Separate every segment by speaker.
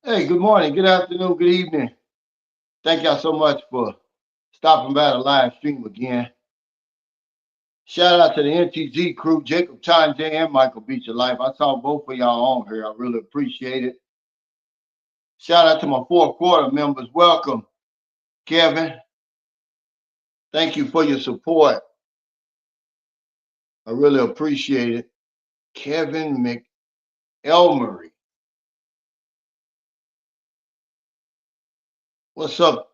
Speaker 1: Hey, good morning, good afternoon, good evening. Thank y'all so much for stopping by the live stream again. Shout out to the NTG crew, Jacob Chanje and Michael Beach of Life. I saw both of y'all on here. I really appreciate it. Shout out to my fourth quarter members. Welcome, Kevin. Thank you for your support. I really appreciate it. Kevin McElmurray. What's up?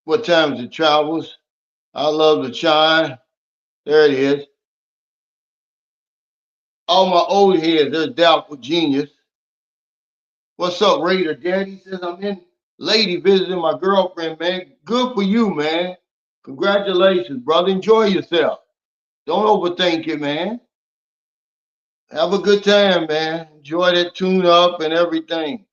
Speaker 1: What times it travels? I love the chime. There it is. All my old heads, there's Doubtful Genius. What's up, Raider? Daddy says I'm in lady visiting my girlfriend, man. Good for you, man. Congratulations, brother. Enjoy yourself. Don't overthink it, man. Have a good time, man. Enjoy that tune up and everything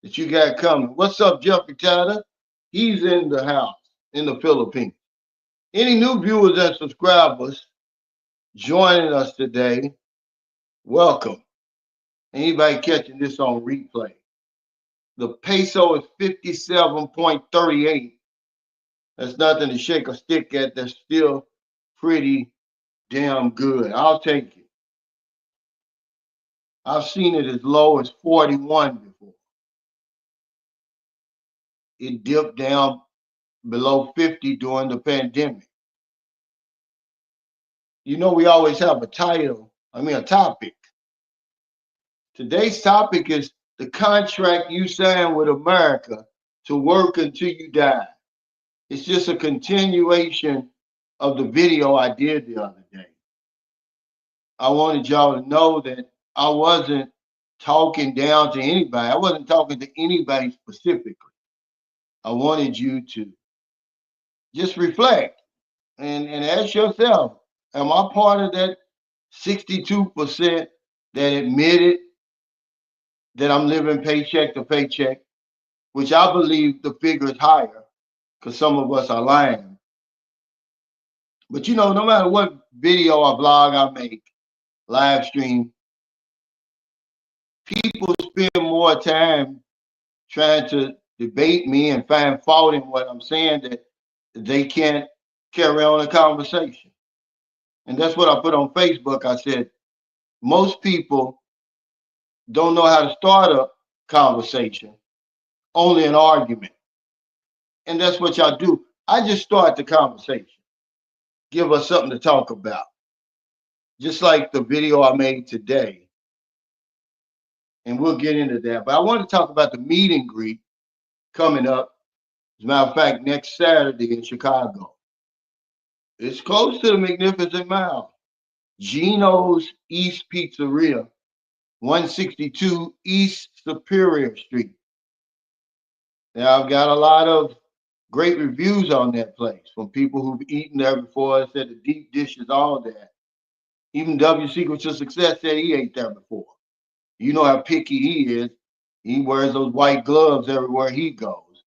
Speaker 1: that you got coming. What's up, Jeffrey Tyler? He's in the house in the Philippines. Any new viewers and subscribers joining us today, welcome. Anybody catching this on replay? The peso is 57.38. That's nothing to shake a stick at. That's still pretty damn good. I'll take it. I've seen it as low as 41 before. It dipped down below 50 during the pandemic. You know, we always have a a topic. Today's topic is the contract you signed with America to work until you die. It's just a continuation of the video I did the other day. I wanted y'all to know that I wasn't talking down to anybody. I wasn't talking to anybody specifically. I wanted you to just reflect and ask yourself, am I part of that 62% that admitted that I'm living paycheck to paycheck, which I believe the figure is higher because some of us are lying. But you know, no matter what video or blog I make, live stream, people spend more time trying to debate me and find fault in what I'm saying that they can't carry on a conversation. And that's what I put on Facebook. I said, most people don't know how to start a conversation, only an argument. And that's what y'all do. I just start the conversation, give us something to talk about. Just like the video I made today. And we'll get into that. But I want to talk about the meet and greet coming up. As a matter of fact, next Saturday in Chicago. It's close to the Magnificent Mile. Gino's East Pizzeria, 162 East Superior Street. Now, I've got a lot of great reviews on that place from people who've eaten there before. Said the deep dishes, all that. Even W Secret to Success said he ate there before. You know how picky he is. He wears those white gloves everywhere he goes.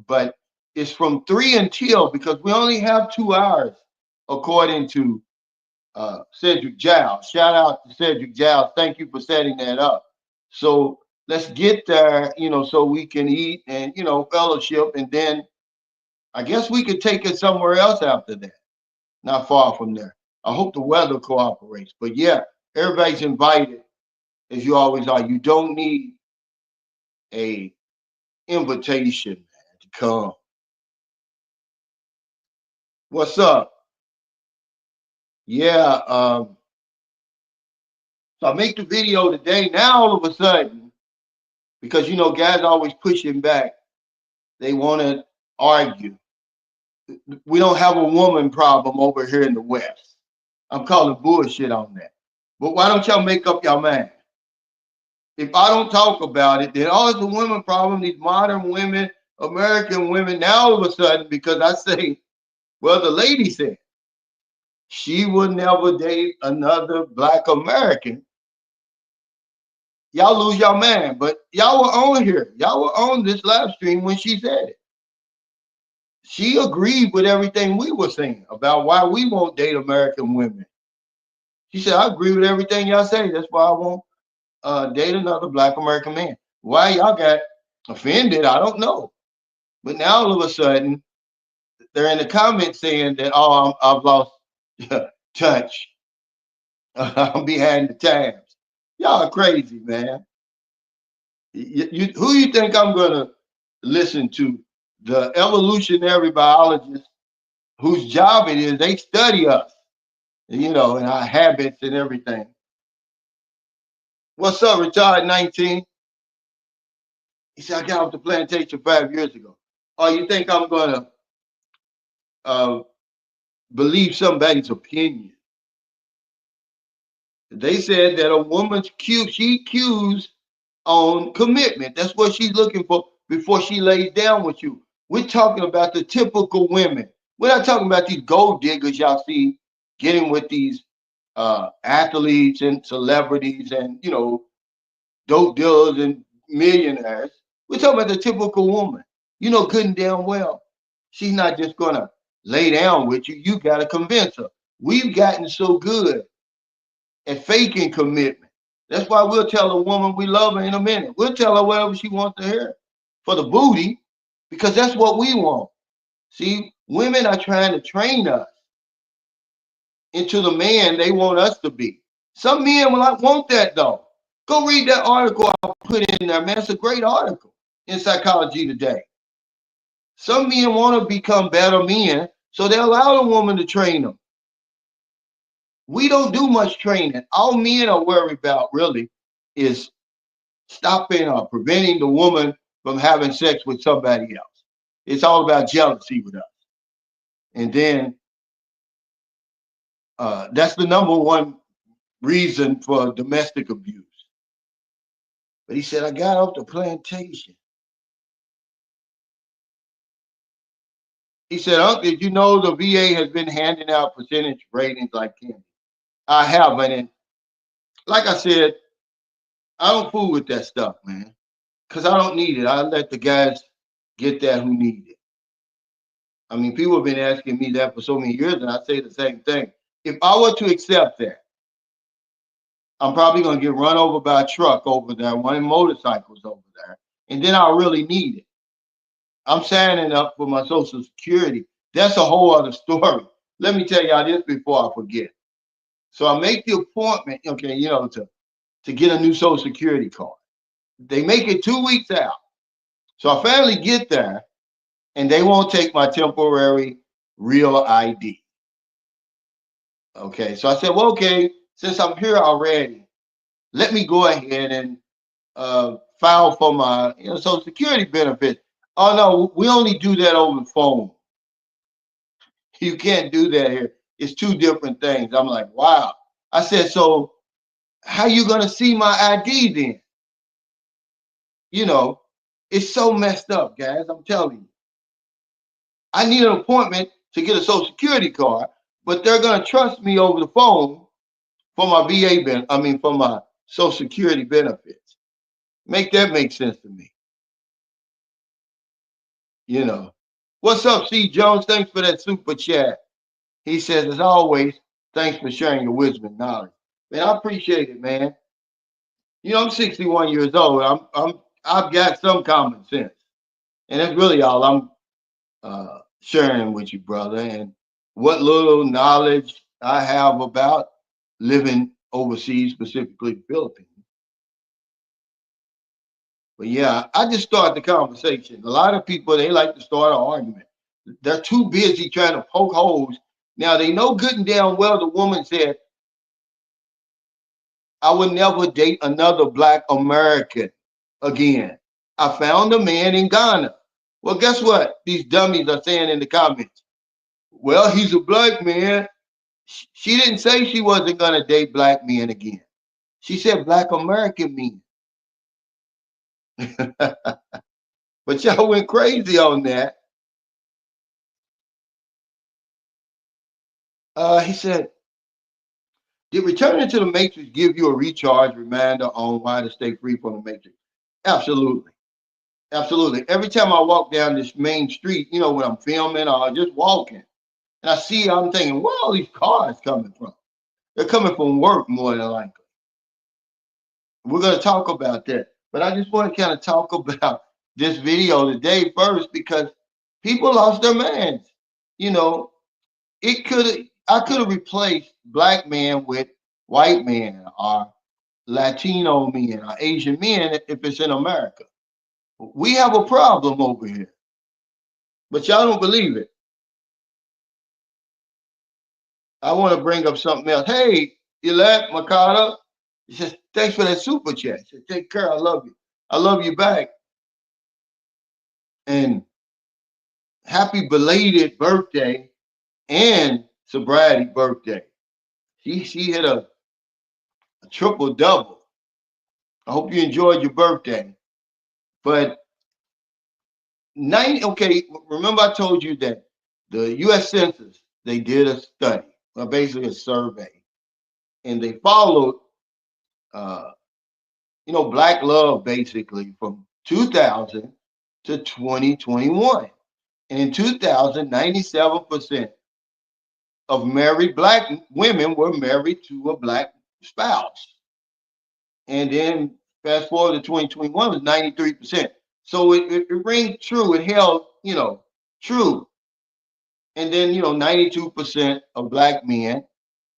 Speaker 1: But it's from 3 until, because we only have 2 hours, according to Cedric Giles. Shout out to Cedric Giles. Thank you for setting that up. So let's get there, so we can eat and, fellowship. And then I guess we could take it somewhere else after that. Not far from there. I hope the weather cooperates. But yeah, everybody's invited, as you always are. You don't need a invitation, man, to come. What's up? Yeah, so I make the video today. Now all of a sudden, because guys always pushing back, they want to argue. We don't have a woman problem over here in the West. I'm calling bullshit on that. But why don't y'all make up your mind? If I don't talk about it, then it's a women problem, these modern women, American women. Now all of a sudden, because I say, well, the lady said she would never date another Black American. Y'all lose your mind, but y'all were on here. Y'all were on this live stream when she said it. She agreed with everything we were saying about why we won't date American women. She said, I agree with everything y'all say. That's why I won't date another Black American man. Why y'all got offended, I don't know. But now all of a sudden, they're in the comments saying that, oh, I've lost touch. I'm behind the times. Y'all are crazy, man. Who you think I'm going to listen to? The evolutionary biologists whose job it is, they study us, and our habits and everything. What's up, retired 19? He said, I got off the plantation 5 years ago. Oh, you think I'm going to uh, believe somebody's opinion? They said that a woman's she cues on commitment. That's what she's looking for before she lays down with you. We're talking about the typical women. We're not talking about these gold diggers y'all see getting with these athletes and celebrities and dope dealers and millionaires. We're talking about the typical woman. Good and damn well, she's not just gonna lay down with you. You gotta convince her. We've gotten so good at faking commitment. That's why we'll tell a woman we love her in a minute. We'll tell her whatever she wants to hear for the booty, because that's what we want. See, women are trying to train us into the man they want us to be. Some men will not want that though. Go read that article I put in there, man. It's a great article in Psychology Today. Some men want to become better men, so they allow the woman to train them. We don't do much training. All men are worried about really is stopping or preventing the woman from having sex with somebody else. It's all about jealousy with us. And then that's the number one reason for domestic abuse. But he said, I got off the plantation. He said, Uncle, did you know the VA has been handing out percentage ratings like candy? I haven't. And like I said, I don't fool with that stuff, man, because I don't need it. I let the guys get that who need it. I mean, people have been asking me that for so many years, and I say the same thing. If I were to accept that, I'm probably going to get run over by a truck over there, one of motorcycles over there, and then I'll really need it. I'm signing up for my Social Security. That's a whole other story. Let me tell y'all this before I forget. So I make the appointment, okay, to get a new Social Security card. They make it 2 weeks out. So I finally get there, and they won't take my temporary real ID. Okay, so I said, well, okay, since I'm here already, let me go ahead and file for my Social Security benefit. Oh no, we only do that over the phone. You can't do that here. It's two different things. I'm like, wow. I said, so how you gonna see my ID then? It's so messed up, guys. I'm telling you. I need an appointment to get a Social Security card, but they're gonna trust me over the phone for my for my Social Security benefits. Make that make sense to me. What's up, C. Jones? Thanks for that super chat. He says, as always, thanks for sharing your wisdom and knowledge. Man, I appreciate it, man. I'm 61 years old. I've got some common sense, and that's really all I'm sharing with you, brother. And what little knowledge I have about living overseas, specifically the Philippines. But yeah, I just start the conversation. A lot of people, they like to start an argument. They're too busy trying to poke holes. Now they know good and damn well the woman said, I would never date another Black American again. I found a man in Ghana. Well, guess what? These dummies are saying in the comments. Well, he's a Black man. She didn't say she wasn't going to date Black men again. She said Black American men. But y'all went crazy on that. He said, did returning to the Matrix give you a recharge reminder on why to stay free from the Matrix? Absolutely. Absolutely. Every time I walk down this main street, when I'm filming or just walking, and I see, I'm thinking, where are all these cars coming from? They're coming from work more than likely. We're going to talk about that. But I just want to kind of talk about this video today first because people lost their minds. You know, it could I could have replaced black men with white men or Latino men or Asian men if it's in America. We have a problem over here, but y'all don't believe it. I want to bring up something else. Hey, Elect Makata, he says, thanks for that super chat. He said, take care. I love you. I love you back. And happy belated birthday and sobriety birthday. She hit a triple double. I hope you enjoyed your birthday. But okay, remember I told you that the US Census, they did a study, well, basically a survey, and they followed uh, black love basically from 2000 to 2021. And in 2000, 97% of married black women were married to a black spouse. And then fast forward to 2021 was 93%. So it rings true. It held, true. And then, 92% of black men.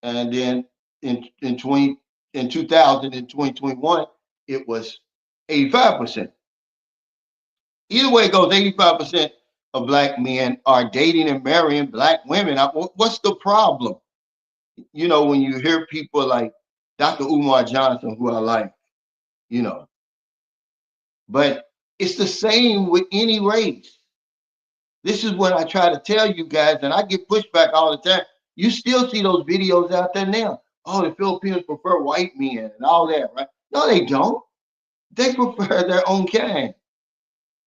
Speaker 1: And then in 2000 and 2021, it was 85%. Either way it goes, 85% of black men are dating and marrying black women. What's the problem? When you hear people like Dr. Umar Johnson, who I like, you know, but it's the same with any race. This is what I try to tell you guys, and I get pushback all the time. You still see those videos out there now. Oh, the Filipinos prefer white men and all that, right? No, they don't. They prefer their own kind.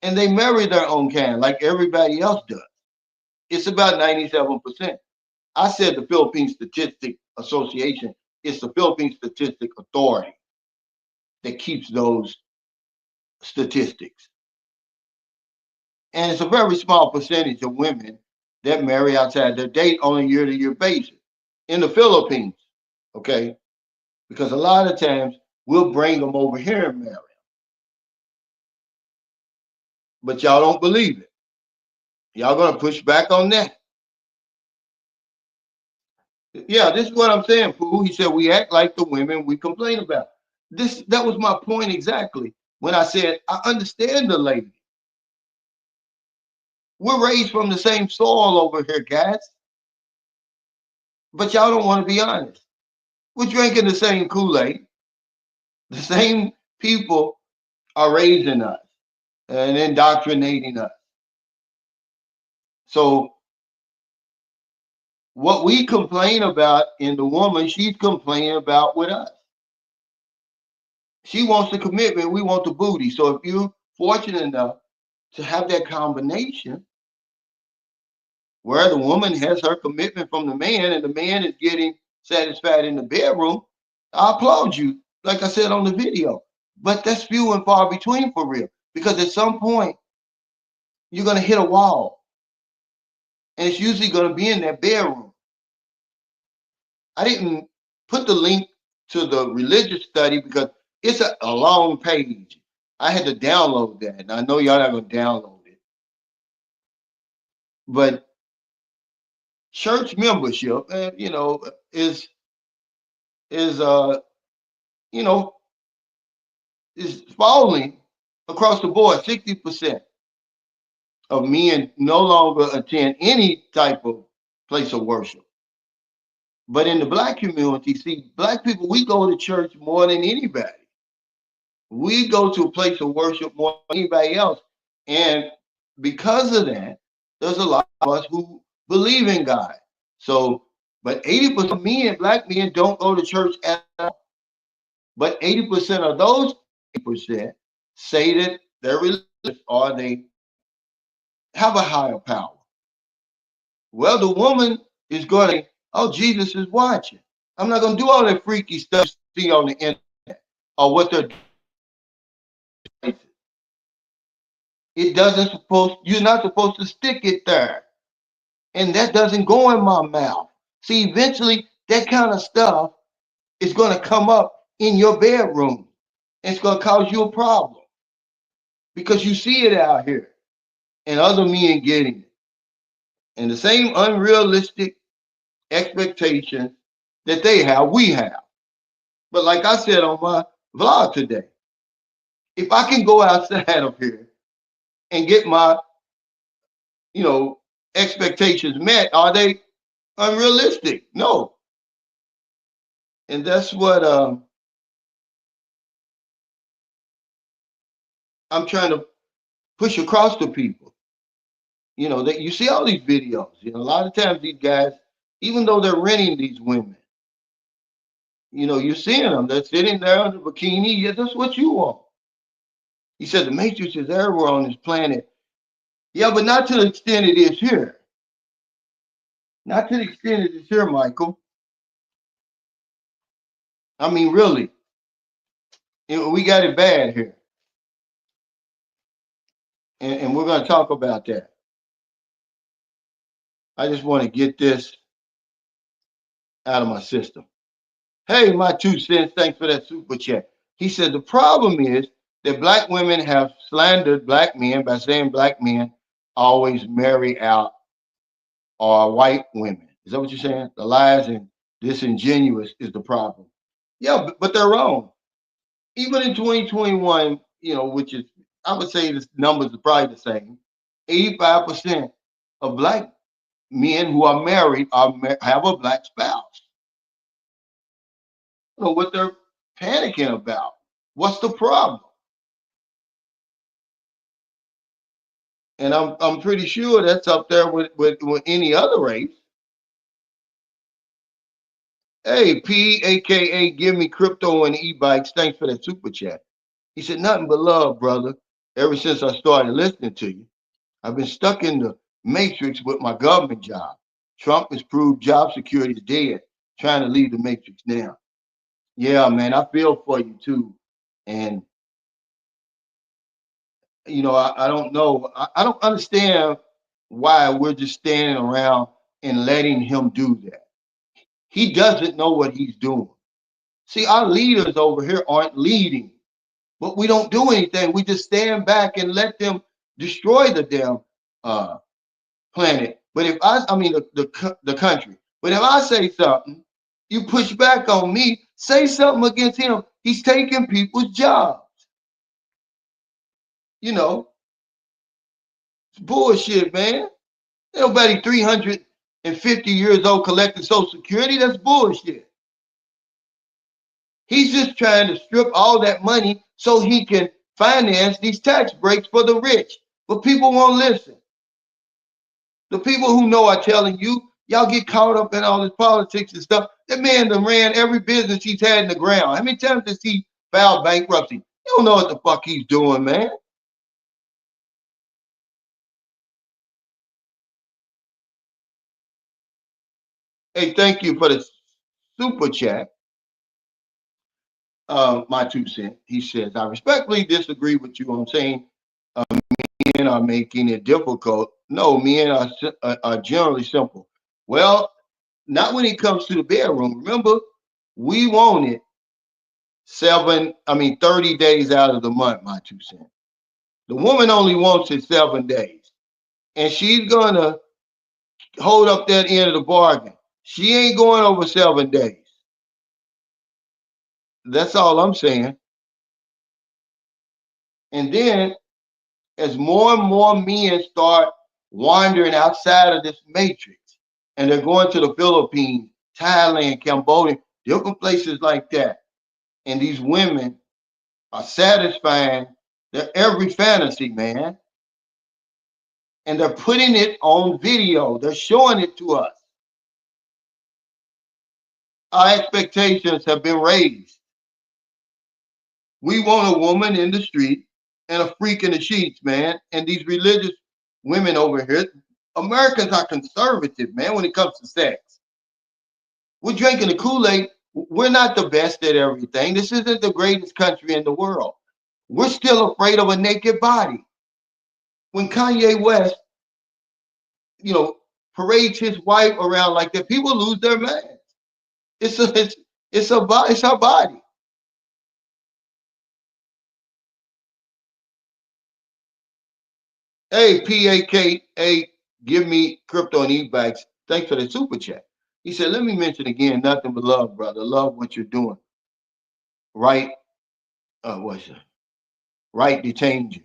Speaker 1: And they marry their own kind like everybody else does. It's about 97%. I said the Philippine Statistic Association. It's the Philippine Statistic Authority that keeps those statistics. And it's a very small percentage of women that marry outside their date on a year-to-year basis in the Philippines, okay? Because a lot of times we'll bring them over here and marry them. But y'all don't believe it. Y'all gonna push back on that. Yeah, this is what I'm saying, Pooh. He said we act like the women we complain about. That was my point exactly. When I said I understand the lady. We're raised from the same soil over here, guys. But y'all don't want to be honest. We're drinking the same Kool-Aid. The same people are raising us and indoctrinating us. So what we complain about in the woman, she's complaining about with us. She wants the commitment, we want the booty. So if you're fortunate enough to have that combination where the woman has her commitment from the man and the man is getting satisfied in the bedroom, I applaud you, like I said on the video. But that's few and far between for real. Because at some point, you're going to hit a wall. And it's usually going to be in that bedroom. I didn't put the link to the religious study because it's a long page. I had to download that. And I know y'all not going to download it. But church membership, is you know, is falling across the board. 60% of men no longer attend any type of place of worship. But in the black community, see, black people, we go to church more than anybody. We go to a place of worship more than anybody else. And because of that, there's a lot of us who believe in God. So, but 80% of men, black men, don't go to church at all. But 80% of those 80% say that they're religious or they have a higher power. Well, the woman is going to, oh, Jesus is watching. I'm not going to do all that freaky stuff you see on the internet or what they're doing. It doesn't supposed, you're not supposed to stick it there. And that doesn't go in my mouth. See, eventually that kind of stuff is going to come up in your bedroom. It's going to cause you a problem because you see it out here and other men getting it. And the same unrealistic expectations that they have, we have. But like I said on my vlog today, if I can go outside of here and get my, you know, expectations met, are they unrealistic? No. And that's what I'm trying to push across to people. You know, that you see all these videos. You know, a lot of times these guys, even though they're renting these women, you know, you're seeing them. They're sitting there in the bikini. Yeah, that's what you want. He said the Matrix is everywhere on this planet. Yeah, but not to the extent it is here. Not to the extent it is here, Michael. I mean, really, you know, we got it bad here, and we're going to talk about that. I just want to get this out of my system. Hey, my 2 cents. Thanks for that super chat. He said the problem is that black women have slandered black men by saying black men always marry out or white women. Is that what you're saying? The lies and disingenuous is the problem. Yeah, but they're wrong. Even in 2021, you know, which is, I would say the numbers are probably the same. 85% of black men who are married have a black spouse. So what they're panicking about? What's the problem? And I'm pretty sure that's up there with any other race. Hey, P, aka Give Me Crypto and E-Bikes, thanks for that super chat. He said, nothing but love, brother. Ever since I started listening to you, I've been stuck in the matrix with my government job. Trump has proved job security is dead, trying to leave the matrix now. Yeah, man, I feel for you too. And, you know, I don't know. I don't understand why we're just standing around and letting him do that. He doesn't know what he's doing. See, our leaders over here aren't leading, but we don't do anything. We just stand back and let them destroy the damn uh, planet. But if I mean the country. But if I say something, you push back on me. Say something against him. He's taking people's jobs. You know, it's bullshit, man. Nobody 350 years old collecting Social Security. That's bullshit. He's just trying to strip all that money so he can finance these tax breaks for the rich. But people won't listen. The people who know are telling you, y'all get caught up in all this politics and stuff. That man done ran every business he's had in the ground. How many times has he filed bankruptcy? You don't know what the fuck he's doing, man. Hey, thank you for the super chat. My 2 cents. He says, I respectfully disagree with you on saying men are making it difficult. No, men are generally simple. Well, not when it comes to the bedroom. Remember, we want it 30 days out of the month, my 2 cents. The woman only wants it 7 days. And she's gonna hold up that end of the bargain. She ain't going over 7 days. That's all I'm saying. And then as more and more men start wandering outside of this matrix, and they're going to the Philippines, Thailand, Cambodia, different places like that, and these women are satisfying their every fantasy, man. And they're putting it on video. They're showing it to us. Our expectations have been raised. We want a woman in the street and a freak in the sheets, man. And these religious women over here, Americans are conservative, man, when it comes to sex. We're drinking the Kool-Aid. We're not the best at everything. This isn't the greatest country in the world. We're still afraid of a naked body. When Kanye West, you know, parades his wife around like that, people lose their minds. It's our body. Hey, PAKA, give me crypto and e-bikes. Thanks for the super chat. He said, let me mention again, nothing but love, brother. Love what you're doing. Right, what's it? Right to change you.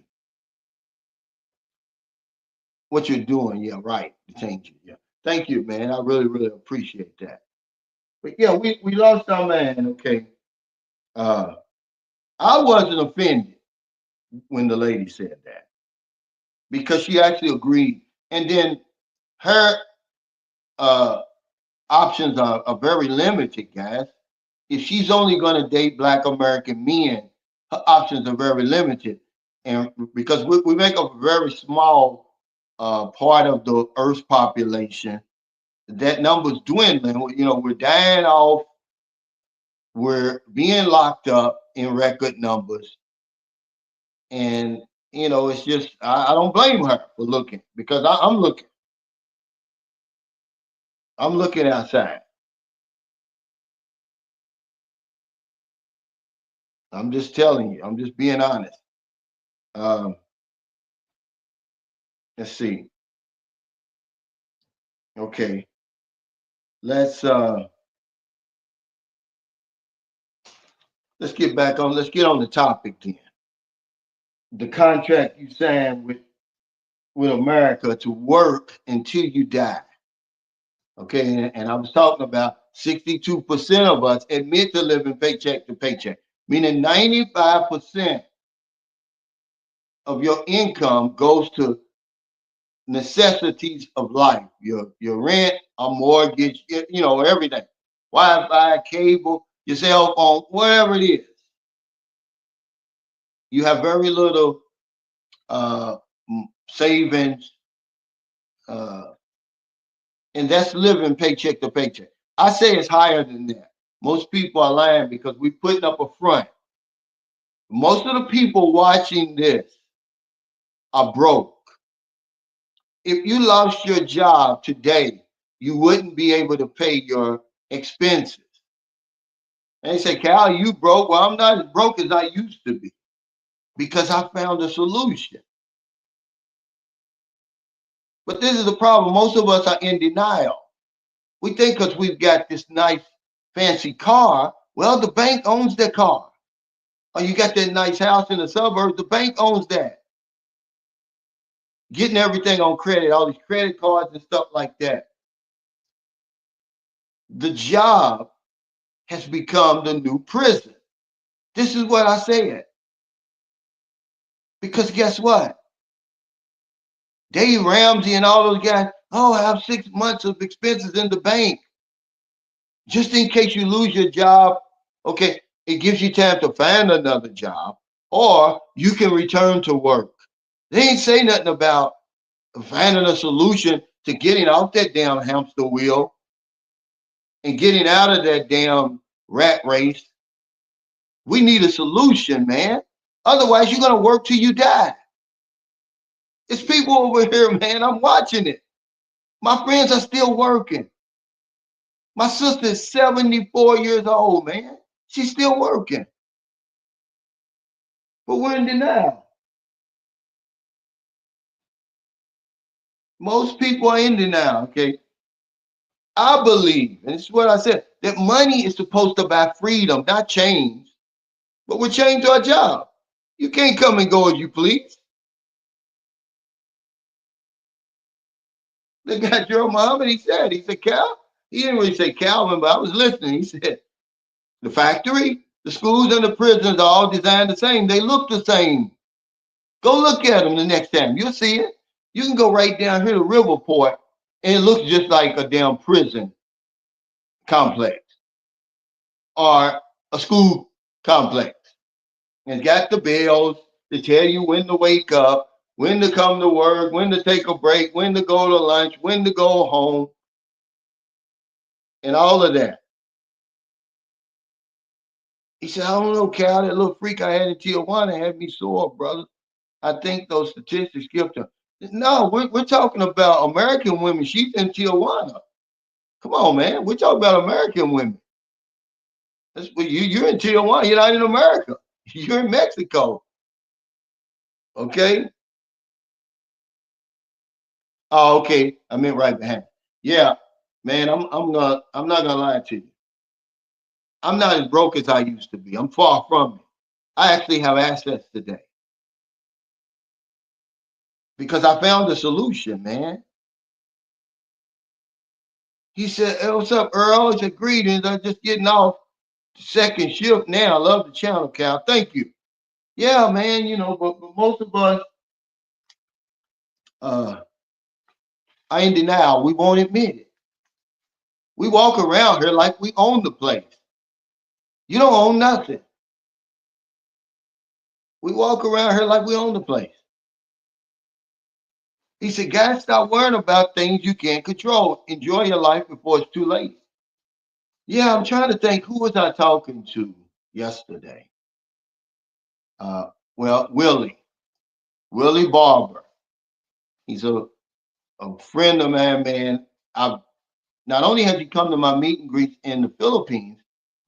Speaker 1: What you're doing, yeah, right to change you. Yeah. Thank you, man. I really, really appreciate that. But yeah, we lost our man, okay. Uh I wasn't offended when the lady said that because she actually agreed. And then her uh options are very limited, guys. If she's only going to date Black American men, her options are very limited. And because we make up a very small part of the Earth's population, that number's dwindling. You know, we're dying off, we're being locked up in record numbers. And, you know, it's just, I don't blame her for looking because I'm looking. I'm looking outside. I'm just telling you. I'm just being honest. Um, let's see. Okay. Let's uh let's get back on. Let's get on the topic then. The contract you signed with America to work until you die. Okay, and I was talking about 62% of us admit to living paycheck to paycheck, meaning 95% of your income goes to necessities of life, your rent, a mortgage, you know, everything, Wi-Fi, cable, your cell phone, whatever it is. You have very little uh, savings, uh, and that's living paycheck to paycheck. I say it's higher than that. Most people are lying because we're putting up a front. Most of the people watching this are broke. If you lost your job today, you wouldn't be able to pay your expenses. And they say, Cal, you broke. Well, I'm not as broke as I used to be because I found a solution. But this is the problem. Most of us are in denial. We think because we've got this nice, fancy car, well, the bank owns that car. Or you got that nice house in the suburbs, the bank owns that. Getting everything on credit, all these credit cards and stuff like that. The job has become the new prison. This is what I said. Because guess what? Dave Ramsey and all those guys, oh, I have 6 months of expenses in the bank. Just in case you lose your job, okay, it gives you time to find another job or you can return to work. They ain't say nothing about finding a solution to getting off that damn hamster wheel and getting out of that damn rat race. We need a solution, man. Otherwise, you're going to work till you die. It's people over here, man. I'm watching it. My friends are still working. My sister is 74 years old, man. She's still working. But we're in denial. Most people are in denial, okay? I believe, and this is what I said, that money is supposed to buy freedom, not change. But we're chained to our job. You can't come and go as you please. The guy Joe Muhammad, he said, Cal, he didn't really say Calvin, but I was listening. He said, the factory, the schools, and the prisons are all designed the same. They look the same. Go look at them the next time. You'll see it. You can go right down here to Riverport, and it looks just like a damn prison complex or a school complex. And it's got the bells to tell you when to wake up, when to come to work, when to take a break, when to go to lunch, when to go home, and all of that. He said, I don't know, Cal, that little freak I had in Tijuana had me sore, brother. I think those statistics skipped him. No, we're talking about American women. She's in Tijuana. Come on, man. We're talking about American women. You're in Tijuana. You're not in America. You're in Mexico. Okay? Oh, okay. I meant right behind. Yeah, man. I'm not gonna lie to you. I'm not as broke as I used to be. I'm far from it. I actually have assets today because I found a solution, man. He said, "Hey, what's up, Earl?" I said, "Greetings. I'm just getting off the second shift now. I love the channel, Cal. Thank you." Yeah, man. But most of us, uh, I ain't denial. We won't admit it. We walk around here like we own the place. You don't own nothing. We walk around here like we own the place. He said, guys, stop worrying about things you can't control. Enjoy your life before it's too late. Yeah, I'm trying to think, who was I talking to yesterday? Uh, well, Willie Barber. He's a friend of mine, man. I've not only has he come to my meet and greets in the Philippines,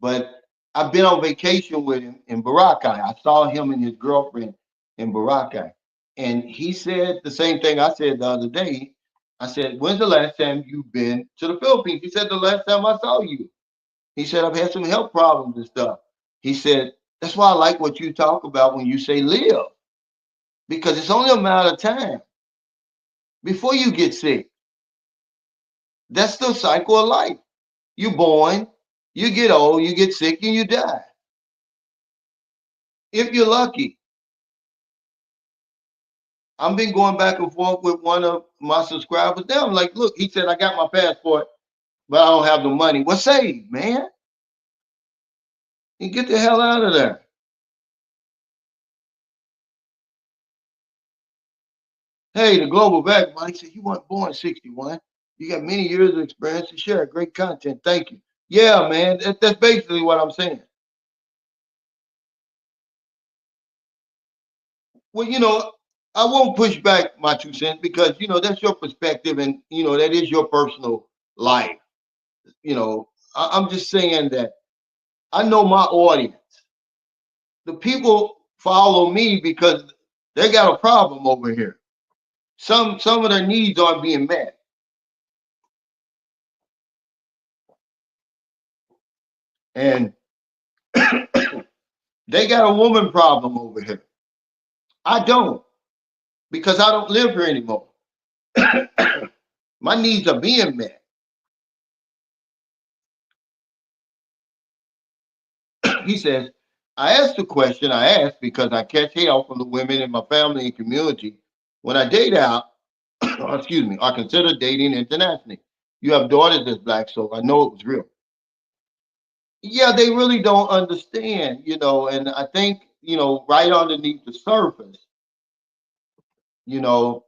Speaker 1: but I've been on vacation with him in Boracay. I saw him and his girlfriend in Boracay. And he said the same thing I said the other day. I said, when's the last time you've been to the Philippines? He said, the last time I saw you. He said, I've had some health problems and stuff. He said, that's why I like what you talk about when you say live, because it's only a matter of time before you get sick. That's the cycle of life. You're born, you get old, you get sick, and you die. If you're lucky. I've been going back and forth with one of my subscribers. Now I'm like, look, he said, I got my passport, but I don't have the money. Well, save, man. And get the hell out of there. Hey, the global back, Mike said, you weren't born 61. You got many years of experience to share. Great content. Thank you. Yeah, man. That's basically what I'm saying. Well, I won't push back my 2 cents because, that's your perspective and, that is your personal life. I'm just saying that I know my audience. The people follow me because they got a problem over here. Some of their needs aren't being met. And they got a woman problem over here. I don't, because I don't live here anymore. My needs are being met. He says, I asked the question I asked because I catch hell from the women in my family and community when I date out, excuse me, or consider dating internationally. You have daughters that's black, so I know it was real. Yeah, they really don't understand, and I think, right underneath the surface, you know,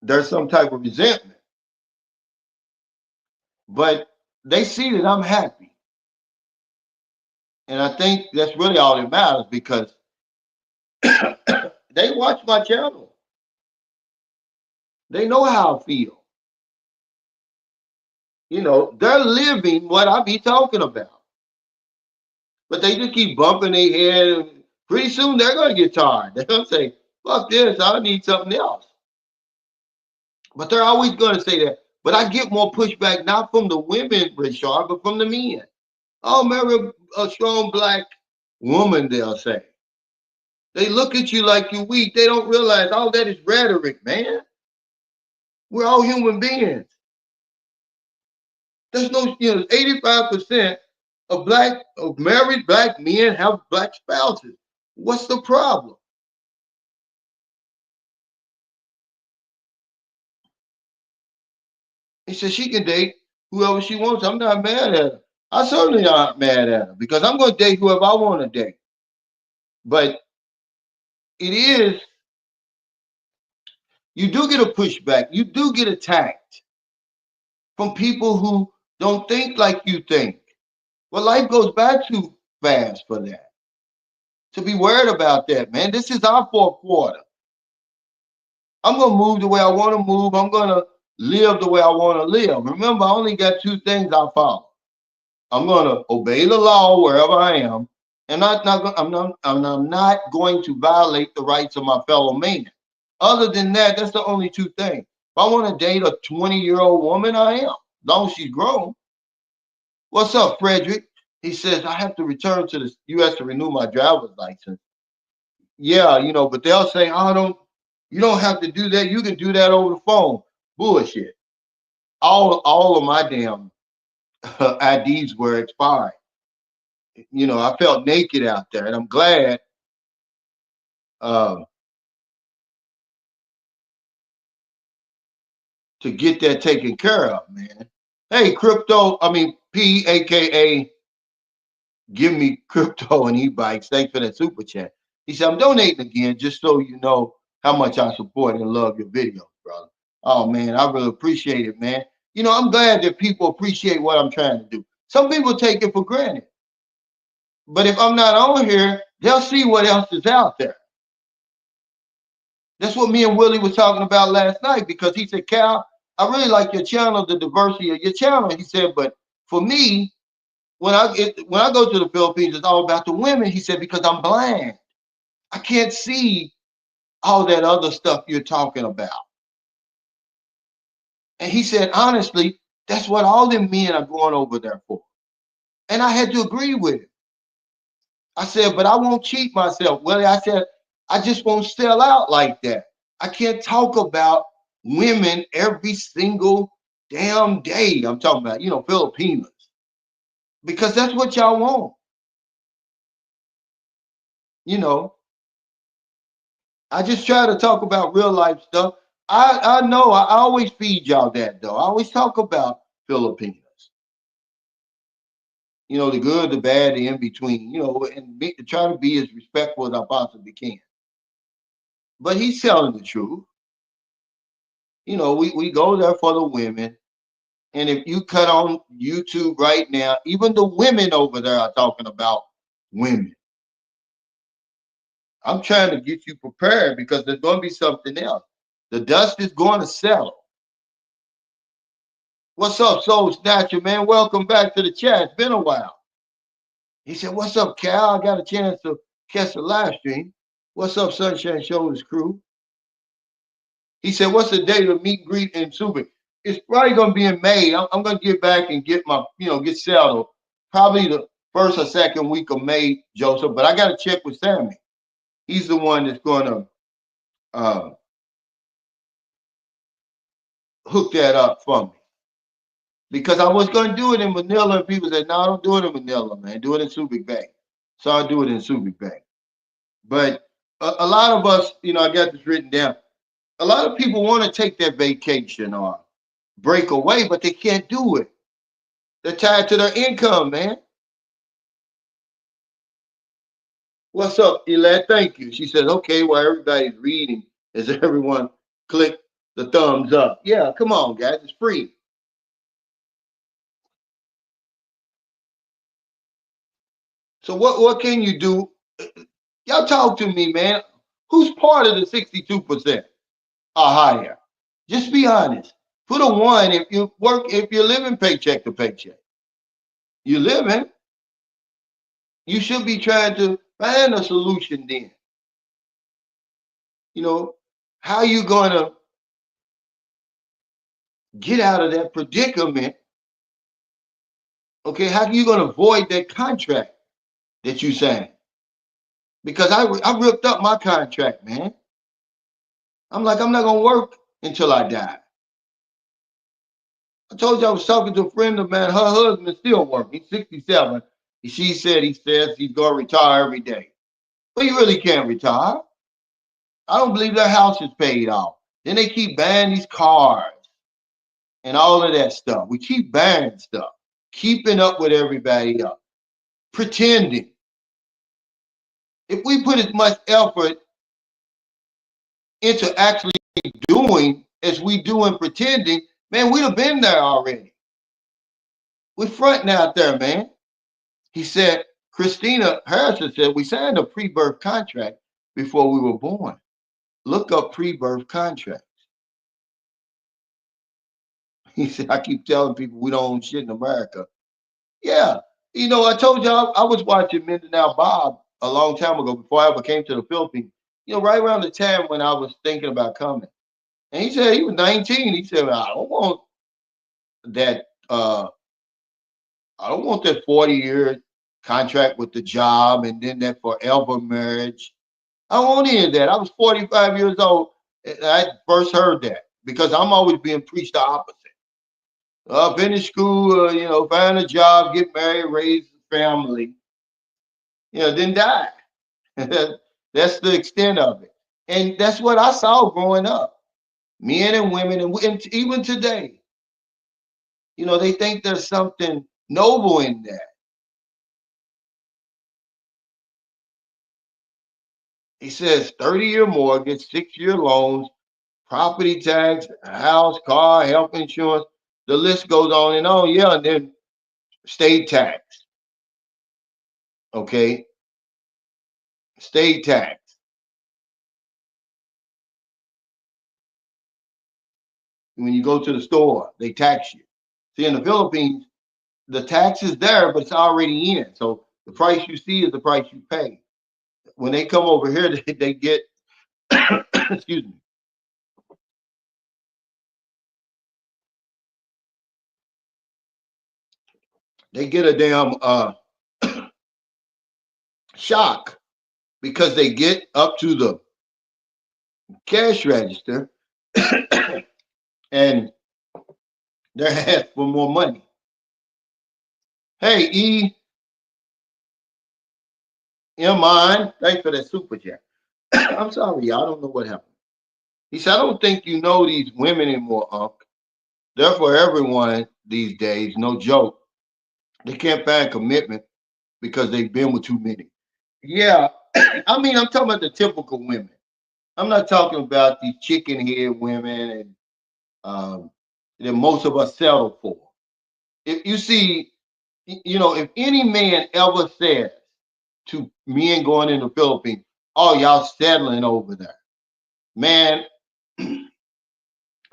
Speaker 1: there's some type of resentment, but they see that I'm happy. And I think that's really all that matters because they watch my channel. They know how I feel. They're living what I be talking about. But they just keep bumping their head. And pretty soon they're going to get tired. They're going to say, fuck this, I need something else. But they're always going to say that. But I get more pushback not from the women, Richard, but from the men. Oh, marry a strong black woman, they'll say. They look at you like you're weak. They don't realize all that is rhetoric, man. We're all human beings. There's no, 85% of married black men have black spouses. What's the problem? He said she can date whoever she wants. I'm not mad at her. I certainly aren't mad at her because I'm going to date whoever I want to date. But it is, you do get a pushback. You do get attacked from people who don't think like you think. Well, life goes by too fast for that. To be worried about that, man. This is our fourth quarter. I'm going to move the way I want to move. I'm going to live the way I want to live. Remember, I only got two things I follow. I'm going to obey the law wherever I am, And I'm not going to violate the rights of my fellow man. Other than that, that's the only two things. If I want to date a 20-year-old woman, I am, as long as she's grown. What's up, Frederick? He says, I have to return to the U.S. to renew my driver's license. Yeah, but they'll say, oh, you don't have to do that. You can do that over the phone. Bullshit. All of my damn IDs were expired. I felt naked out there, and I'm glad um, to get that taken care of, man. Hey, P, aka Give Me Crypto and E-Bikes. Thanks for that super chat. He said, I'm donating again just so you know how much I support and love your videos, brother. Oh, man, I really appreciate it, man. I'm glad that people appreciate what I'm trying to do. Some people take it for granted. But if I'm not on here, they'll see what else is out there. That's what me and Willie was talking about last night, because he said, Cal, I really like your channel, the diversity of your channel. He said, but for me, when I go to the Philippines, it's all about the women. He said, because I'm blind. I can't see all that other stuff you're talking about. And he said, honestly, that's what all them men are going over there for. And I had to agree with him. I said, but I won't cheat myself. Willie, I said, I just won't sell out like that. I can't talk about women every single damn day. I'm talking about, Filipinos. Because that's what y'all want. I just try to talk about real life stuff. I know I always feed y'all that, though. I always talk about Filipinos. The good, the bad, the in between, and try to be as respectful as I possibly can. But he's telling the truth. We go there for the women. And if you cut on YouTube right now, even the women over there are talking about women. I'm trying to get you prepared because there's going to be something else. The dust is going to settle. What's up, Soul Snatcher, man? Welcome back to the chat. It's been a while. He said, what's up, Cal? I got a chance to catch the live stream. What's up, Sunshine Shoulders crew? He said, what's the date of meet, greet, and super? It's probably going to be in May. I'm going to get back and get my, get settled. Probably the first or second week of May, Joseph. But I got to check with Sammy. He's the one that's going to hook that up for me. Because I was going to do it in Manila, and people said, no, don't do it in Manila, man. Do it in Subic Bay. So I'll do it in Subic Bay. But a lot of us, I got this written down. A lot of people want to take that vacation or break away, but they can't do it. They're tied to their income, man. What's up, Elad? Thank you. She said, okay, while everybody's reading, as everyone click the thumbs up. Yeah, come on, guys. It's free. So what can you do? Y'all talk to me, man. Who's part of the 62% or higher? Just be honest. Put a 1 if you're living paycheck to paycheck. You're living. You should be trying to find a solution then. How you gonna get out of that predicament? Okay, how are you gonna avoid that contract that you signed? Because I ripped up my contract, man. I'm like, I'm not gonna work until I die. I told you I was talking to a friend of mine. Her husband still working. He's 67. He says he's gonna retire every day. But you really can't retire. I don't believe their house is paid off. Then they keep buying these cars and all of that stuff. We keep buying stuff, keeping up with everybody else, pretending. If we put as much effort into actually doing as we do in pretending, man, we'd have been there already. We're fronting out there, man. He said, Christina Harrison said, we signed a pre-birth contract before we were born. Look up pre-birth contracts. He said, I keep telling people we don't own shit in America. Yeah, You know, I told y'all I was watching Mindanao Bob a long time ago before I ever came to the Philippines. You know, right around the time when I was thinking about coming. And he said he was 19. He said, I don't want that I don't want that 40-year contract with the job and then that forever marriage. I don't want any of that. I was 45 years old and I first heard that because I'm always being preached the opposite. Finish school, find a job, get married, raise a family, then die. That's the extent of it. And that's what I saw growing up. Men and women, and even today, they think there's something noble in that. He says 30-year mortgage, 6-year loans, property tax, house, car, health insurance. The list goes on and on. Yeah, and then state tax. Okay, state tax. When you go to the store, they tax you. See, in the Philippines, the tax is there, but it's already in. So the price you see is the price you pay. When they come over here, they get, excuse me, they get a damn shock because they get up to the cash register and they're asked for more money. Hey, mine. Thanks for that super chat. I'm sorry, y'all. I don't know what happened. He said, I don't think you know these women anymore, Unc. They're for everyone these days. No joke. They can't find commitment because they've been with too many. Yeah. I mean, I'm talking about the typical women. I'm not talking about these chicken head women and that most of us settle for. If you see, if any man ever says to men going in the Philippines, oh, y'all settling over there, man, I'm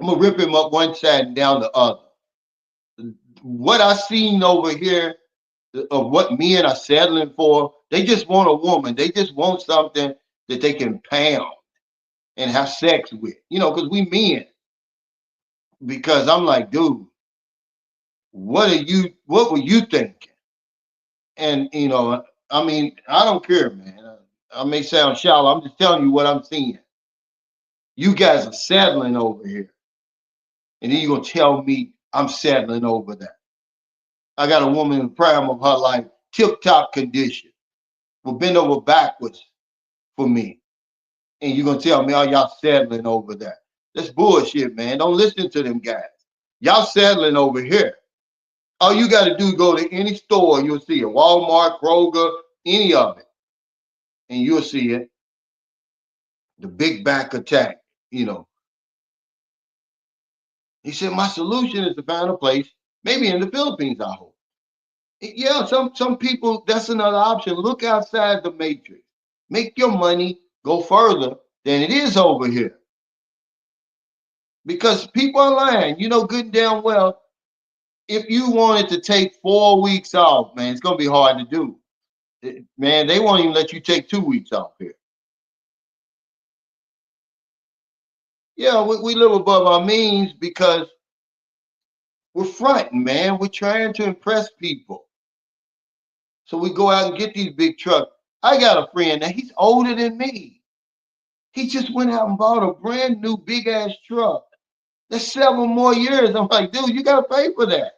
Speaker 1: gonna rip him up one side and down the other. What I seen over here of what men are settling for, they just want a woman. They just want something that they can pound and have sex with, because we men. Because I'm like, dude, what were you thinking? And I mean, I don't care, man. I may sound shallow. I'm just telling you what I'm seeing. You guys are settling over here. And then you're gonna tell me I'm settling over there. I got a woman in the prime of her life, tip-top condition, will bend over backwards for me. And you're gonna tell me, oh, y'all settling over there. That's bullshit, man. Don't listen to them guys. Y'all settling over here. All you got to do is go to any store, you'll see it. Walmart, Kroger, any of it. And you'll see it. The big back attack. He said, my solution is to find a place, maybe in the Philippines, I hope. Yeah, some people, that's another option. Look outside the matrix. Make your money go further than it is over here. Because people are lying. You know good and damn well, if you wanted to take 4 weeks off, man, it's going to be hard to do. Man, they won't even let you take 2 weeks off here. Yeah, we live above our means because we're fronting, man. We're trying to impress people. So we go out and get these big trucks. I got a friend that he's older than me. He just went out and bought a brand new big ass truck. That's 7 more years. I'm like, dude, you gotta pay for that.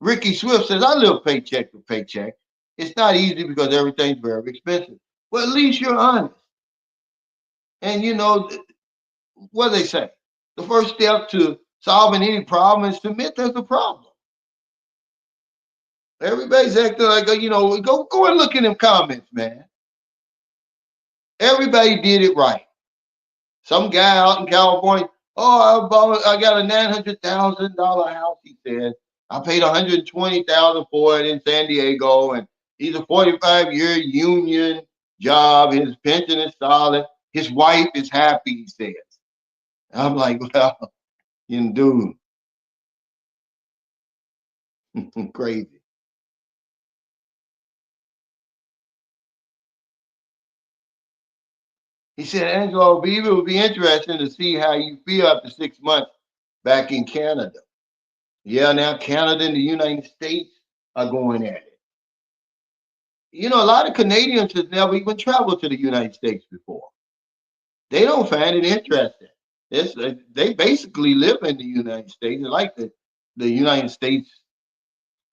Speaker 1: Ricky Swift says, I live paycheck to paycheck. It's not easy because everything's very expensive. Well, at least you're honest. And what they say? The first step to solving any problem is to admit there's a problem. Everybody's acting like, go and look in them comments, man. Everybody did it right. Some guy out in California, oh, I got a $900,000 house, he said. I paid $120,000 for it in San Diego, and he's a 45-year union job. His pension is solid. His wife is happy, he says. I'm like, well, dude. Crazy. He said, Angelo, it would be interesting to see how you feel after 6 months back in Canada. Yeah, now Canada and the United States are going at it. You know, a lot of Canadians have never even traveled to the United States before. They don't find it interesting. They basically live in the United States. They like the United States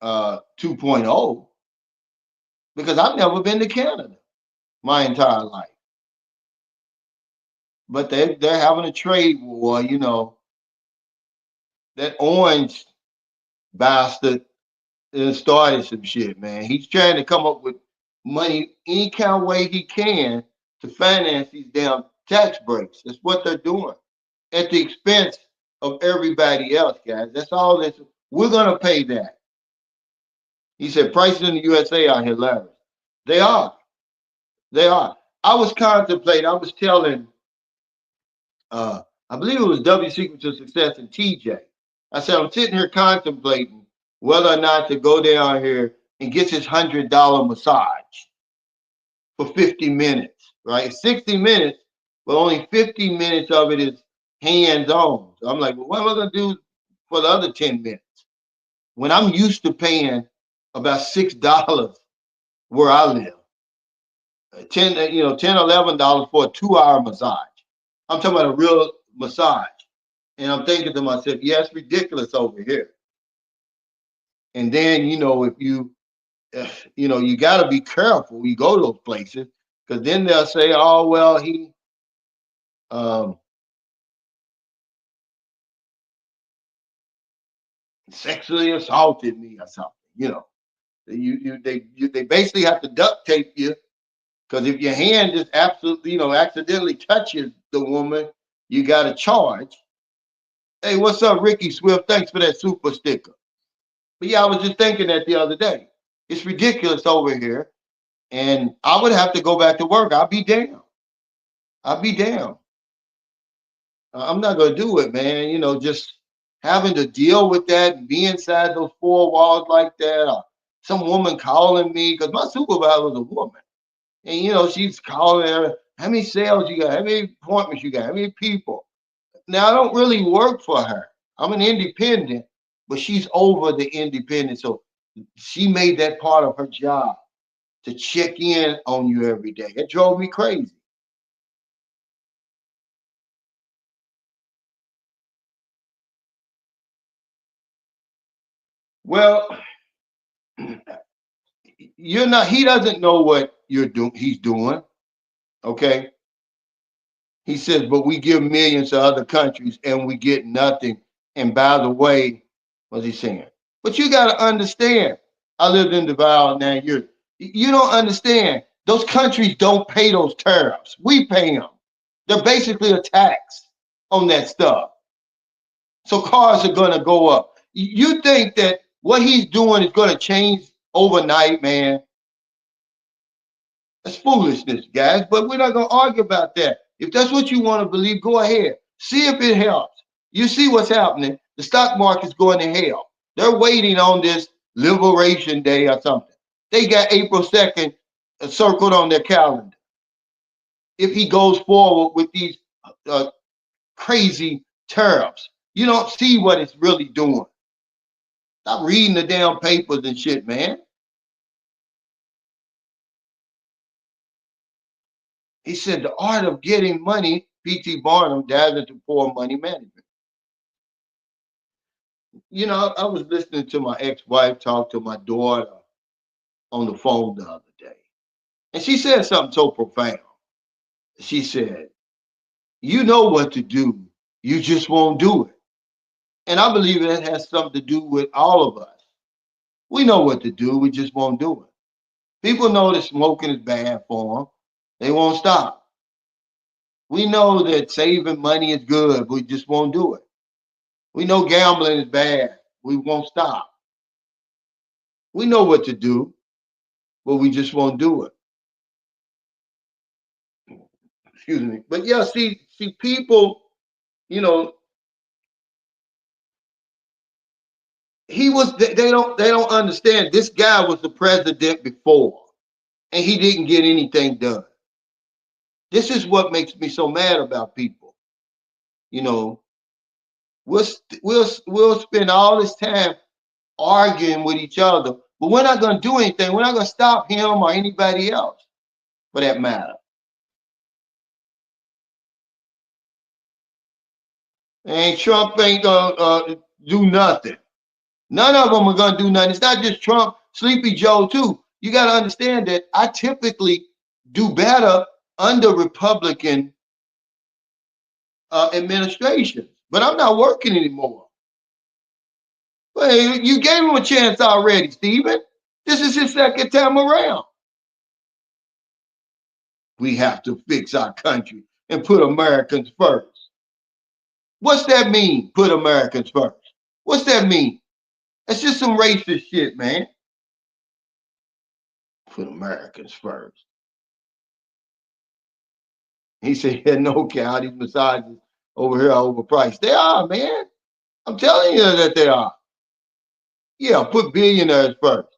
Speaker 1: 2.0 because I've never been to Canada my entire life. But they're having a trade war. You know, that orange bastard started some shit, man. He's trying to come up with money any kind of way he can to finance these damn tax breaks. That's what they're doing at the expense of everybody else, guys. That's all this. We're gonna pay that. He said prices in the USA are hilarious. They are. They are. I was contemplating. I was telling. I believe it was W Secret to Success and TJ. I said I'm sitting here contemplating whether or not to go down here and get this $100 massage for 50 minutes, right? 60 minutes, but only 50 minutes of it is hands on. So I'm like, well, what am I gonna do for the other 10 minutes? When I'm used to paying about $6 where I live, 10, $11 for a 2 hour massage. I'm talking about a real massage. And I'm thinking to myself, yeah, it's ridiculous over here. And then, if you got to be careful when you go to those places because then they'll say, oh, well, he um, sexually assaulted me or something. They basically have to duct tape you because if your hand just absolutely, accidentally touches the woman, you got to charge. Hey, what's up, Ricky Swift? Thanks for that super sticker. But yeah, I was just thinking that the other day. It's ridiculous over here. And I would have to go back to work. I'll be damned. I'll be damned. I'm not going to do it, man. Just having to deal with that and be inside those four walls like that. Or some woman calling me because my supervisor was a woman. And, she's calling her, how many sales you got? How many appointments you got? How many people? Now, I don't really work for her. I'm an independent, but she's over the independent. So she made that part of her job to check in on you every day. It drove me crazy. Well, he doesn't know what he's doing. Okay. He says, but we give millions to other countries and we get nothing. And by the way, what's he saying? But you got to understand, I lived in Duval 9 years. You don't understand. Those countries don't pay those tariffs. We pay them. They're basically a tax on that stuff. So cars are going to go up. You think that what he's doing is going to change overnight, man? That's foolishness, guys. But we're not going to argue about that. If that's what you want to believe, go ahead. See if it helps. You see what's happening. The stock market's going to hell. They're waiting on this Liberation Day or something. They got April 2nd circled on their calendar. If he goes forward with these uh, crazy tariffs, you don't see what it's really doing. Stop reading the damn papers and shit, man. He said the art of getting money, P.T. Barnum dives into poor money management. I was listening to my ex-wife talk to my daughter on the phone the other day. And she said something so profound. She said, you know what to do, you just won't do it. And I believe that has something to do with all of us. We know what to do, we just won't do it. People know that smoking is bad for them. They won't stop. We know that saving money is good, but we just won't do it. We know gambling is bad. We won't stop. We know what to do, but we just won't do it. Excuse me. But yeah, see, people, you know, He was. They don't understand. This guy was the president before, and he didn't get anything done. This is what makes me so mad about people. You know, we'll spend all this time arguing with each other, but we're not going to do anything. We're not going to stop him or anybody else, for that matter. And Trump ain't gonna do nothing. None of them are gonna do nothing. It's not just Trump, Sleepy Joe too. You got to understand that I typically do better under Republican administrations, but I'm not working anymore. Well, you gave him a chance already, Stephen. This is his second time around. We have to fix our country and put Americans first. What's that mean? Put Americans first. What's that mean? That's just some racist shit, man. Put Americans first. He said, yeah, no cow, these massages over here are overpriced. They are, man. I'm telling you that they are. Yeah, put billionaires first.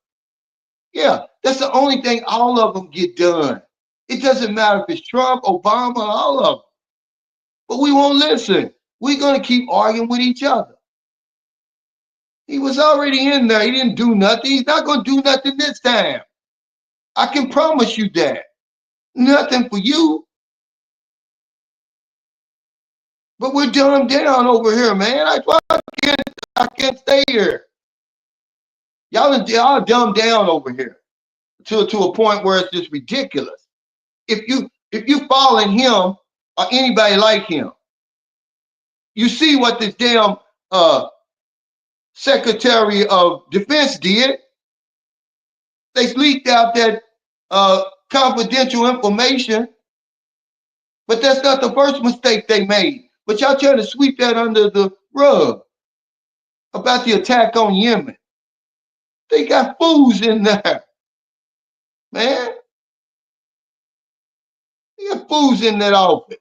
Speaker 1: Yeah, that's the only thing all of them get done. It doesn't matter if it's Trump, Obama, all of them. But we won't listen. We're going to keep arguing with each other. He was already in there. He didn't do nothing. He's not going to do nothing this time. I can promise you that. Nothing for you. But we're dumbed down over here, man. I can't stay here. Y'all dumbed down over here to a point where it's just ridiculous. If you follow him or anybody like him, you see what this damn Secretary of Defense did. They leaked out that confidential information, but that's not the first mistake they made. But y'all trying to sweep that under the rug about the attack on Yemen. They got fools in there, man. They got fools in that office.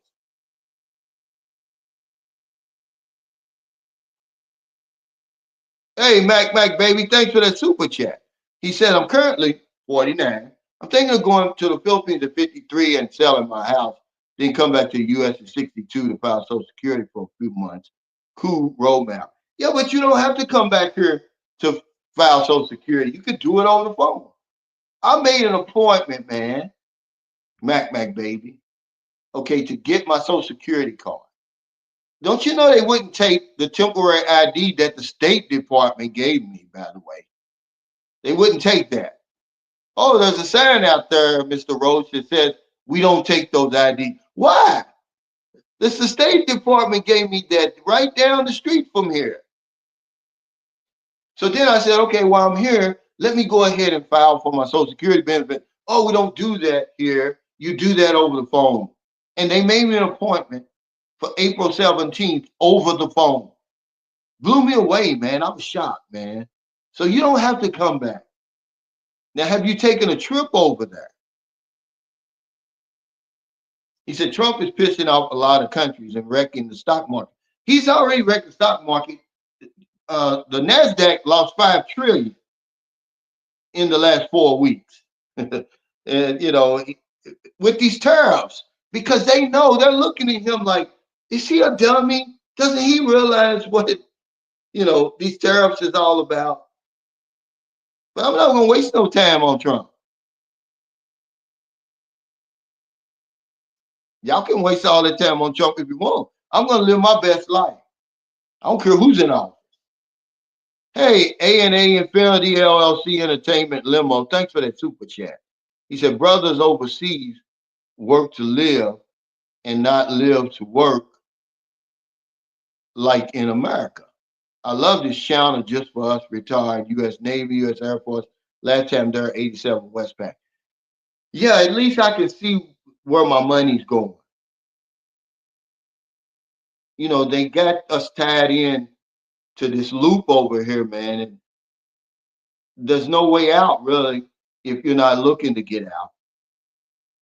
Speaker 1: Hey, Mac, baby, thanks for that super chat. He said, I'm currently 49. I'm thinking of going to the Philippines at 53 and selling my house, then come back to the U.S. at 62 to file Social Security for a few months. Cool roadmap. Yeah, but you don't have to come back here to file Social Security. You could do it on the phone. I made an appointment, man, Mac, baby, okay, to get my Social Security card. Don't you know they wouldn't take the temporary ID that the State Department gave me, by the way? They wouldn't take that. Oh, there's a sign out there, Mr. Roach, that says we don't take those IDs. Why? This the State Department gave me that right down the street from here. So then I said, okay, while I'm here, let me go ahead and file for my Social Security benefit. Oh, we don't do that here. You do that over the phone. And they made me an appointment for April 17th over the phone. Blew me away, man. I was shocked, man. So you don't have to come back. Now, have you taken a trip over there? He said Trump is pissing off a lot of countries and wrecking the stock market. He's already wrecked the stock market. The NASDAQ lost 5 trillion in the last 4 weeks. And, with these tariffs, because they know they're looking at him like, is he a dummy? Doesn't he realize what these tariffs is all about? But I'm not gonna waste no time on Trump. Y'all can waste all that time on Trump if you want. I'm gonna live my best life. I don't care who's in office. Hey, A&A Infinity LLC Entertainment Limo, thanks for that super chat. He said, brothers overseas work to live and not live to work like in America. I love this channel just for us retired U.S. Navy, U.S. Air Force. Last time there, 87 Westpac. Yeah, at least I can see where my money's going. They got us tied in to this loop over here, man. And there's no way out, really, if you're not looking to get out.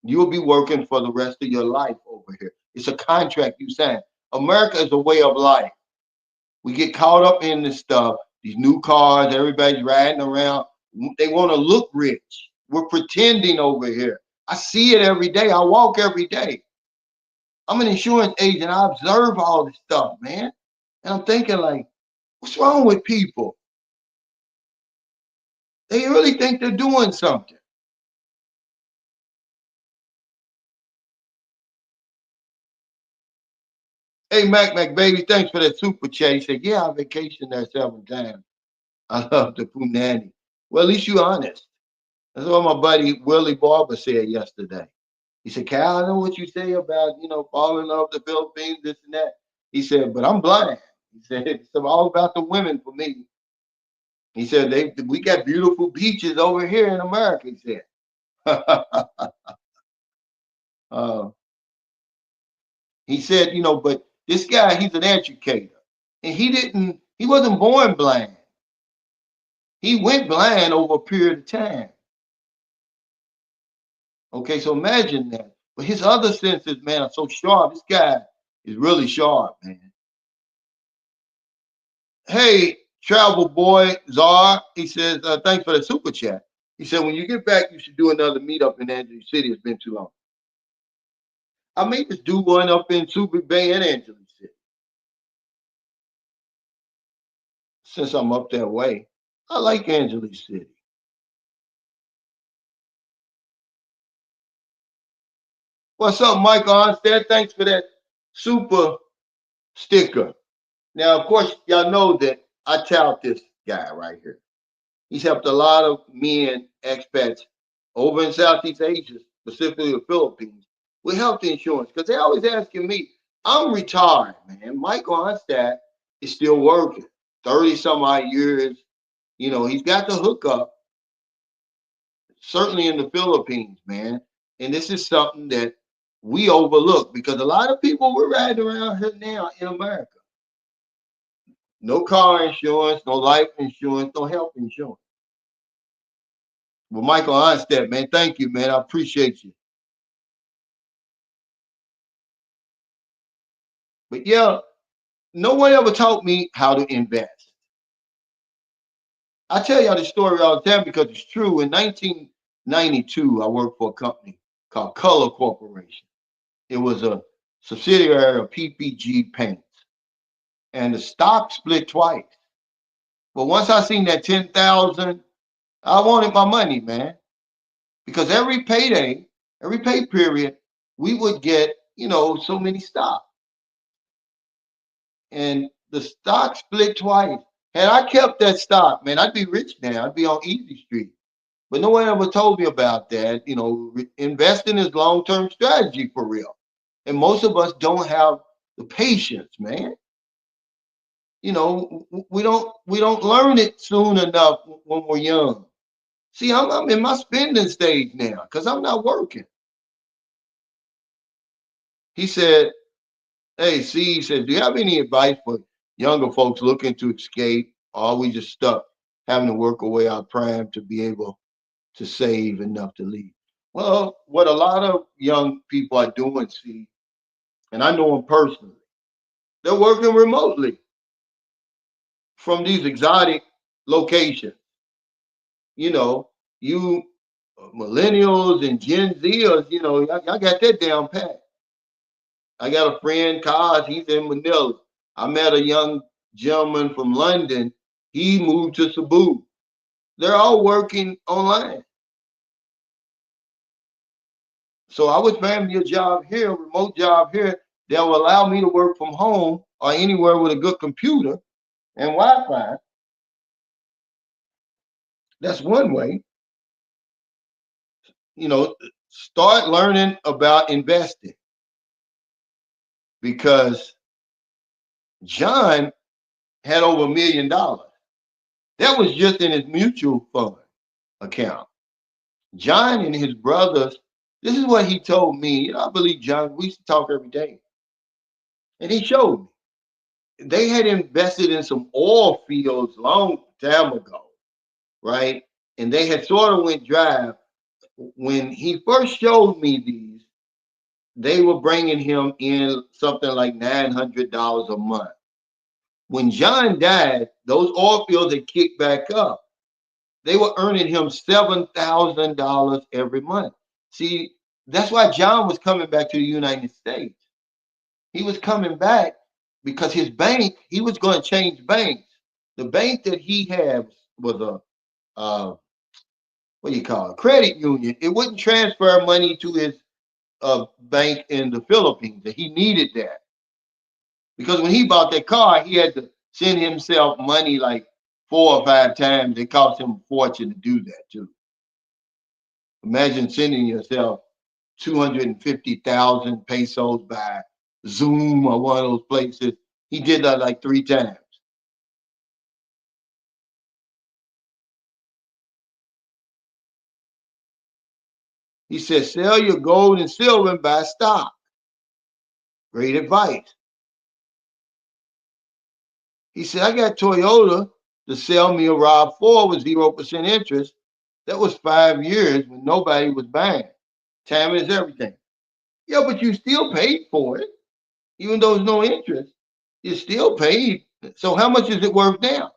Speaker 1: You'll be working for the rest of your life over here. It's a contract you sign. America is a way of life. We get caught up in this stuff. these new cars, everybody's riding around. They want to look rich. We're pretending over here. I see it every day. I walk every day. I'm an insurance agent. I observe all this stuff, man. And I'm thinking like, what's wrong with people? They really think they're doing something. Hey, Mac baby, thanks for that super chat. He said, yeah, I vacationed there 7 times. I love the Punani. Well, at least you're honest. That's what my buddy Willie Barber said yesterday. He said, Cal, I know what you say about, falling in love with the Philippines, this and that. He said, but I'm blind. He said, it's all about the women for me. He said, we got beautiful beaches over here in America, he said. uh, he said, but this guy, he's an educator. And he wasn't born blind. He went blind over a period of time. Okay, so imagine that. But his other senses, man, are so sharp. This guy is really sharp, man. Hey, travel boy Czar, he says, thanks for the super chat. He said, when you get back, you should do another meetup in Angeles City. It's been too long. I may just do one up in Super Bay and Angeles City since I'm up that way. I like Angeles City. What's up, Michael Onstad? Thanks for that super sticker. Now, of course, y'all know that I tout this guy right here. He's helped a lot of men, expats over in Southeast Asia, specifically the Philippines, with health insurance. Because they're always asking me, I'm retired, man. Michael Onstad is still working, 30 some odd years. He's got the hookup, certainly in the Philippines, man. And this is something that we overlook because a lot of people we're riding around here now in America. No car insurance, no life insurance, no health insurance. Well, Michael Onstad, man, thank you, man. I appreciate you. But yeah, no one ever taught me how to invest. I tell y'all this story all the time because it's true. In 1992, I worked for a company called Color Corporation. It was a subsidiary of PPG Paints. And the stock split twice. But once I seen that 10,000, I wanted my money, man. Because every payday, every pay period, we would get, so many stocks. And the stock split twice. Had I kept that stock, man, I'd be rich now. I'd be on Easy Street. But no one ever told me about that. Investing is long-term strategy for real. And most of us don't have the patience, man. We don't learn it soon enough when we're young. See, I'm in my spending stage now because I'm not working. He said, hey, see, he said, do you have any advice for younger folks looking to escape? Or are we just stuck having to work away our prime to be able to save enough to leave? Well, what a lot of young people are doing, see, and I know them personally, they're working remotely from these exotic locations. You millennials and Gen Zers, y'all got that down pat. I got a friend, Kaz, he's in Manila. I met a young gentleman from London. He moved to Cebu. They're all working online. So I would find me a job here, a remote job here, that will allow me to work from home or anywhere with a good computer and Wi-Fi. That's one way. Start learning about investing because John had over $1 million. That was just in his mutual fund account. John and his brothers, this is what he told me. I believe John, we used to talk every day. And he showed me. They had invested in some oil fields long time ago, right? And they had sort of went dry. When he first showed me these, they were bringing him in something like $900 a month. When John died, those oil fields had kicked back up. They were earning him $7,000 every month. See, that's why John was coming back to the United States. He was coming back because his bank, he was going to change banks. The bank that he had was a what do you call it, credit union. It wouldn't transfer money to his bank in the Philippines. He needed that because when he bought that car, he had to send himself money like 4 or 5 times. It cost him a fortune to do that too. Imagine sending yourself 250,000 pesos by Zoom or one of those places. He did that like 3 times. He said, sell your gold and silver and buy stock. Great advice. He said, I got Toyota to sell me a RAV4 with 0% interest. That was 5 years when nobody was buying. Time is everything. Yeah, but you still paid for it, even though there's no interest. You still paid. So how much is it worth now?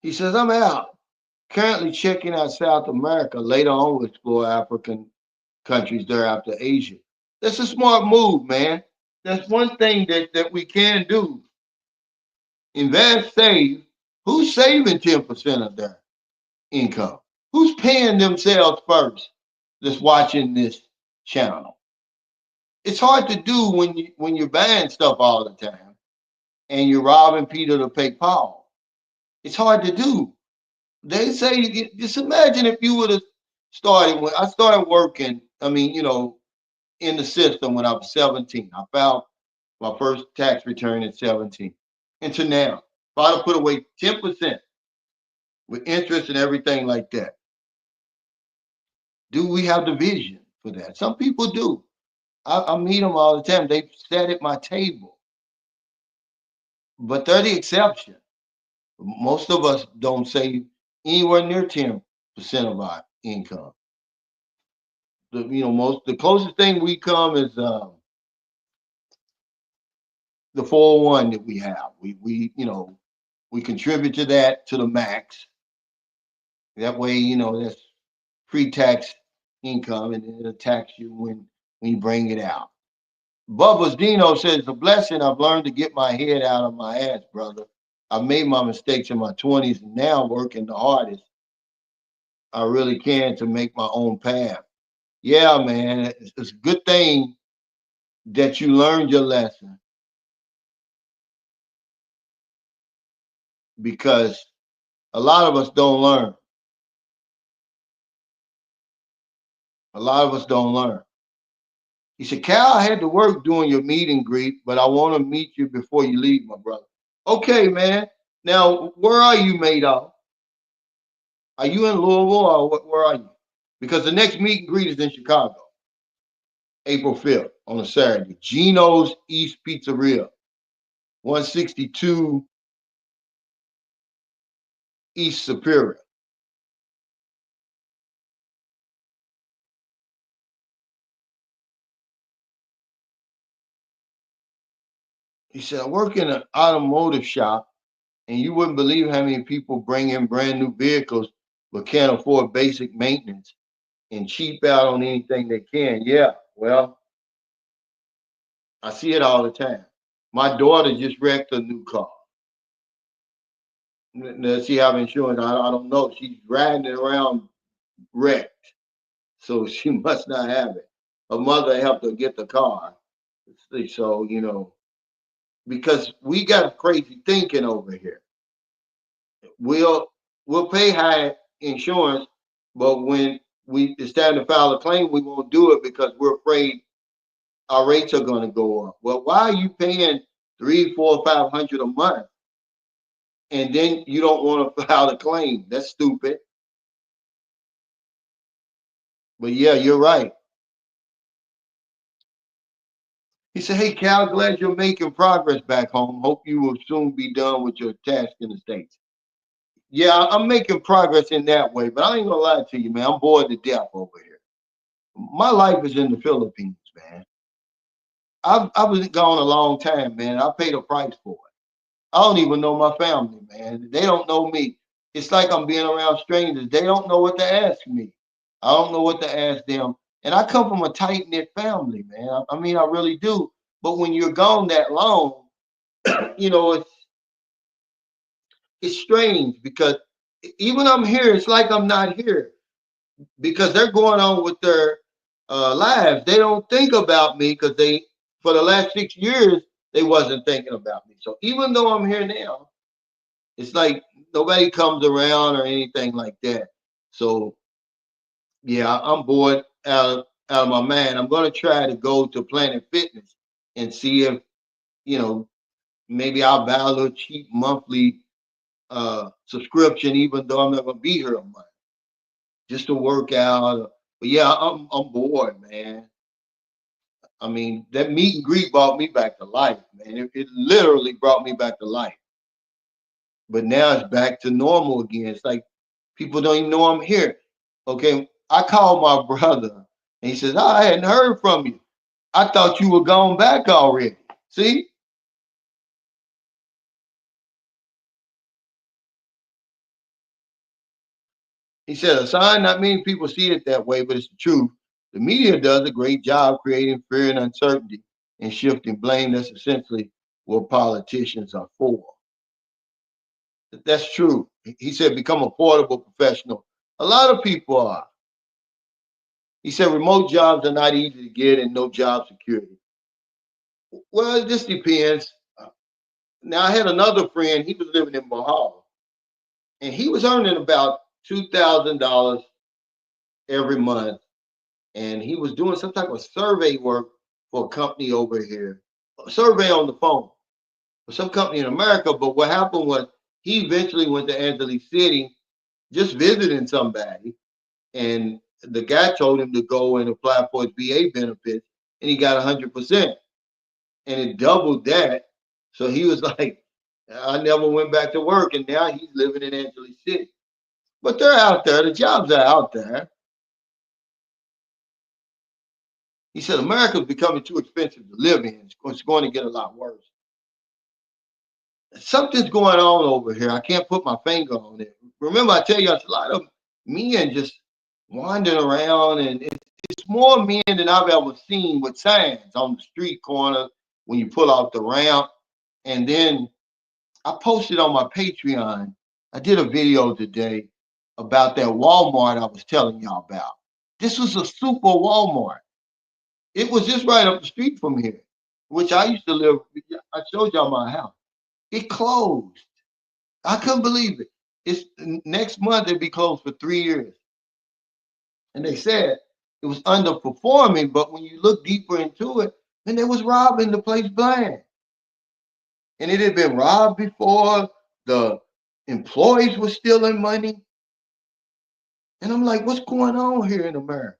Speaker 1: He says, I'm out. Currently checking out South America. Later on, we'll explore African countries thereafter Asia. That's a smart move, man. That's one thing that we can do. Invest, save. Who's saving 10% of their income? Who's paying themselves first that's watching this channel? It's hard to do when you're buying stuff all the time and you're robbing Peter to pay Paul. It's hard to do. They say just imagine if you would have started when I started working. I mean, in the system when I was 17. I filed my first tax return at 17. Until now, if I'd have put away 10% with interest and everything like that, do we have the vision for that? Some people do. I meet them all the time. They sat at my table, but they're the exception. Most of us don't save anywhere near 10% of our income. The closest thing we come is the 401 that we have. We contribute to that to the max. That way, that's pre-tax income, and it'll tax you when you bring it out. Bubba's Dino says, it's a blessing. I've learned to get my head out of my ass, brother. I made my mistakes in my 20s and now I'm working the hardest I really can to make my own path. Yeah, man, it's a good thing that you learned your lesson because a lot of us don't learn. A lot of us don't learn. He said, Cal, I had to work doing your meet and greet, but I want to meet you before you leave, my brother. Okay, man. Now, where are you, Madoff? Are you in Louisville or where are you? Because the next meet and greet is in Chicago, April 5th on a Saturday. Gino's East Pizzeria, 162 East Superior. He said, I work in an automotive shop, and you wouldn't believe how many people bring in brand new vehicles but can't afford basic maintenance and cheap out on anything they can. Yeah, well, I see it all the time. My daughter just wrecked a new car. Does she have insurance? I don't know. She's riding it around wrecked, so she must not have it. Her mother helped her get the car. So, because we got crazy thinking over here. We'll we'll pay high insurance, but when it's time to file a claim, we won't do it because we're afraid our rates are going to go up. Well, why are you paying 3, 4, 500 a month, and then you don't want to file a claim? That's stupid. But yeah, you're right. He said, "Hey, Cal, glad you're making progress back home. Hope you will soon be done with your task in the States." yeah, I'm making progress in that way, but I ain't gonna lie to you, man. I'm bored to death over here. My life is in the Philippines, man. I was gone a long time, man. I paid a price for it. I don't even know my family, man. They don't know me. It's like I'm being around strangers. They don't know what to ask me. I don't know what to ask them. And I come from a tight knit family, man. I mean, I really do. But when you're gone that long, you know, it's strange because even I'm here, it's like I'm not here because they're going on with their lives. They don't think about me because they, for the last 6 years, they wasn't thinking about me. So even though I'm here now, it's like nobody comes around or anything like that. So yeah, I'm bored out of my mind. I'm gonna try to go to Planet Fitness and see if you know maybe I'll buy a little cheap monthly subscription, even though I'm not gonna be here a month, just to work out. But yeah, I'm bored, man. I mean, that meet and greet brought me back to life, man. It literally brought me back to life. But now it's back to normal again. It's like people don't even know I'm here. Okay, I called my brother and he says, I hadn't heard from you. I thought you were gone back already. See? He said, a sign, not many people see it that way, but it's the truth. The media does a great job creating fear and uncertainty and shifting blame. That's essentially what politicians are for. That's true. He said, become a portable professional. A lot of people are. He said, remote jobs are not easy to get and no job security. Well, it just depends. Now, I had another friend, he was living in Bahal, and he was earning about $2,000 every month. And he was doing some type of survey work for a company over here, a survey on the phone for some company in America. But what happened was he eventually went to Angeles City just visiting somebody. And the guy told him to go and apply for his VA benefits, and he got 100%. And it doubled that. So he was like, I never went back to work, and now he's living in Angeles City. But they're out there. The jobs are out there. He said America's becoming too expensive to live in. It's going to get a lot worse. Something's going on over here. I can't put my finger on it. Remember, I tell you, it's a lot of men just wandering around, and it's more men than I've ever seen with signs on the street corner when you pull off the ramp. And then I posted on my Patreon. I did a video today about that Walmart I was telling y'all about. This was a super Walmart. It was just right up the street from here, which I used to live. I showed y'all my house. It closed. I couldn't believe it. It's next month it'll be closed for 3 years. And they said it was underperforming, but when you look deeper into it, then they was robbing the place blind. And it had been robbed before. The employees were stealing money. And I'm like, what's going on here in America?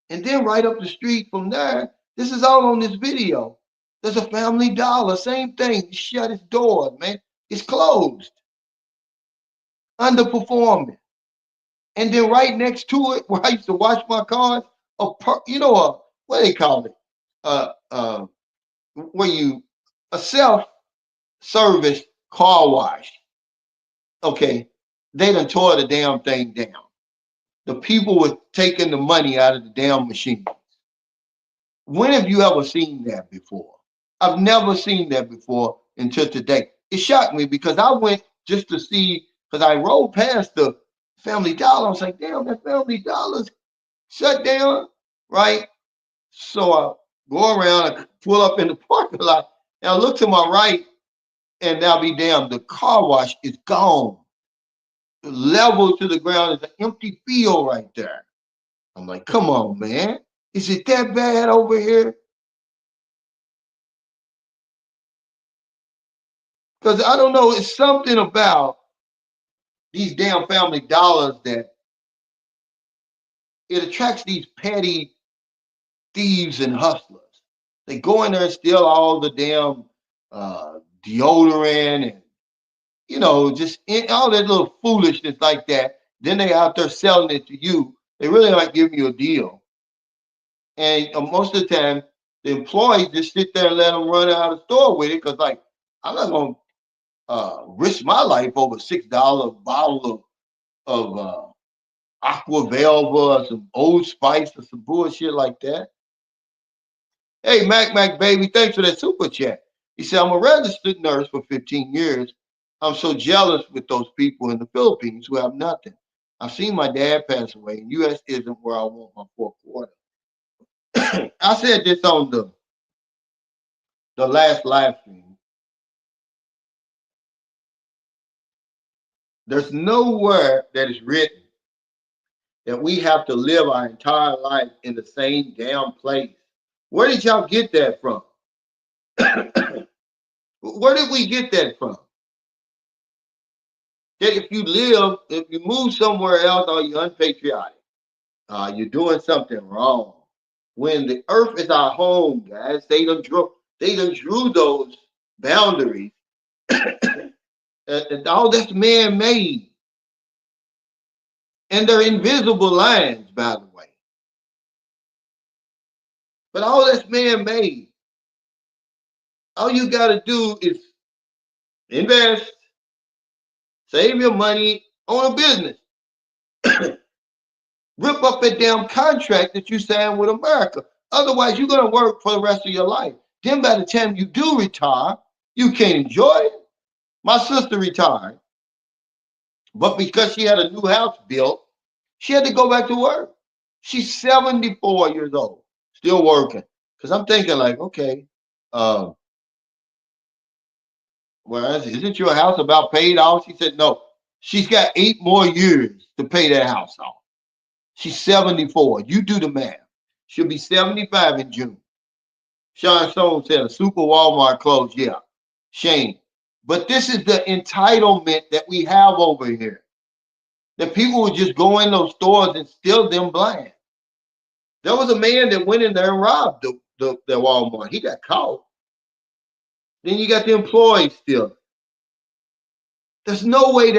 Speaker 1: And then right up the street from there, this is all on this video. There's a Family Dollar, same thing. Shut its doors, man. It's closed, underperforming. And then right next to it, where I used to wash my cars, what do they call it? Uh, uh, where you a self-service car wash. Okay, they done tore the damn thing down. The people were taking the money out of the damn machine. When have you ever seen that before? I've never seen that before until today. It shocked me because I went just to see, because I rolled past the Family Dollar. I was like, damn, that Family Dollar's shut down, right? So I go around and pull up in the parking lot, and I look to my right, and now be damned, the car wash is gone. Level to the ground is an empty field right there. I'm like, come on, man. Is it that bad over here? Because I don't know, it's something about these damn Family Dollars that it attracts these petty thieves and hustlers. They go in there and steal all the damn deodorant and just all that little foolishness like that. Then they out there selling it to you. They really aren't giving you a deal. And most of the time, the employees just sit there and let them run out of the store with it because, like, I'm not going to risk my life over $6 bottle of Aqua Velva or some Old Spice or some bullshit like that. Hey, Mac baby, thanks for that super chat. He said, I'm a registered nurse for 15 years. I'm so jealous with those people in the Philippines who have nothing. I've seen my dad pass away, and U.S. isn't where I want my fourth quarter. I said this on the last live stream. There's nowhere that is written that we have to live our entire life in the same damn place. Where did y'all get that from? Where did we get that from? That if you move somewhere else, are you unpatriotic? You're doing something wrong. When the earth is our home, guys, they done drew those boundaries, and all that's man-made. And they're invisible lines, by the way. But all that's man-made. All you got to do is invest, save your money on a business. Rip up that damn contract that you signed with America. Otherwise, you're going to work for the rest of your life. Then by the time you do retire, you can't enjoy it. My sister retired, but because she had a new house built, she had to go back to work. She's 74 years old, still working. Because I'm thinking like, okay, uh, well, isn't your house about paid off? She said, no, she's got 8 more years to pay that house off. She's 74. You do the math. She'll be 75 in June. Sean Stone said a super Walmart closed. Yeah, shame. But this is the entitlement that we have over here. That people would just go in those stores and steal them blind. There was a man that went in there and robbed the Walmart. He got caught. Then you got the employees stealing. There's no way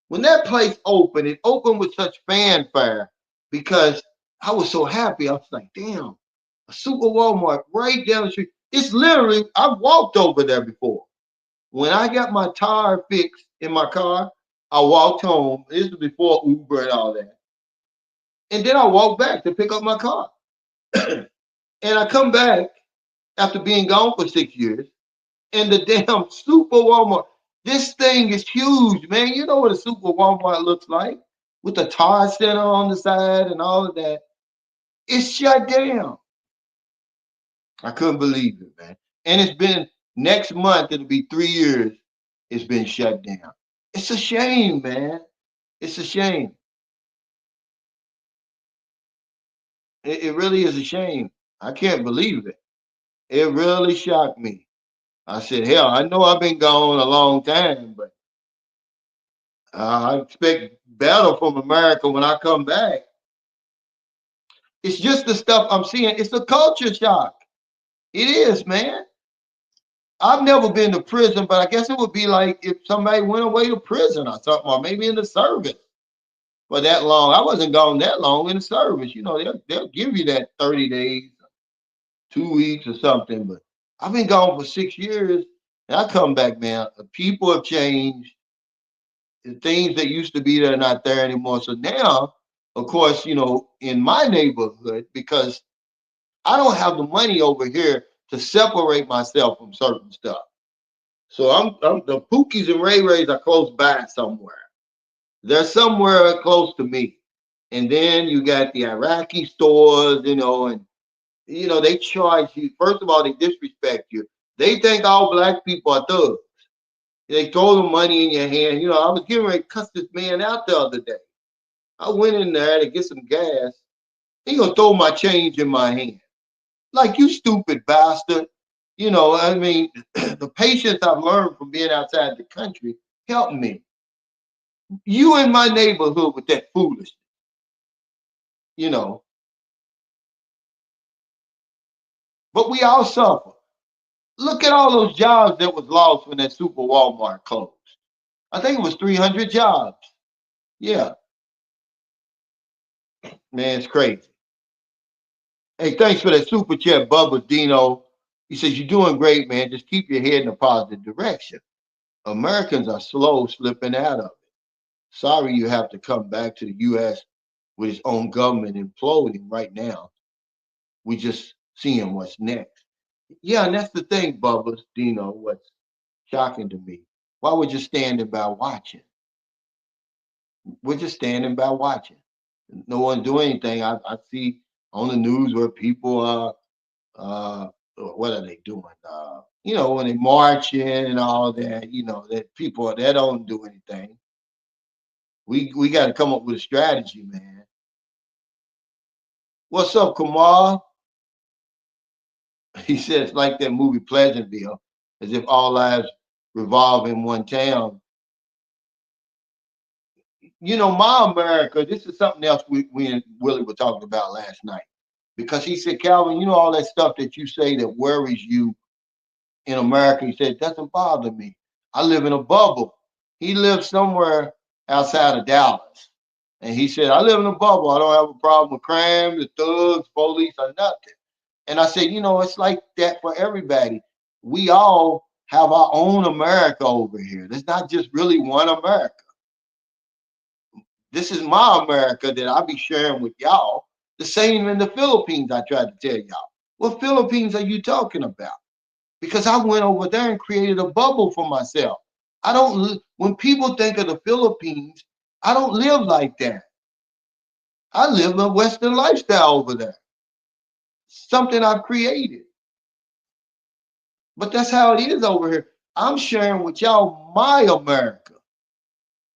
Speaker 1: when that place opened, it opened with such fanfare because I was so happy. I was like, damn, a super Walmart right down the street. It's literally, I've walked over there before. When I got my tire fixed in my car, I walked home. This was before Uber and all that. And then I walked back to pick up my car. And I come back after being gone for 6 years, and the damn super Walmart. This thing is huge, man. You know what a super Walmart looks like with the tire center on the side and all of that. It's shut down. I couldn't believe it, man. And it's been next month, it'll be 3 years. It's been shut down. It's a shame, man. It's a shame. It really is a shame. I can't believe it. It really shocked me. I said, hell, I know I've been gone a long time, but I expect better from America when I come back. It's just the stuff I'm seeing. It's a culture shock. It is, man. I've never been to prison, but I guess it would be like if somebody went away to prison or something, or maybe in the service for that long. I wasn't gone that long in the service. They'll give you that 30 days, 2 weeks or something, but I've been gone for 6 years and I come back, man. The people have changed. The things that used to be there are not there anymore. So now, of course, in my neighborhood, because I don't have the money over here to separate myself from certain stuff. So I'm the Pookies and Ray Rays are close by somewhere. They're somewhere close to me. And then you got the Iraqi stores, and they charge you. First of all, they disrespect you. They think all black people are thugs. They throw the money in your hand. I was getting ready to cuss this man out the other day. I went in there to get some gas. He gonna throw my change in my hand. Like, you stupid bastard. I mean, the patience I've learned from being outside the country helped me. You in my neighborhood with that foolishness, you know. But we all suffer. Look at all those jobs that was lost when that super Walmart closed. I think it was 300 jobs. Yeah, man, it's crazy. Hey, thanks for that super chat, Bubba Dino. He says, you're doing great, man. Just keep your head in a positive direction. Americans are slow slipping out of it. Sorry you have to come back to the U.S. with its own government imploding right now. We just seeing what's next. Yeah, and that's the thing, Bubba Dino, what's shocking to me. Why we're just standing by watching. We're just standing by watching. No one doing anything. I see on the news where people are what are they doing? When they marching and all that, that people that don't do anything. We got to come up with a strategy, man. What's up, Kamal? He says like that movie Pleasantville, as if all lives revolve in one town. My America, this is something else we and Willie were talking about last night. Because he said, Calvin, all that stuff that you say that worries you in America, he said, it doesn't bother me. I live in a bubble. He lives somewhere outside of Dallas. And he said, I live in a bubble. I don't have a problem with crime, the thugs, police, or nothing. And I said, it's like that for everybody. We all have our own America over here. There's not just really one America. This is my America that I'll be sharing with y'all. The same in the Philippines, I tried to tell y'all. What Philippines are you talking about? Because I went over there and created a bubble for myself. When people think of the Philippines, I don't live like that. I live a Western lifestyle over there. Something I've created. But that's how it is over here. I'm sharing with y'all my America.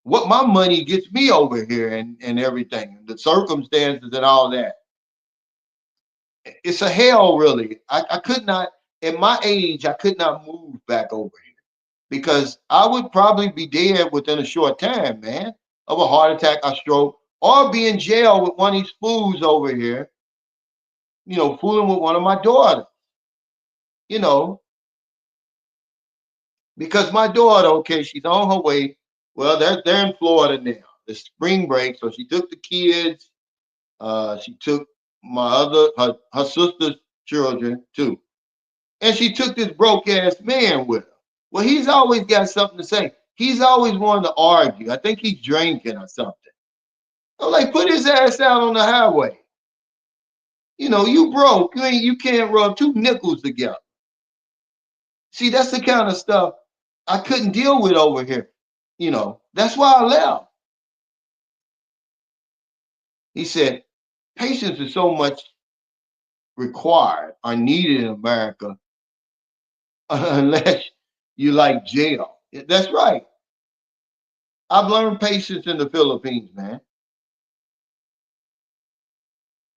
Speaker 1: What my money gets me over here and everything, the circumstances and all that. It's a hell, really. I could not, at my age, I could not move back over here because I would probably be dead within a short time, man, of a heart attack, a stroke, or be in jail with one of these fools over here, fooling with one of my daughters, you know, because my daughter, okay, she's on her way. Well, they're in Florida now. The spring break, so she took the kids. She took her sister's children too, and she took this broke ass man with her. Well, he's always got something to say. He's always wanting to argue. I think he's drinking or something. I'm like, put his ass out on the highway. You broke. You can't rub two nickels together. See, that's the kind of stuff I couldn't deal with over here. That's why I left. He said, patience is so much required or needed in America unless you like jail. That's right. I've learned patience in the Philippines, man.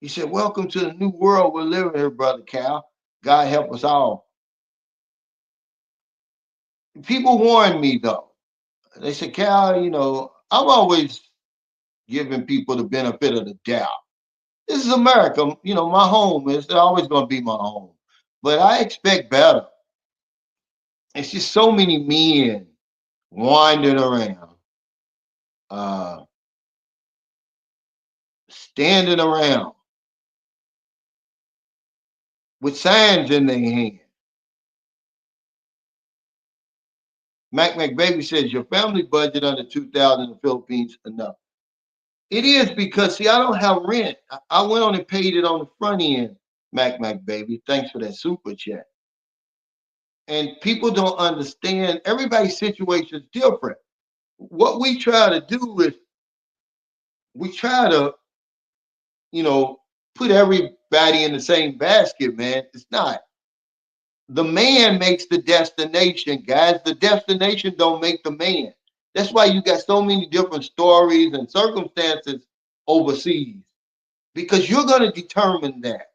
Speaker 1: He said, welcome to the new world we're living here, Brother Cal. God help us all. People warn me, though. They said, Cal, I'm always giving people the benefit of the doubt. This is America. My home is always going to be my home. But I expect better. It's just so many men wandering around, uh, standing around with signs in their hand. Mac McBaby says your family budget under 2,000 in the Philippines enough. It is because see, I don't have rent. I went on and paid it on the front end, Mac McBaby. Thanks for that super chat. And people don't understand. Everybody's situation is different. What we try to do is we try to, put everybody in the same basket, man. It's not. The man makes the destination, guys. The destination don't make the man. That's why you got so many different stories and circumstances overseas because you're going to determine that.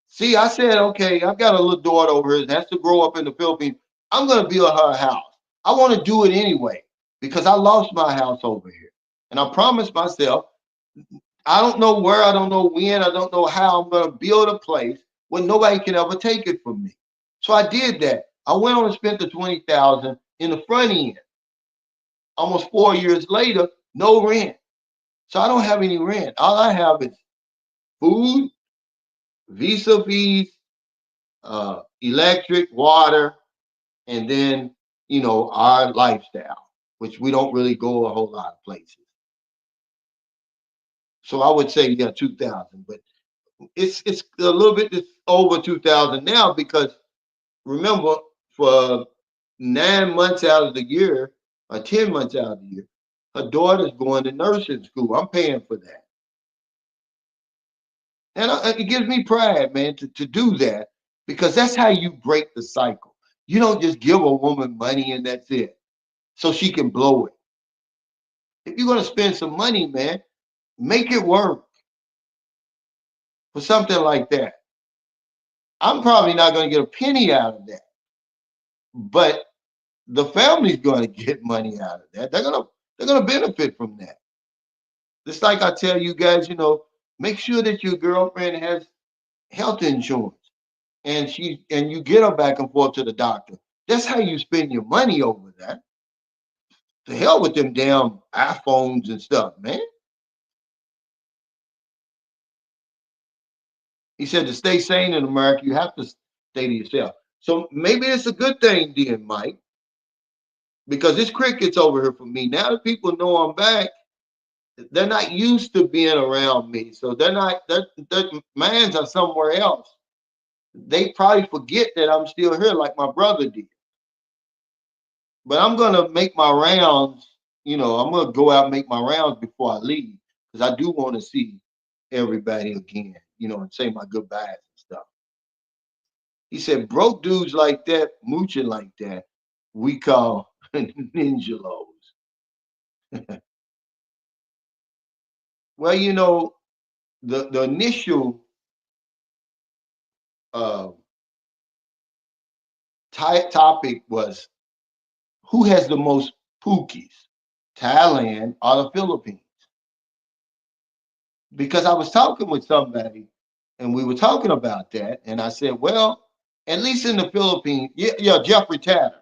Speaker 1: See, I said, okay, I've got a little daughter over here that has to grow up in the Philippines. I'm going to build her a house. I want to do it anyway because I lost my house over here. And I promised myself, I don't know where, I don't know when, I don't know how I'm going to build a place where nobody can ever take it from me. So I did that. I went on and spent the 20,000 in the front end. Almost 4 years later, no rent. So I don't have any rent. All I have is food, visa fees, electric, water, and then, our lifestyle, which we don't really go a whole lot of places. So I would say, yeah, 2000, but it's a little bit over 2000 now because remember, for 9 months out of the year or 10 months out of the year, her daughter's going to nursing school. I'm paying for that. And it gives me pride, man, to do that because that's how you break the cycle. You don't just give a woman money and that's it so she can blow it. If you're going to spend some money, man, make it work for something like that. I'm probably not going to get a penny out of that, but the family's going to get money out of that. They're gonna benefit from that. Just like I tell you guys, make sure that your girlfriend has health insurance and you get her back and forth to the doctor. That's how you spend your money over that. To hell with them damn iPhones and stuff, man. He said to stay sane in America, you have to stay to yourself. So maybe it's a good thing, then, Mike, because it's crickets over here for me. Now that people know I'm back, they're not used to being around me. So their minds are somewhere else. They probably forget that I'm still here like my brother did. But I'm gonna make my rounds, I'm gonna go out and make my rounds before I leave. Because I do want to see everybody again, and say my goodbyes and stuff. He said, broke dudes like that, mooching like that, we call ninja lows. Well, the initial uh, topic was who has the most pookies, Thailand or the Philippines? Because I was talking with somebody and we were talking about that, and I said, well, at least in the Philippines, yeah, Jeffrey Tatter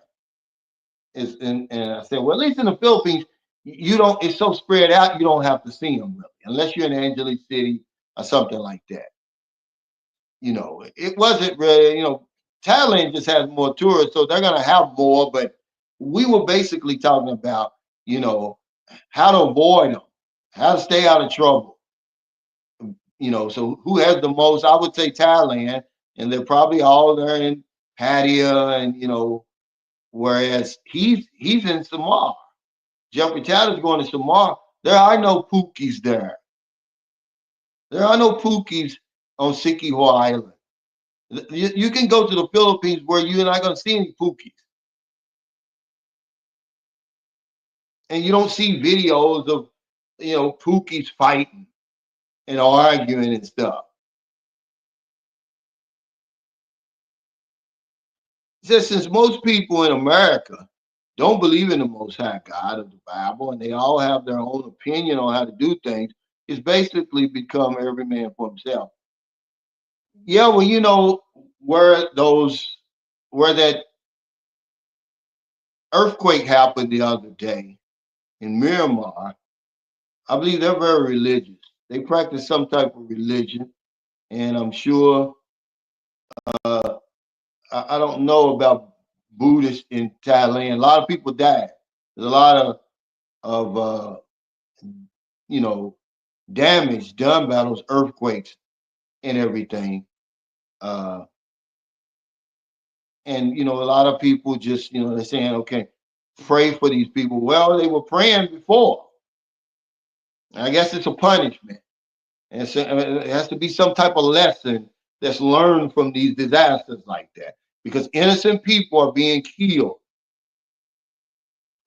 Speaker 1: is, and I said, well, at least in the Philippines, you don't. It's so spread out, you don't have to see them really, unless you're in Angeles City or something like that. It wasn't really, Thailand just has more tourists, so they're gonna have more. But we were basically talking about, how to avoid them, how to stay out of trouble. So who has the most? I would say Thailand, and they're probably all there in Pattaya, and whereas he's in Samar. Jeffrey Tatter's going to Samar. There are no Pookies there. There are no Pookies on Siquijor Island. You can go to the Philippines where you're not going to see any Pookies. And you don't see videos of, Pookies fighting and arguing and stuff. Just since most people in America don't believe in the Most High God of the Bible, and they all have their own opinion on how to do things, it's basically become every man for himself. Yeah, well, where that earthquake happened the other day in Myanmar, I believe they're very religious. They practice some type of religion, and I'm sure I don't know about Buddhists in Thailand. A lot of people died. There's a lot of you know damage done by those earthquakes and everything. Uh, and a lot of people just they're saying, okay, pray for these people. Well, they were praying before. I guess it's a punishment, and so it has to be some type of lesson that's learned from these disasters like that, because innocent people are being killed.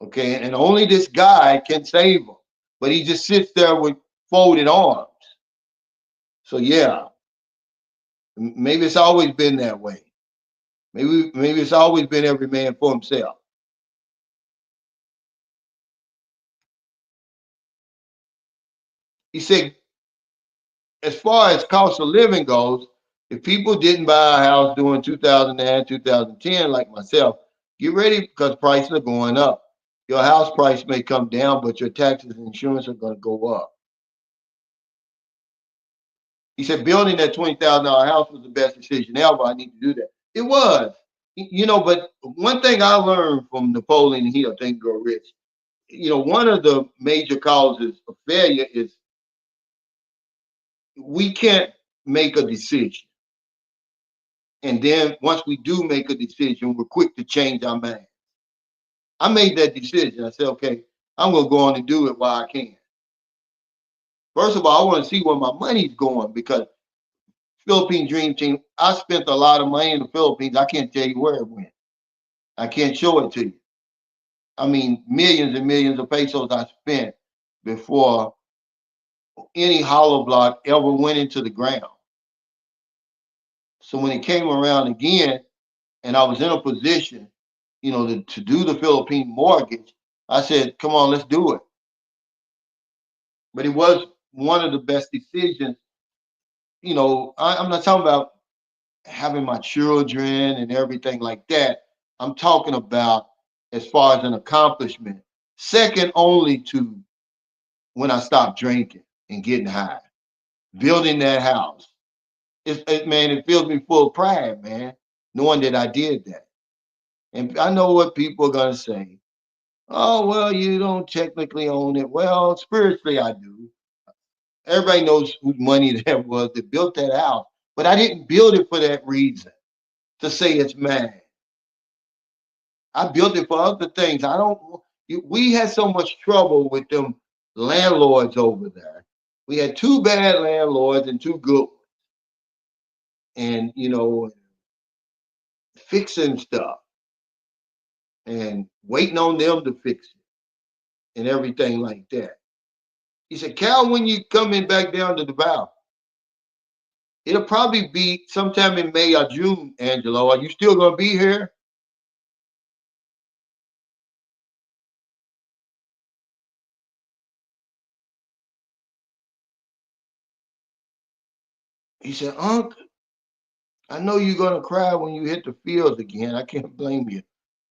Speaker 1: Okay, and only this guy can save them, but he just sits there with folded arms. So yeah, maybe it's always been that way. Maybe it's always been every man for himself. He said, as far as cost of living goes, if people didn't buy a house during 2009, 2010, like myself, Get ready because prices are going up. Your house price may come down, but your taxes and insurance are going to go up. He said, building that $20,000 house was the best decision ever. I need to do that. It was, but one thing I learned from Napoleon Hill, Think Grow Rich, one of the major causes of failure is we can't make a decision. And then once we do make a decision, we're quick to change our mind. I made that decision. I said, okay, I'm going to go on and do it while I can. First of all, I want to see where my money's going because Philippine Dream Team, I spent a lot of money in the Philippines. I can't tell you where it went. I can't show it to you. I mean, millions and millions of pesos I spent before any hollow block ever went into the ground. So when it came around again, and I was in a position, to do the Philippine mortgage, I said, come on, let's do it. But it was one of the best decisions. I'm not talking about having my children and everything like that. I'm talking about as far as an accomplishment, second only to when I stopped drinking and getting high, building that house. It fills me full of pride, man, knowing that I did that. And I know what people are going to say. Oh, well, you don't technically own it. Well, spiritually, I do. Everybody knows whose money that was that built that house. But I didn't build it for that reason, to say it's mine. I built it for other things. We had so much trouble with them landlords over there. We had two bad landlords and two good ones. And, fixing stuff and waiting on them to fix it and everything like that. He said, Cal, when you coming back down to the Valley? It'll probably be sometime in May or June, Angelo. Are you still going to be here? He said, Unc, I know you're going to cry when you hit the fields again. I can't blame you.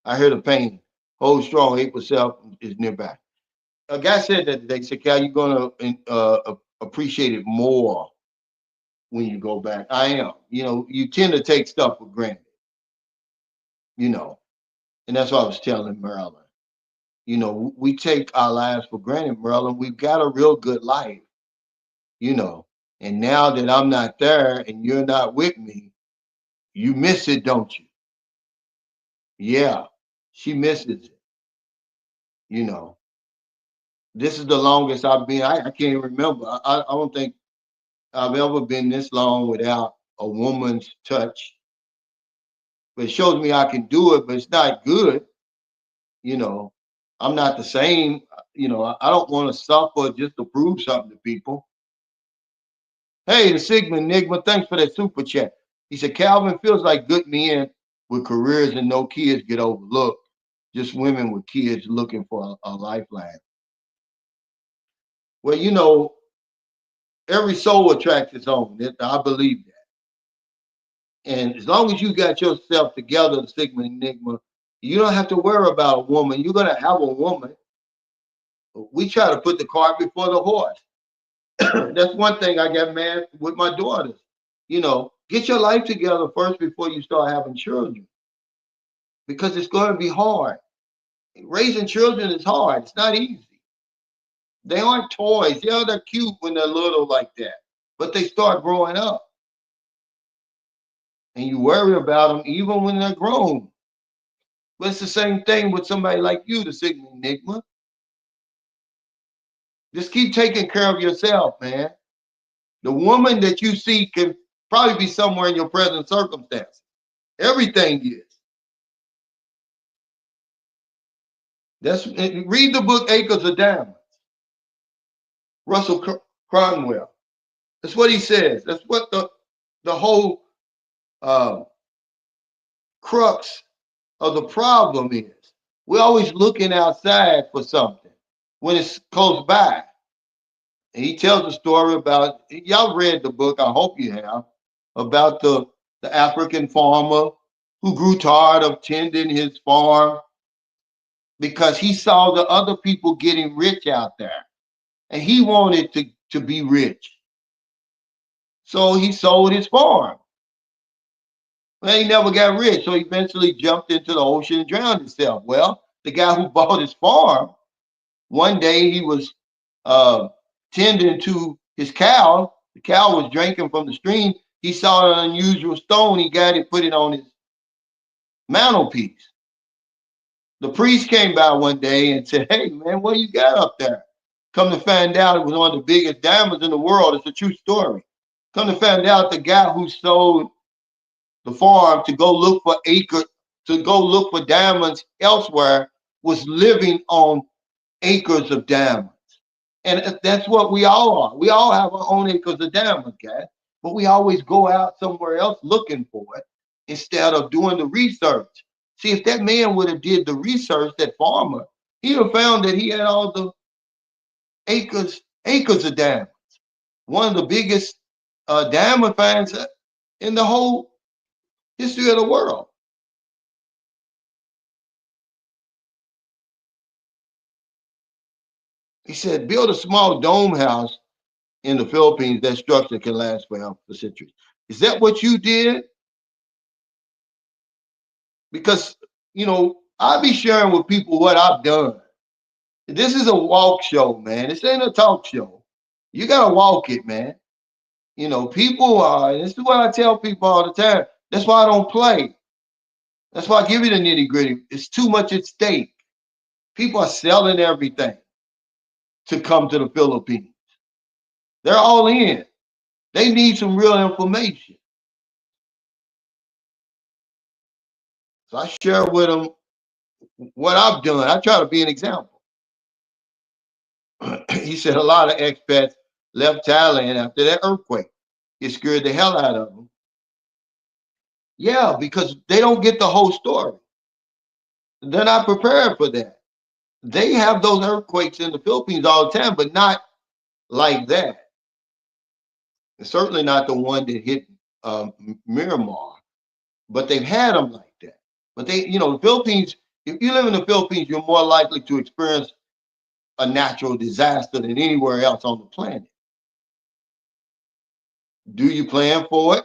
Speaker 1: I hear the pain. Hold strong, 8% is nearby. A guy said that today, said, Cal, you're going to appreciate it more when you go back. I am. You tend to take stuff for granted, and that's what I was telling Marilyn. We take our lives for granted, Marilyn. We've got a real good life, and now that I'm not there and you're not with me, you miss it, don't you? Yeah, she misses it. This is the longest I've been. I can't remember. I don't think I've ever been this long without a woman's touch. But it shows me I can do it, but it's not good. You know, I'm not the same. I don't want to suffer just to prove something to people. Hey, the Sigma Enigma, thanks for that super chat. He said, Calvin feels like good men with careers and no kids get overlooked. Just women with kids looking for a lifeline. Well, every soul attracts its own. I believe that. And as long as you got yourself together, the Sigma Enigma, you don't have to worry about a woman. You're going to have a woman. We try to put the cart before the horse. That's one thing I got mad with my daughters. Get your life together first before you start having children. Because it's going to be hard. Raising children is hard. It's not easy. They aren't toys. Yeah, they're cute when they're little like that. But they start growing up. And you worry about them even when they're grown. But it's the same thing with somebody like you, the Sigma Enigma. Just keep taking care of yourself, man. The woman that you see can probably be somewhere in your present circumstance. Everything is. Read the book Acres of Diamonds. Russell Cromwell. That's what he says. That's what the whole crux of the problem is. We're always looking outside for something when it's close by. And he tells a story about, y'all read the book, I hope you have, about the African farmer who grew tired of tending his farm because he saw the other people getting rich out there and he wanted to be rich. So he sold his farm. Well, he never got rich, so he eventually jumped into the ocean and drowned himself. Well, the guy who bought his farm, one day he was uh, tending to his cow. The cow was drinking from the stream. He saw an unusual stone. He got it, put it on his mantelpiece. The priest came by one day and said, "Hey, man, what you got up there?" Come to find out, it was one of the biggest diamonds in the world. It's a true story. Come to find out, the guy who sold the farm to go look for to go look for diamonds elsewhere was living on acres of diamonds. And that's what we all are. We all have our own acres of diamonds, guys. But we always go out somewhere else looking for it instead of doing the research. See, if that man would have did the research, that farmer, he'd have found that he had all the acres of diamonds. One of the biggest diamond finds in the whole history of the world. He said, build a small dome house in the Philippines. That structure can last for centuries. Is that what you did? Because, I'll be sharing with people what I've done. This is a walk show, man. This ain't a talk show. You got to walk it, man. People are, this is what I tell people all the time. That's why I don't play. That's why I give you the nitty gritty. It's too much at stake. People are selling everything to come to the Philippines. They're all in. They need some real information. So I share with them what I've done. I try to be an example. He said a lot of expats left Thailand after that earthquake. It scared the hell out of them. Yeah, because they don't get the whole story. They're not prepared for that. They have those earthquakes in the Philippines all the time, but not like that. And certainly not the one that hit Miramar, but they've had them like that. But the Philippines, if you live in the Philippines, you're more likely to experience a natural disaster than anywhere else on the planet. Do you plan for it?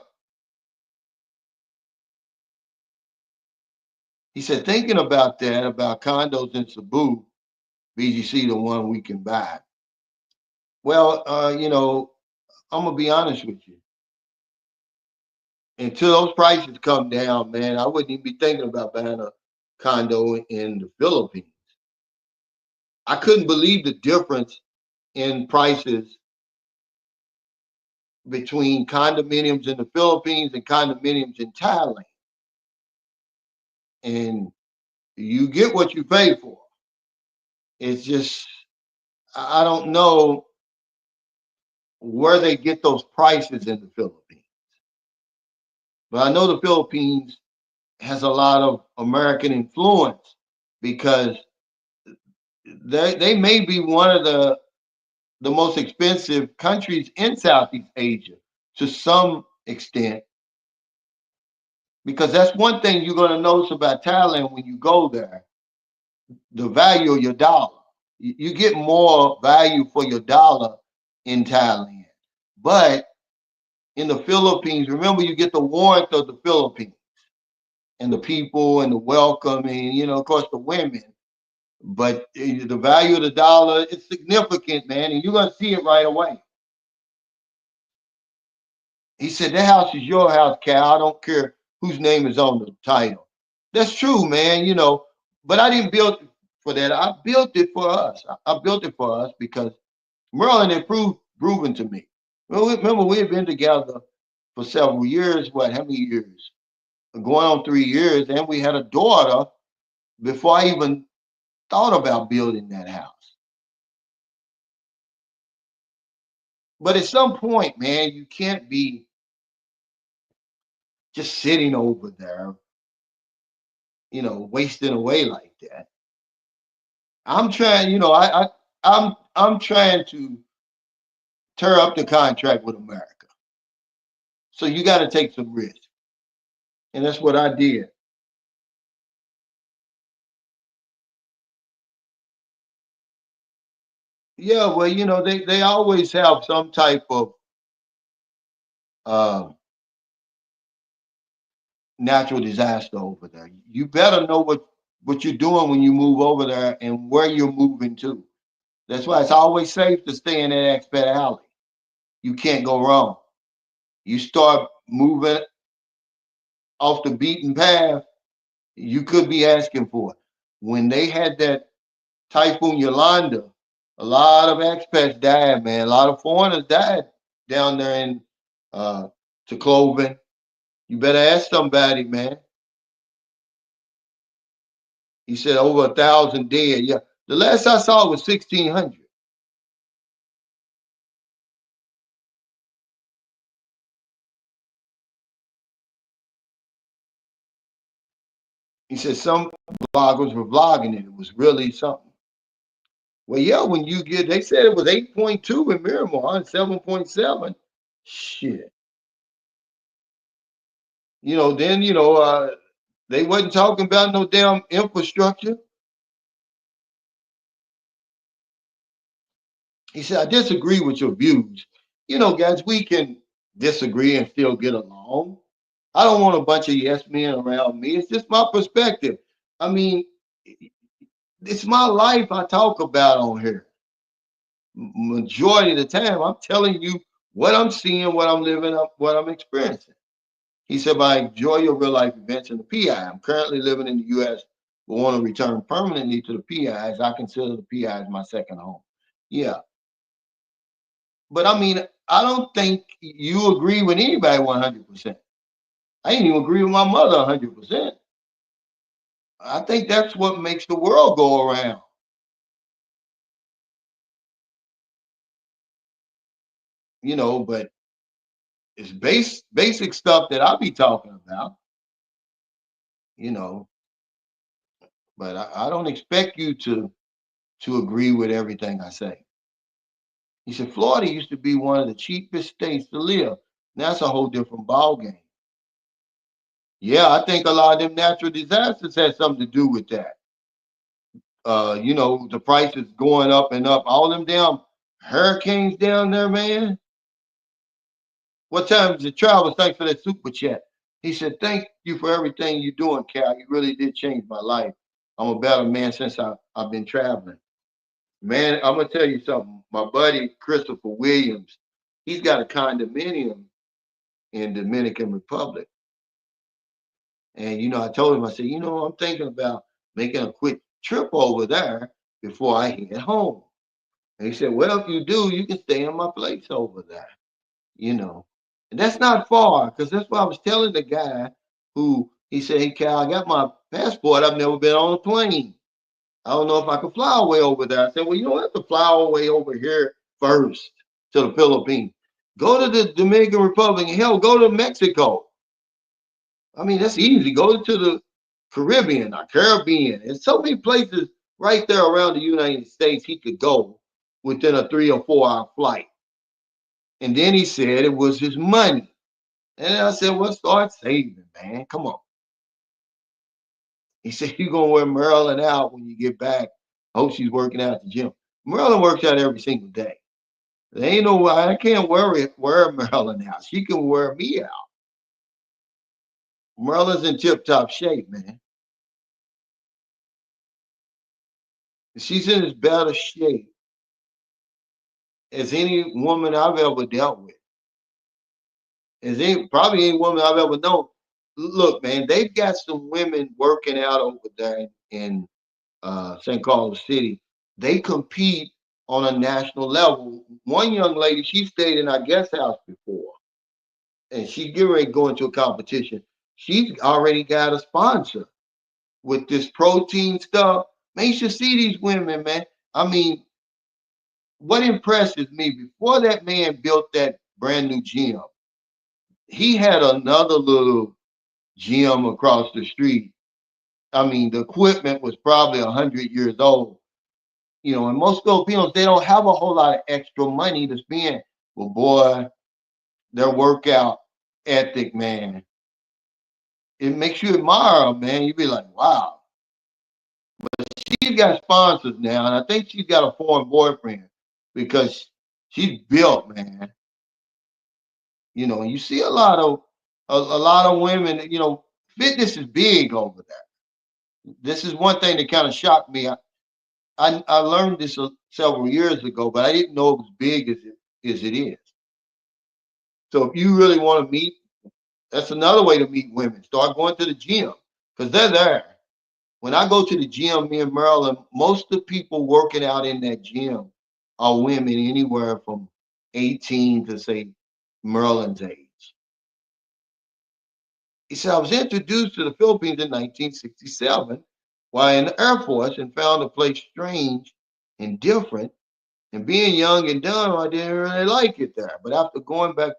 Speaker 1: He said, thinking about that, about condos in Cebu, BGC, the one we can buy. Well, I'm gonna be honest with you. Until those prices come down, man, I wouldn't even be thinking about buying a condo in the Philippines. I couldn't believe the difference in prices between condominiums in the Philippines and condominiums in Thailand. And you get what you pay for. It's just, I don't know where they get those prices in the Philippines. But I know the Philippines has a lot of American influence because they may be one of the most expensive countries in Southeast Asia to some extent. Because that's one thing you're going to notice about Thailand when you go there, the value of your dollar. You get more value for your dollar in Thailand. But in the Philippines, remember, you get the warmth of the Philippines and the people and the welcoming, of course, the women. But the value of the dollar is significant, man, and you're going to see it right away. He said, that house is your house, Cal. I don't care whose name is on the title. That's true, man, but I didn't build it for that. I built it for us. I built it for us because Merlin had proven to me. Remember, we had been together for several years. What, how many years? Going on 3 years. And we had a daughter before I even thought about building that house. But at some point, man, you can't be just sitting over there, wasting away like that. I'm trying, I'm trying to tear up the contract with America. So you got to take some risk. And that's what I did. Yeah, well, they always have some type of uh, natural disaster over there. You better know what you're doing when you move over there and where you're moving to. That's why it's always safe to stay in that expat alley. You can't go wrong. You start moving off the beaten path, you could be asking for it. When they had that Typhoon Yolanda, a lot of expats died, man. A lot of foreigners died down there in uh to Cloven. You better ask somebody, man. He said over 1,000 dead. Yeah, the last I saw was 1,600. He said some bloggers were vlogging it. It was really something. Well, yeah, when you get, they said it was 8.2 in Miramar and 7.7. Shit. Then, they wasn't talking about no damn infrastructure. He said, I disagree with your views. Guys, we can disagree and still get along. I don't want a bunch of yes men around me. It's just my perspective. I mean, it's my life I talk about on here. Majority of the time, I'm telling you what I'm seeing, what I'm living up, what I'm experiencing. He said, I enjoy your real life events in the PI. I'm currently living in the US, but want to return permanently to the PI as I consider the PI as my second home. Yeah. But I mean, I don't think you agree with anybody 100%. I didn't even agree with my mother 100%. I think that's what makes the world go around, but it's basic stuff that I be talking about, you know, but I don't expect you to agree with everything I say. He said Florida used to be one of the cheapest states to live. Now that's a whole different ball game. Yeah, I think a lot of them natural disasters had something to do with that. The prices going up and up. All them damn hurricanes down there, man. What time is it, Travis? Thanks for that super chat. He said, "Thank you for everything you're doing, Cal. You really did change my life. I'm a better man since I've been traveling." Man, I'm gonna tell you something. My buddy Christopher Williams, he's got a condominium in Dominican Republic. And I told him, I said, I'm thinking about making a quick trip over there before I head home. And he said, well, if you do, you can stay in my place over there, you know. And that's not far, because that's what I was telling the guy who he said, hey Cal, I got my passport. I've never been on a plane. I don't know if I can fly all the way over there. I said, well, you don't have to fly all the way over here first to the Philippines. Go to the Dominican Republic and hell, go to Mexico. I mean, that's easy. Go to the Caribbean or Caribbean. There's so many places right there around the United States he could go within a 3 or 4 hour flight. And then he said it was his money. And I said, well, start saving, man. Come on. He said, you're going to wear Maryland out when you get back. Hope she's working out at the gym. Maryland works out every single day. There ain't no, I can't wear Maryland out. She can wear me out. Maryland's in tip top shape, man. She's in as better shape as any woman I've ever dealt with. As probably any woman I've ever known. Look, man, they've got some women working out over there in St. Carlos City. They compete on a national level. One young lady, she stayed in our guest house before, and she get ready to go into a competition. She's already got a sponsor with this protein stuff. Man, you should see these women, man. I mean, what impresses me before that man built that brand new gym, he had another little gym across the street. I mean, the equipment was probably 100 years old. And most Filipinos, they don't have a whole lot of extra money to spend. But boy, their workout ethic, man, it makes you admire them, man. You be like, wow. But she's got sponsors now, and I think she's got a foreign boyfriend. because she's built, man. You know, you see a lot of women. You know, fitness is big over there. This is one thing that kind of shocked me. I learned this several years ago, but I didn't know it was big as it is. So if you really want to meet, that's another way to meet women. Start going to the gym because they're there. When I go to the gym, me and Maryland, most of the people working out in that gym are women anywhere from 18 to say Maryland's age. He said, I was introduced to the Philippines in 1967 while in the Air Force and found the place strange and different. And being young and dumb, I didn't really like it there. But after going back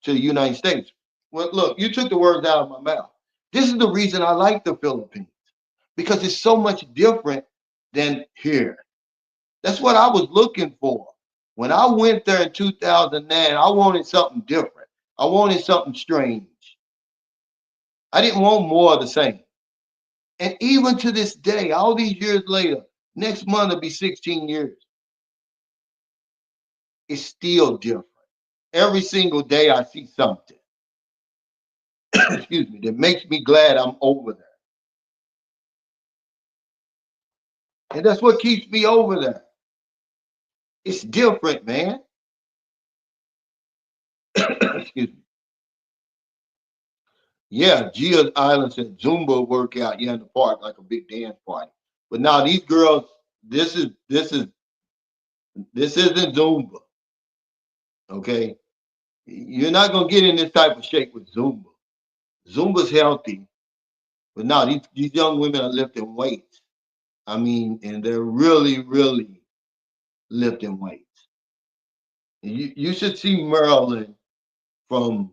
Speaker 1: to the United States, well, look, you took the words out of my mouth. This is the reason I like the Philippines because it's so much different than here. That's what I was looking for. When I went there in 2009, I wanted something different. I wanted something strange. I didn't want more of the same. And even to this day, all these years later, next month will be 16 years. It's still different. Every single day I see something, excuse me, that makes me glad I'm over there. And that's what keeps me over there. It's different, man. Excuse me. Yeah, Gia Island said Zumba workout, yeah, in the park, like a big dance party. But now these girls, this isn't Zumba. Okay. You're not gonna get in this type of shape with Zumba. Zumba's healthy, but now these young women are lifting weights. I mean, and they're really, really lifting weights. You should see Marilyn from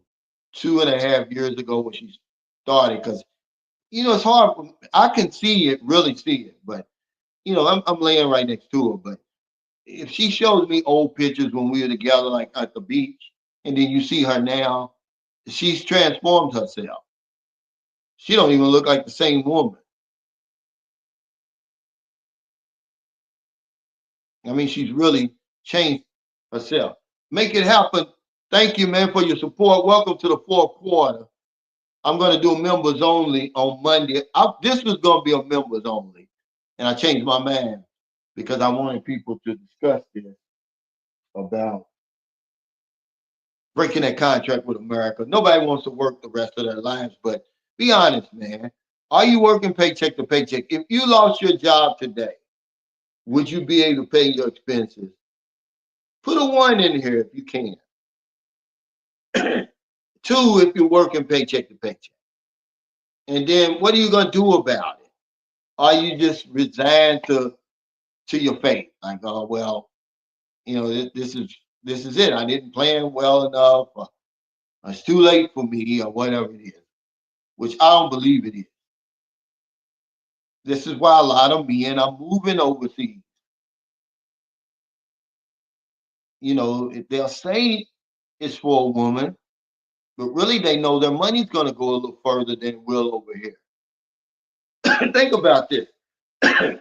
Speaker 1: 2.5 years ago when she started, because it's hard. I can see it, really see it, but I'm laying right next to her. But if she shows me old pictures when we were together, like at the beach, and then you see her now, she's transformed herself. She don't even look like the same woman. I mean, she's really changed herself. Make it happen. Thank you, man, for your support. Welcome to the fourth quarter. I'm going to do members only on Monday. This was going to be a members only, and I changed my mind because I wanted people to discuss this about breaking that contract with America. Nobody wants to work the rest of their lives, but be honest, man. Are you working paycheck to paycheck? If you lost your job today, would you be able to pay your expenses? Put a one in here if you can. Two, if you're working paycheck to paycheck. And then what are you going to do about it? Are you just resigned to your fate? Like, oh well, this is it. I didn't plan well enough. Or it's too late for me, or whatever it is. Which I don't believe it is. This is why a lot of men are moving overseas. They'll say it's for a woman, but really they know their money's going to go a little further than it will over here. Think about this. I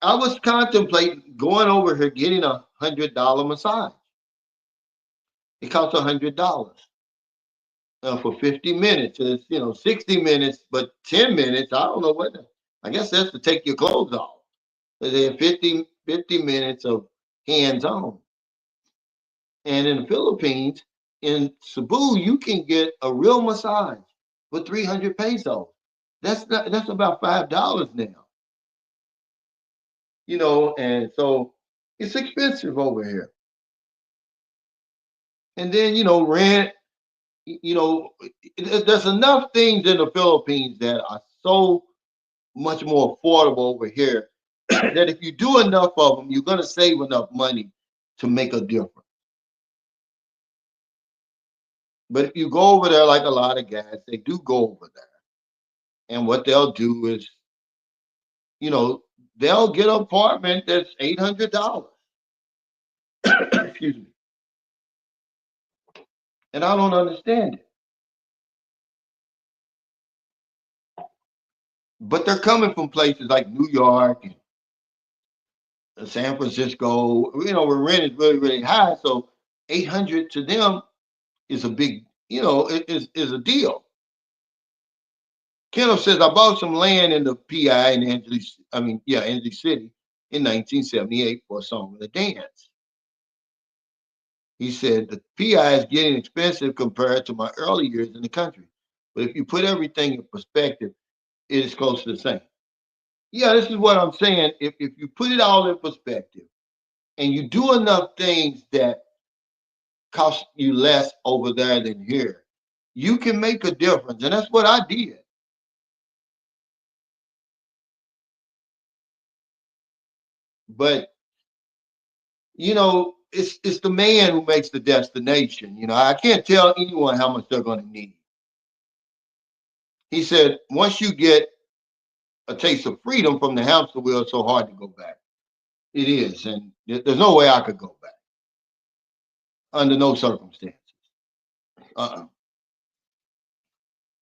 Speaker 1: was contemplating going over here getting $100 massage. It costs $100 for 50 minutes. It's 60 minutes, but 10 minutes. I don't know what. I guess that's to take your clothes off. They have 50 minutes of hands on. And in the Philippines, in Cebu, you can get a real massage for 300 pesos. That's about $5 now. And so it's expensive over here. And then rent. You know, there's enough things in the Philippines that are so much more affordable over here that if you do enough of them, you're going to save enough money to make a difference. But if you go over there, like a lot of guys, they do go over there. And what they'll do is, you know, they'll get an apartment that's $800. Excuse me. And I don't understand it. But they're coming from places like New York and San Francisco, where rent is really, really high. So 800 to them is a big, is a deal. Kenneth says, I bought some land in the PI in Angeles City in 1978 for a song and a dance. He said, the PI is getting expensive compared to my early years in the country. But if you put everything in perspective, it is close to the same. Yeah, this is what I'm saying. If you put it all in perspective and you do enough things that cost you less over there than here, you can make a difference. And that's what I did. But it's the man who makes the destination. I can't tell anyone how much they're going to need. He said, once you get a taste of freedom from the hamster wheel, it's so hard to go back. It is, and there's no way I could go back under no circumstances. Uh-uh.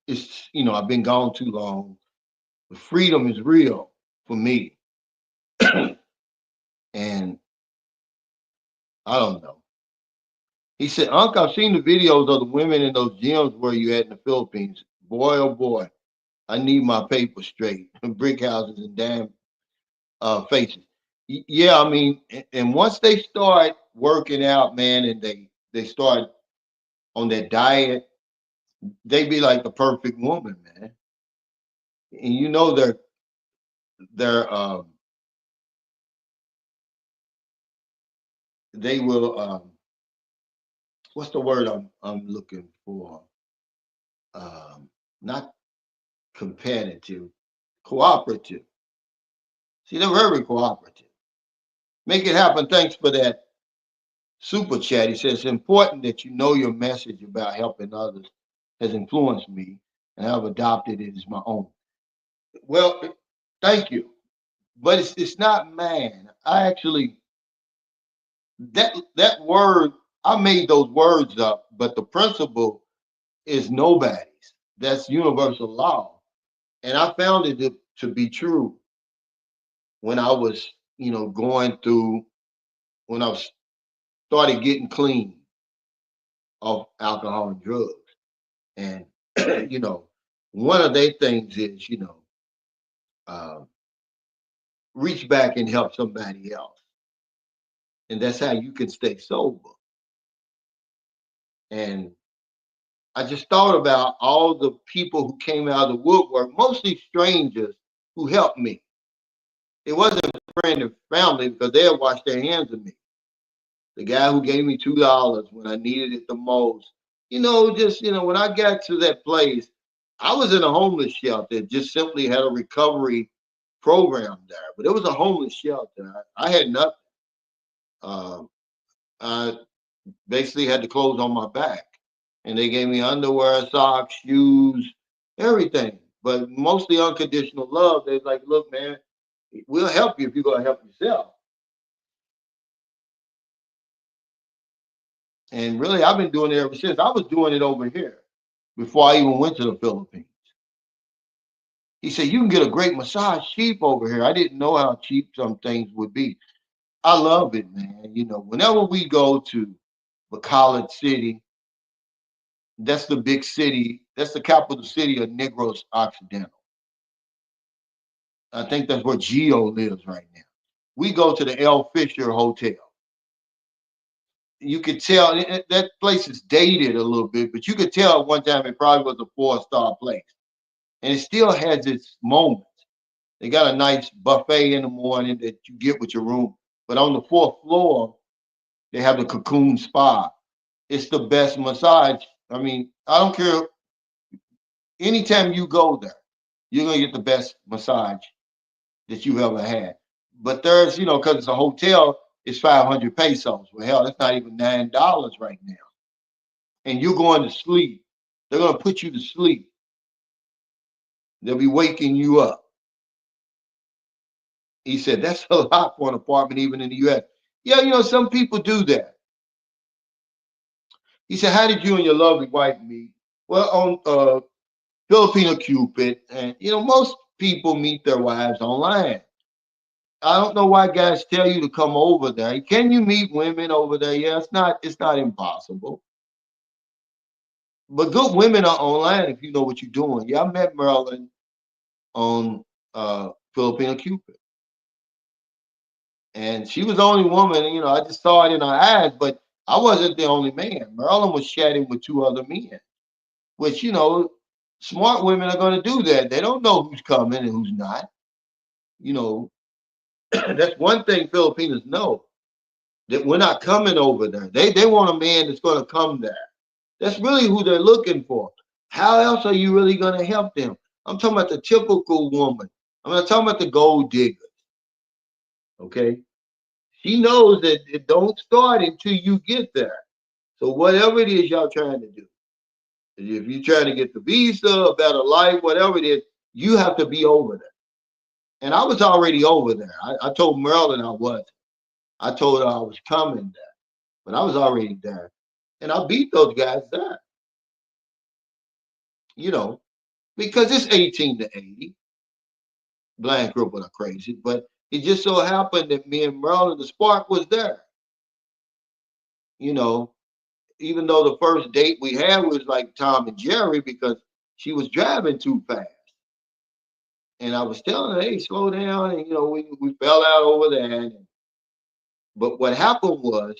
Speaker 1: I've been gone too long. The freedom is real for me, and I don't know. He said, Uncle, I've seen the videos of the women in those gyms where you had in the Philippines. Boy, oh boy, I need my paper straight. Brick houses and damn faces. Yeah, I mean, and once they start working out, man, and they start on that diet, they be like the perfect woman, man. And they're they will what's the word I'm looking for? Not competitive, cooperative. See, they're very cooperative. Make it happen. Thanks for that super chat. He says it's important that you know your message about helping others has influenced me, and I've adopted it as my own. Well, thank you, but it's not man. I actually that word I made those words up, but the principle is nobody's. That's universal law, and I found it to be true when I was, going through when I was started getting clean of alcohol and drugs. And one of their things is, uh, reach back and help somebody else, and that's how you can stay sober. And I just thought about all the people who came out of the woodwork, mostly strangers, who helped me. It wasn't friend and family because they had washed their hands of me. The guy who gave me $2 when I needed it the most. When I got to that place, I was in a homeless shelter. Just simply had a recovery program there, but it was a homeless shelter. I had nothing. I basically had the clothes on my back, and they gave me underwear, socks, shoes, everything. But mostly unconditional love. They're like, look, man, we'll help you if you're gonna help yourself. And really, I've been doing it ever since. I was doing it over here before I even went to the Philippines. He said, you can get a great massage cheap over here. I didn't know how cheap some things would be. I love it, man. Whenever we go to Bacolod City, that's the big city. That's the capital city of Negros Occidental. I think that's where Geo lives right now. We go to the L. Fisher Hotel. You could tell that place is dated a little bit, but you could tell at one time it probably was a 4-star place. And it still has its moments. They got a nice buffet in the morning that you get with your room. But on the fourth floor, they have the Cocoon Spa. It's the best massage. I mean, I don't care. Anytime you go there, you're going to get the best massage that you ever had. But there's, because it's a hotel, it's 500 pesos. Well, hell, that's not even $9 right now. And you're going to sleep. They're going to put you to sleep. They'll be waking you up. He said, that's a lot for an apartment, even in the US. Yeah, some people do that. He said, how did you and your lovely wife meet? Well, on Filipino Cupid. And, most people meet their wives online. I don't know why guys tell you to come over there. Can you meet women over there? Yeah, it's not impossible. But good women are online if you know what you're doing. Yeah, I met Marilyn on Filipino Cupid. And she was the only woman, I just saw it in her eyes, but I wasn't the only man. Marilyn was chatting with two other men, which, smart women are going to do that. They don't know who's coming and who's not. You know, that's one thing Filipinos know, that we're not coming over there. They want a man that's going to come there. That's really who they're looking for. How else are you really going to help them? I'm talking about the typical woman. I'm not talking about the gold digger. Okay. She knows that it don't start until you get there. So whatever it is y'all trying to do, if you're trying to get the visa, a better life, whatever it is, you have to be over there. And I was already over there. I told Marilyn I was. I told her I was coming there, but I was already there. And I beat those guys there, you know, because it's 18 to 80. Blind crippled are crazy, but it just so happened that me and Marilyn, the spark was there. You know, even though the first date we had was like Tom and Jerry because she was driving too fast. And I was telling her, hey, slow down. And, we fell out over that. But what happened was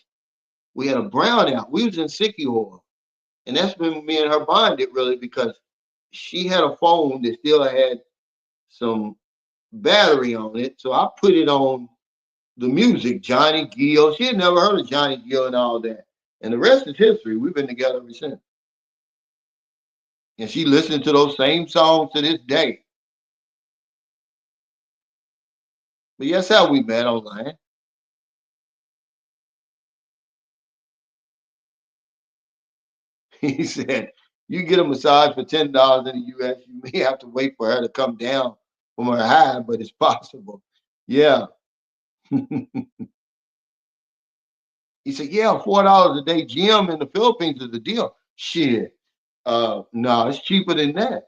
Speaker 1: we had a brownout. We was in Sicky oil. And that's when me and her bonded really because she had a phone that still had some battery on it. So I put it on the music, Johnny Gill. She had never heard of Johnny Gill and all that. And the rest is history. We've been together ever since. And she listened to those same songs to this day. But yes, how we met online. He said, you get a massage for $10 in the US, you may have to wait for her to come down from her high, but it's possible. Yeah. He said, yeah, $4 a day gym in the Philippines is the deal. Shit. No, it's cheaper than that.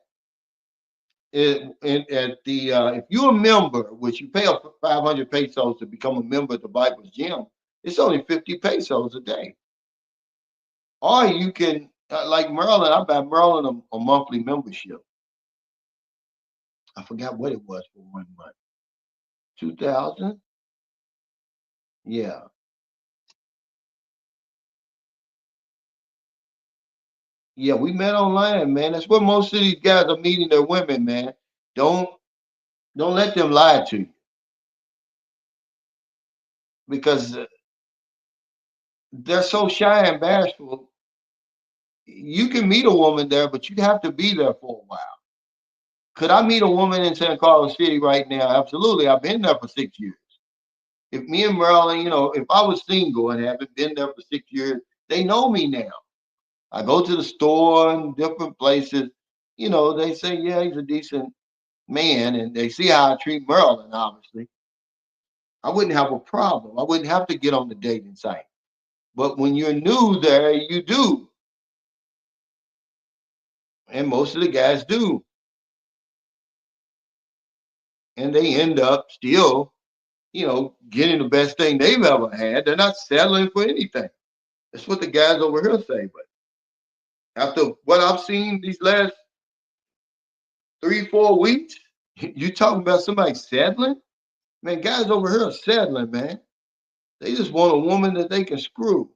Speaker 1: At the if you're a member, which you pay 500 pesos to become a member at the Viper's Gym, it's only 50 pesos a day. Or you can, like Maryland, I buy Maryland a monthly membership. I forgot what it was for 1 month. 2000? Yeah. Yeah, we met online, man. That's where most of these guys are meeting their women, man. Don't don't let them lie to you because they're so shy and bashful. You can meet a woman there, but you have to be there for a while. Could I meet a woman in San Carlos City right now? Absolutely. I've been there for 6 years. If me and Marilyn, if I was single and haven't been there for 6 years, they know me now. I go to the store and different places. They say, yeah, he's a decent man, and they see how I treat Marilyn, obviously. I wouldn't have a problem. I wouldn't have to get on the dating site. But when you're new there, you do. And most of the guys do. And they end up still, getting the best thing they've ever had. They're not settling for anything. That's what the guys over here say. But after what I've seen these last 3, 4 weeks, you talking about somebody settling? Man, guys over here are settling, man. They just want a woman that they can screw.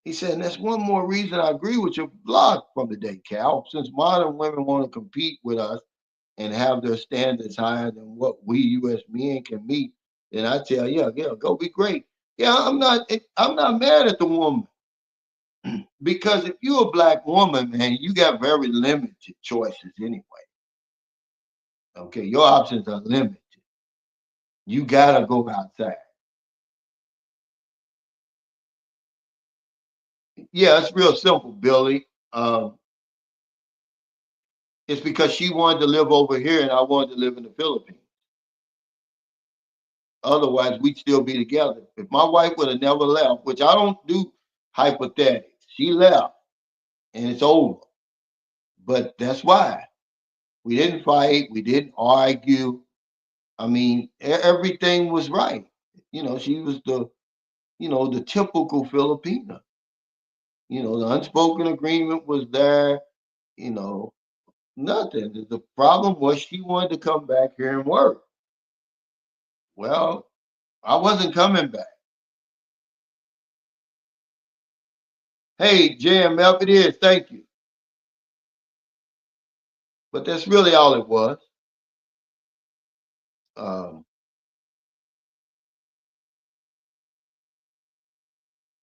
Speaker 1: He said, and that's one more reason I agree with your blog from today, Cal. Since modern women want to compete with us and have their standards higher than what we U.S. men can meet, then I tell you, yeah, go be great. Yeah, I'm not mad at the woman because if you're a black woman, man, you got very limited choices anyway. Okay, your options are limited. You gotta go outside. Yeah, it's real simple, Billy. It's because she wanted to live over here and I wanted to live in the Philippines. Otherwise, we'd still be together. If my wife would have never left, which I don't do hypothetics, she left and it's over. But that's why we didn't fight, we didn't argue. I mean, everything was right. She was the typical Filipina. The unspoken agreement was there. You know, nothing. The problem was she wanted to come back here and work. Well, I wasn't coming back. Hey, JMF, it is. Thank you. But that's really all it was. Um,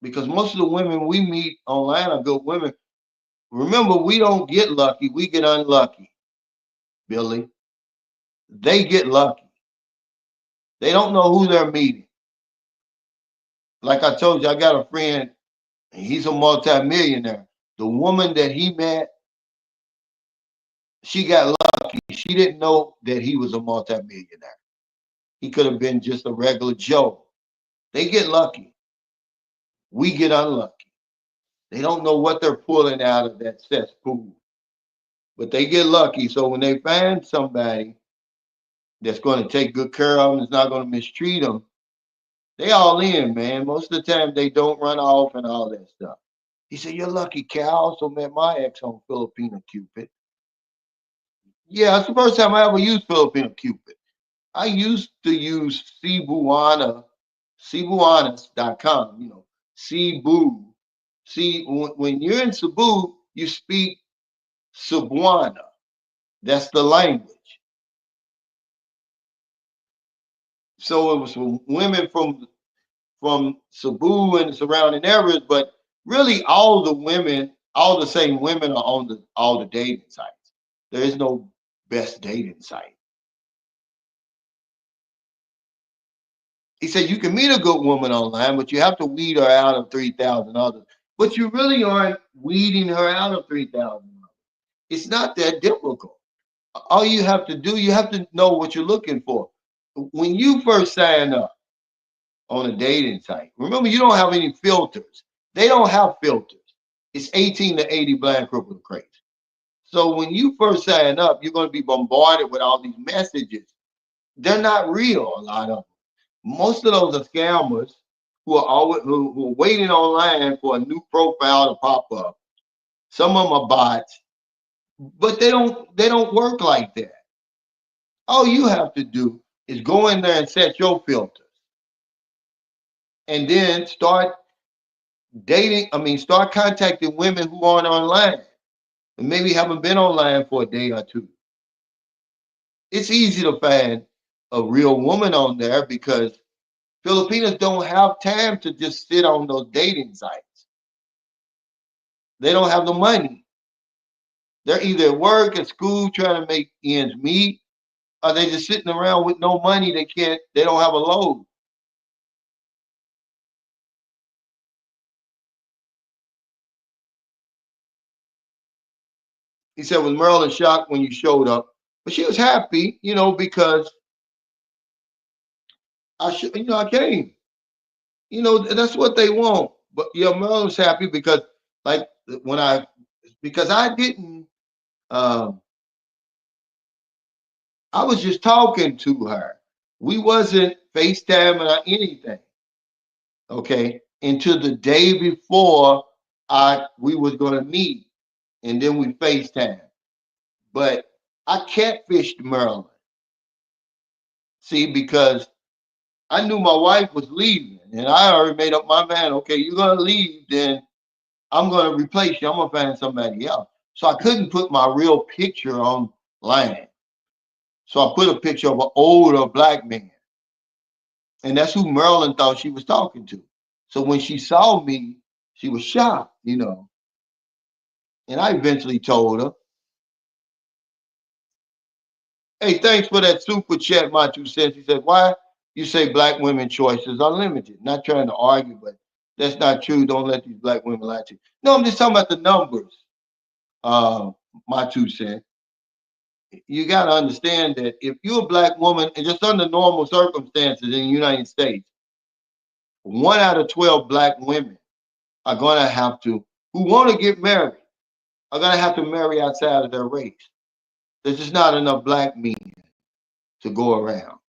Speaker 1: because most of the women we meet online are good women. Remember, we don't get lucky, we get unlucky, Billy. They get lucky. They don't know who they're meeting. Like I told you, I got a friend, he's a multimillionaire. The woman that he met, she got lucky. She didn't know that he was a multimillionaire. He could have been just a regular Joe. They get lucky. We get unlucky. They don't know what they're pulling out of that cesspool, but they get lucky. So when they find somebody that's going to take good care of them, that's not going to mistreat them, they all in, man. Most of the time they don't run off and all that stuff. He said, "You're lucky, Cal. I also met my ex on Filipino Cupid." Yeah, it's the first time I ever used Filipino Cupid. I used to use Cebuanas.com, Cebu. See, when you're in Cebu, you speak Cebuana. That's the language. So it was from women from Cebu and the surrounding areas, but really all the same women are on all the dating sites. There is no best dating site. He said you can meet a good woman online, but you have to weed her out of 3,000 others. But you really aren't weeding her out of 3,000 others. It's not that difficult. All you have to do, you have to know what you're looking for. When you first sign up on a dating site, remember you don't have any filters. They don't have filters. It's 18 to 80 blind crippled and crazy. So when you first sign up, you're going to be bombarded with all these messages. They're not real, a lot of them. Most of those are scammers who are waiting online for a new profile to pop up. Some of them are bots, but they don't work like that. All you have to do is go in there and set your filters, and then start contacting women who aren't online and maybe haven't been online for a day or two. It's easy to find a real woman on there because Filipinos don't have time to just sit on those dating sites. They don't have the money. They're either at work, at school, trying to make ends meet, or they just sitting around with no money. They don't have a load. He said, was Marilyn shocked when you showed up? But she was happy, because I came. That's what they want. But Marilyn was happy because, like, because I didn't, um, I was just talking to her. We wasn't FaceTiming or anything. Okay, until the day before we was gonna meet, and then we FaceTime. But I catfished Marilyn. See, because I knew my wife was leaving, and I already made up my mind. Okay, you're gonna leave, then I'm gonna replace you. I'm gonna find somebody else. So I couldn't put my real picture online. So I put a picture of an older black man, and that's who Marilyn thought she was talking to. So when she saw me, she was shocked. And I eventually told her, "Hey, thanks for that super chat, my 2 cents." He said, "Why you say black women choices are limited?" Not trying to argue, but that's not true. Don't let these black women lie to you. No, I'm just talking about the numbers. Uh, my 2 cents. You got to understand that if you're a black woman, and just under normal circumstances in the United States, 1 out of 12 black women are going to have to, who want to get married, are gonna have to marry outside of their race. There's just not enough black men to go around.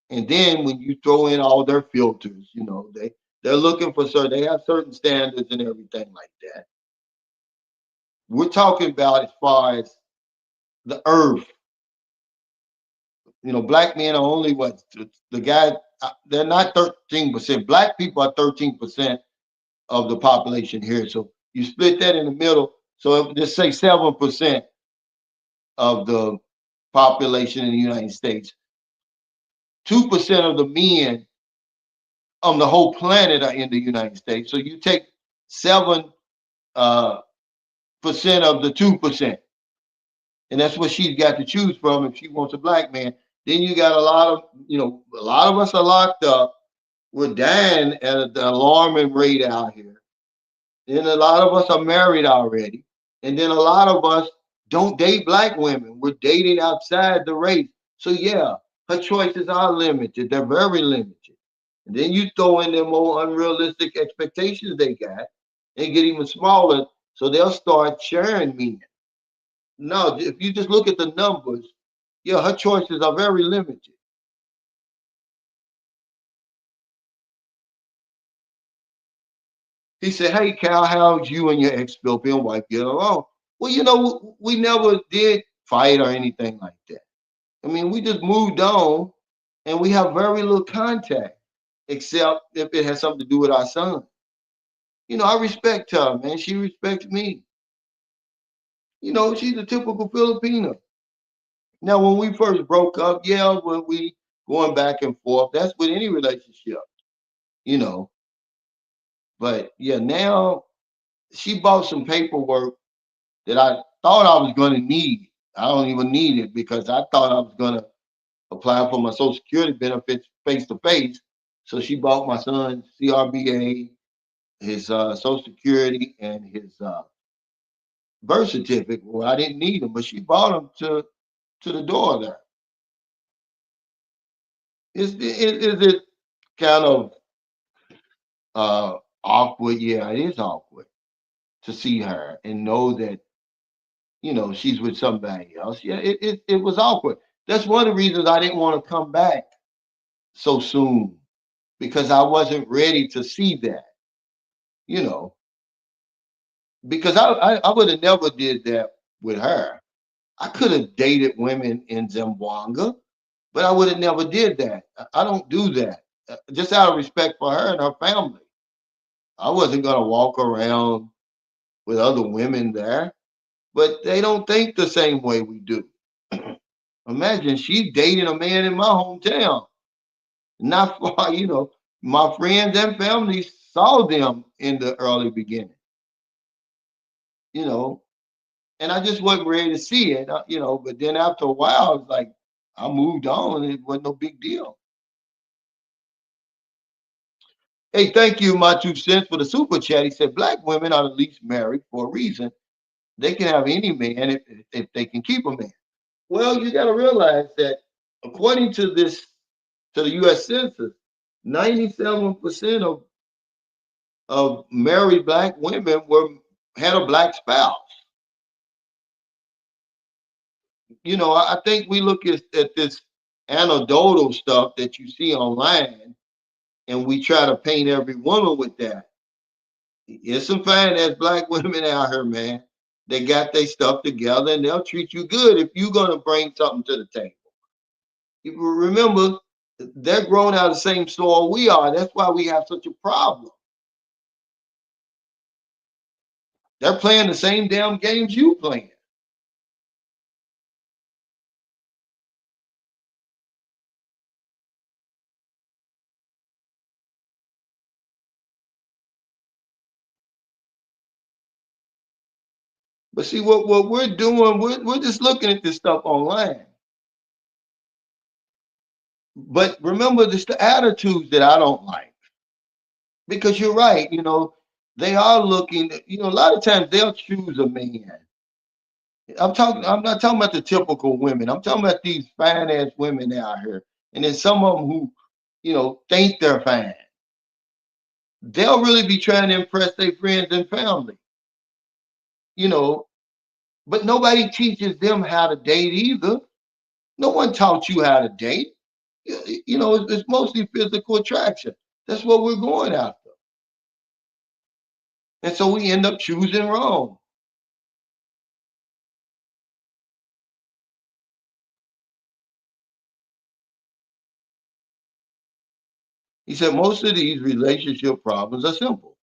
Speaker 1: And then when you throw in all their filters, they're looking for certain, they have certain standards and everything like that. We're talking about as far as the earth. Black men are only what the guy. They're not 13%. Black people are 13% of the population here. So you split that in the middle. So just say 7% of the population in the United States. 2% of the men on the whole planet are in the United States. So you take 7% of the 2%, and that's what she's got to choose from if she wants a black man. Then you got a lot of us are locked up. We're dying at the alarming rate out here. Then a lot of us are married already. And then a lot of us don't date black women. We're dating outside the race. So yeah, her choices are limited. They're very limited. And then you throw in them more unrealistic expectations they got and get even smaller. So they'll start sharing men. No, if you just look at the numbers, yeah, her choices are very limited. He said, "Hey, Cal, how's you and your ex-Philippine wife get along?" Well, we never did fight or anything like that. I mean, we just moved on, and we have very little contact, except if it has something to do with our son. I respect her, man. She respects me. She's a typical Filipino. Now, when we first broke up, yeah, when we going back and forth, that's with any relationship, you know. But yeah, now she bought some paperwork that I thought I was going to need. I don't even need it because I thought I was going to apply for my Social Security benefits face to face. So she bought my son's CRBA, his Social Security, and his birth certificate. Well, I didn't need them, but she bought them to the door there. Is it kind of awkward? Yeah, it is awkward to see her and know that she's with somebody else. Yeah, it was awkward. That's one of the reasons I didn't want to come back so soon because I wasn't ready to see that. You know, because I would have never did that with her. I could have dated women in Zamboanga, but I would have never did that. I don't do that. Just out of respect for her and her family. I wasn't gonna walk around with other women there, but they don't think the same way we do. Imagine she's dating a man in my hometown. Not far, my friends and family saw them in the early beginning, you know, and I just wasn't ready to see it, but then after a while, it's like I moved on and it wasn't no big deal. Hey, thank you, my 2 cents for the super chat. He said, Black women are the least married for a reason. They can have any man if they can keep a man. Well, you got to realize that according to the U.S. Census, 97% of married black women had a black spouse. I think we look at this anecdotal stuff that you see online, and we try to paint every woman with that. There's some fine ass black women out here, man. They got their stuff together, and they'll treat you good if you're gonna bring something to the table. You remember, they're grown out of the same soil we are. That's why we have such a problem. They're playing the same damn games you playing. But see what we're doing, we're just looking at this stuff online. But remember, this the attitudes that I don't like. Because you're right, they are looking, a lot of times they'll choose a man. I'm not talking about the typical women. I'm talking about these fine ass women out here. And then some of them who, think they're fine. They'll really be trying to impress their friends and family. you know, but nobody teaches them how to date either. No one taught you how to date. It's mostly physical attraction. That's what we're going after. And so we end up choosing wrong. He said most of these relationship problems are simple.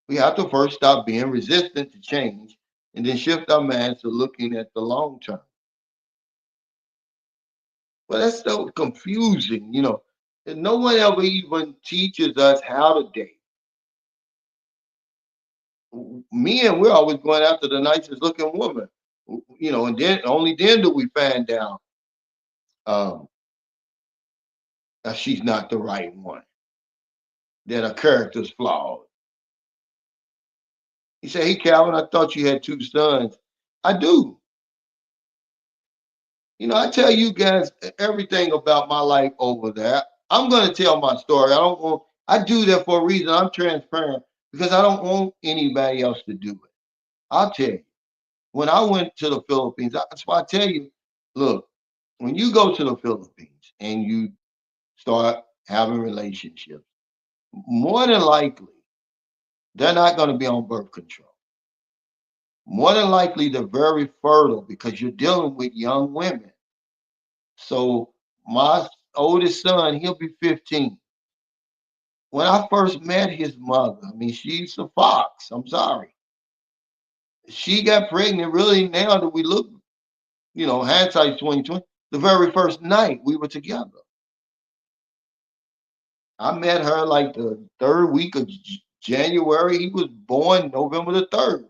Speaker 1: We have to first stop being resistant to change and then shift our minds to looking at the long term. Well, that's so confusing. And no one ever even teaches us how to date. Men, we're always going after the nicest looking woman, and then only then do we find out um, that she's not the right one, that her character's flawed. He said, "Hey, Calvin, I thought you had two sons." I do. I tell you guys everything about my life over there. I'm going to tell my story. I do that for a reason. I'm transparent because I don't want anybody else to do it. I'll tell you. When I went to the Philippines, that's why I tell you, look, when you go to the Philippines and you start having relationships, more than likely, they're not going to be on birth control. More than likely, they're very fertile because you're dealing with young women. So my oldest son, he'll be 15. When I first met his mother, I mean, she's a fox. I'm sorry. She got pregnant really now that we look, hindsight 2020, the very first night we were together. I met her like the third week of January. He was born November the 3rd.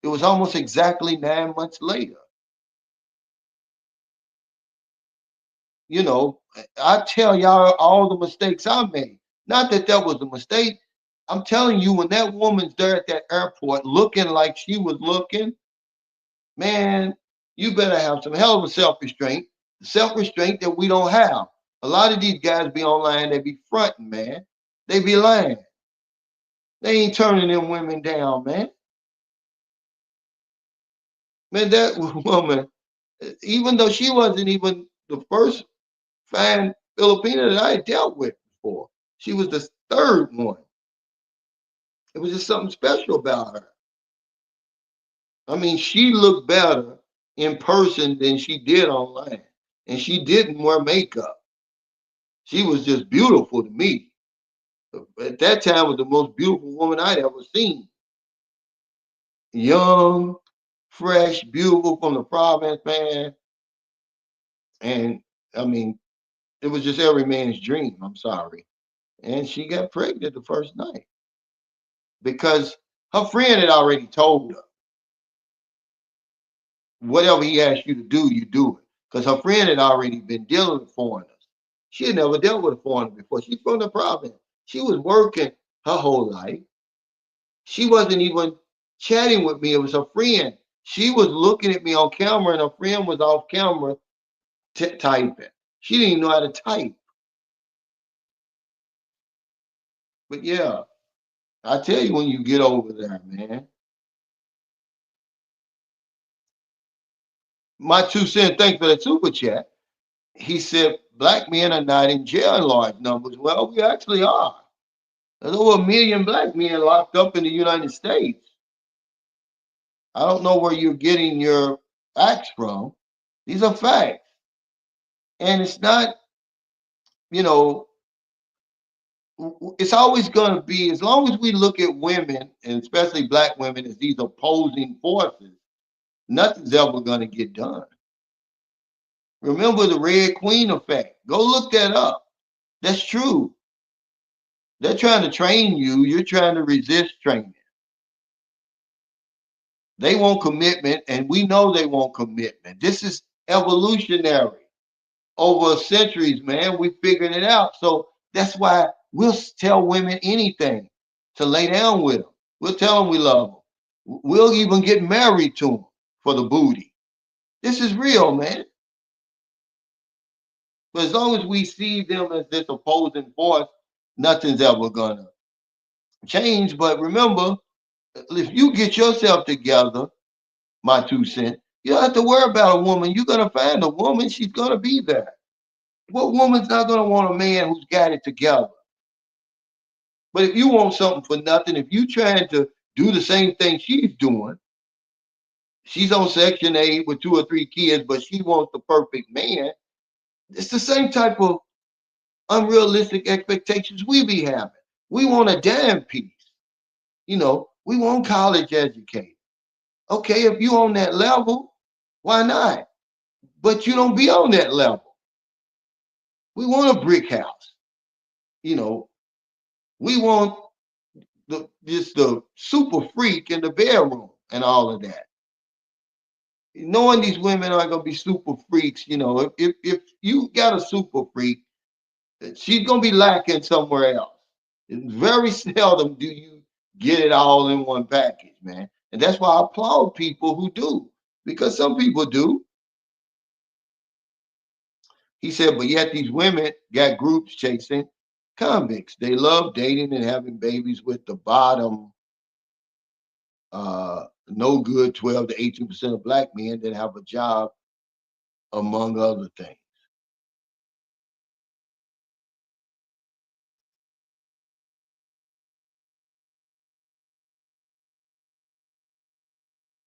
Speaker 1: It was almost exactly 9 months later. You know, I tell y'all all the mistakes I made. Not that that was a mistake. I'm telling you, when that woman's there at that airport looking like she was looking, man, you better have some hell of a self restraint that we don't have. A lot of these guys be online, they be fronting, man. They be lying. They ain't turning them women down, man. Man, that woman, even though she wasn't even the first fine Filipina that I had dealt with before, she was the third one. It was just something special about her. I mean, she looked better in person than she did online. And she didn't wear makeup. She was just beautiful to me. At that time, was the most beautiful woman I'd ever seen. Young, fresh, beautiful from the province, man. And I mean, it was just every man's dream. I'm sorry. And she got pregnant the first night because her friend had already told her, whatever he asked you to do, you do it. Because her friend had already been dealing with foreigners. She had never dealt with a foreigner before. She's from the province. She was working her whole life. She wasn't even chatting with me. It was her friend. She was looking at me on camera, and her friend was off camera typing. She didn't even know how to type. But yeah, I tell you when you get over there, man. My 2 cents, thanks for that super chat. He said, black men are not in jail in large numbers. Well, we actually are. There's over 1 million black men locked up in the United States. I don't know where you're getting your facts from. These are facts. And it's not, you know, it's always going to be, as long as we look at women, and especially black women, as these opposing forces, nothing's ever going to get done. Remember the Red Queen effect. Go look that up. That's true. They're trying to train you. You're trying to resist training. They want commitment, and we know they want commitment. This is evolutionary. Over centuries, man, we figured it out. So that's why we'll tell women anything to lay down with them. We'll tell them we love them. We'll even get married to them for the booty. This is real, man. But as long as we see them as this opposing force, nothing's ever gonna change. But remember, if you get yourself together my 2 cents. You don't have to worry about a woman. You're gonna find a woman. She's gonna be there. What woman's not gonna want a man who's got it together? But if you want something for nothing, if you trying to do the same thing she's doing, she's on Section 8 with 2 or 3 kids, but she wants the perfect man. It's the same type of unrealistic expectations we be having. We want a damn piece. We want college educated. Okay, if you on that level, why not? But you don't be on that level. We want a brick house. You know, we want the super freak in the bedroom and all of that. Knowing these women are gonna be super freaks, if you got a super freak, she's gonna be lacking somewhere else. It's very seldom do you get it all in one package, man. And that's why I applaud people who do, because some people do. He said, but yet these women got groups chasing convicts. They love dating and having babies with the bottom, no good 12 to 18% of black men that have a job, among other things.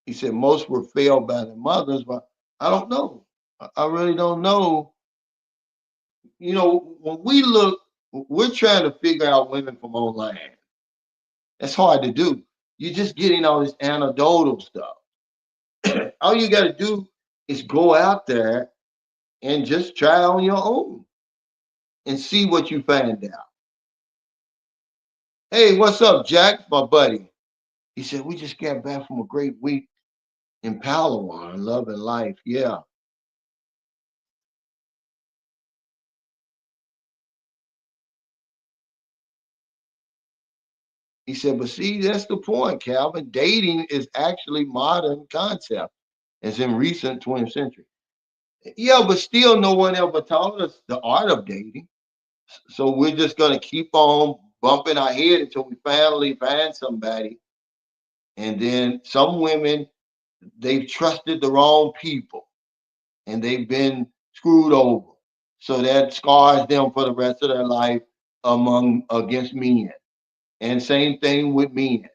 Speaker 1: He said most were failed by their mothers, but I don't know. I really don't know. When we look, we're trying to figure out women from online. That's hard to do. You're just getting all this anecdotal stuff. All you got to do is go out there and just try on your own and see what you find out. Hey, what's up, Jack? My buddy. He said, we just got back from a great week in Palawan, love and life. Yeah. He said, but see, that's the point, Calvin. Dating is actually modern concept. It's in recent 20th century. Yeah, but still no one ever taught us the art of dating. So we're just gonna keep on bumping our head until we finally find somebody. And then some women, they've trusted the wrong people and they've been screwed over. So that scars them for the rest of their life among against men. And same thing with men.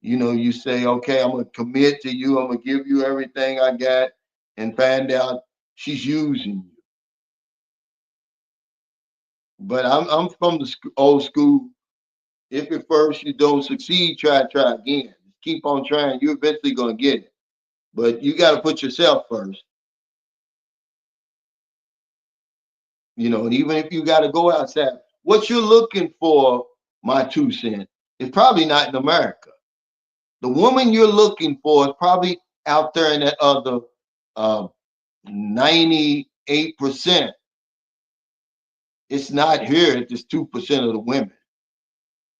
Speaker 1: You say, okay, I'm gonna commit to you, I'm gonna give you everything I got, and find out she's using you. But I'm from the old school. If at first you don't succeed, try again. Keep on trying. You're eventually gonna get it. But you got to put yourself first. And even if you got to go outside, what you're looking for, my 2 cents, is probably not in America. The woman you're looking for is probably out there in that other 98%. It's not here. It's just 2% of the women.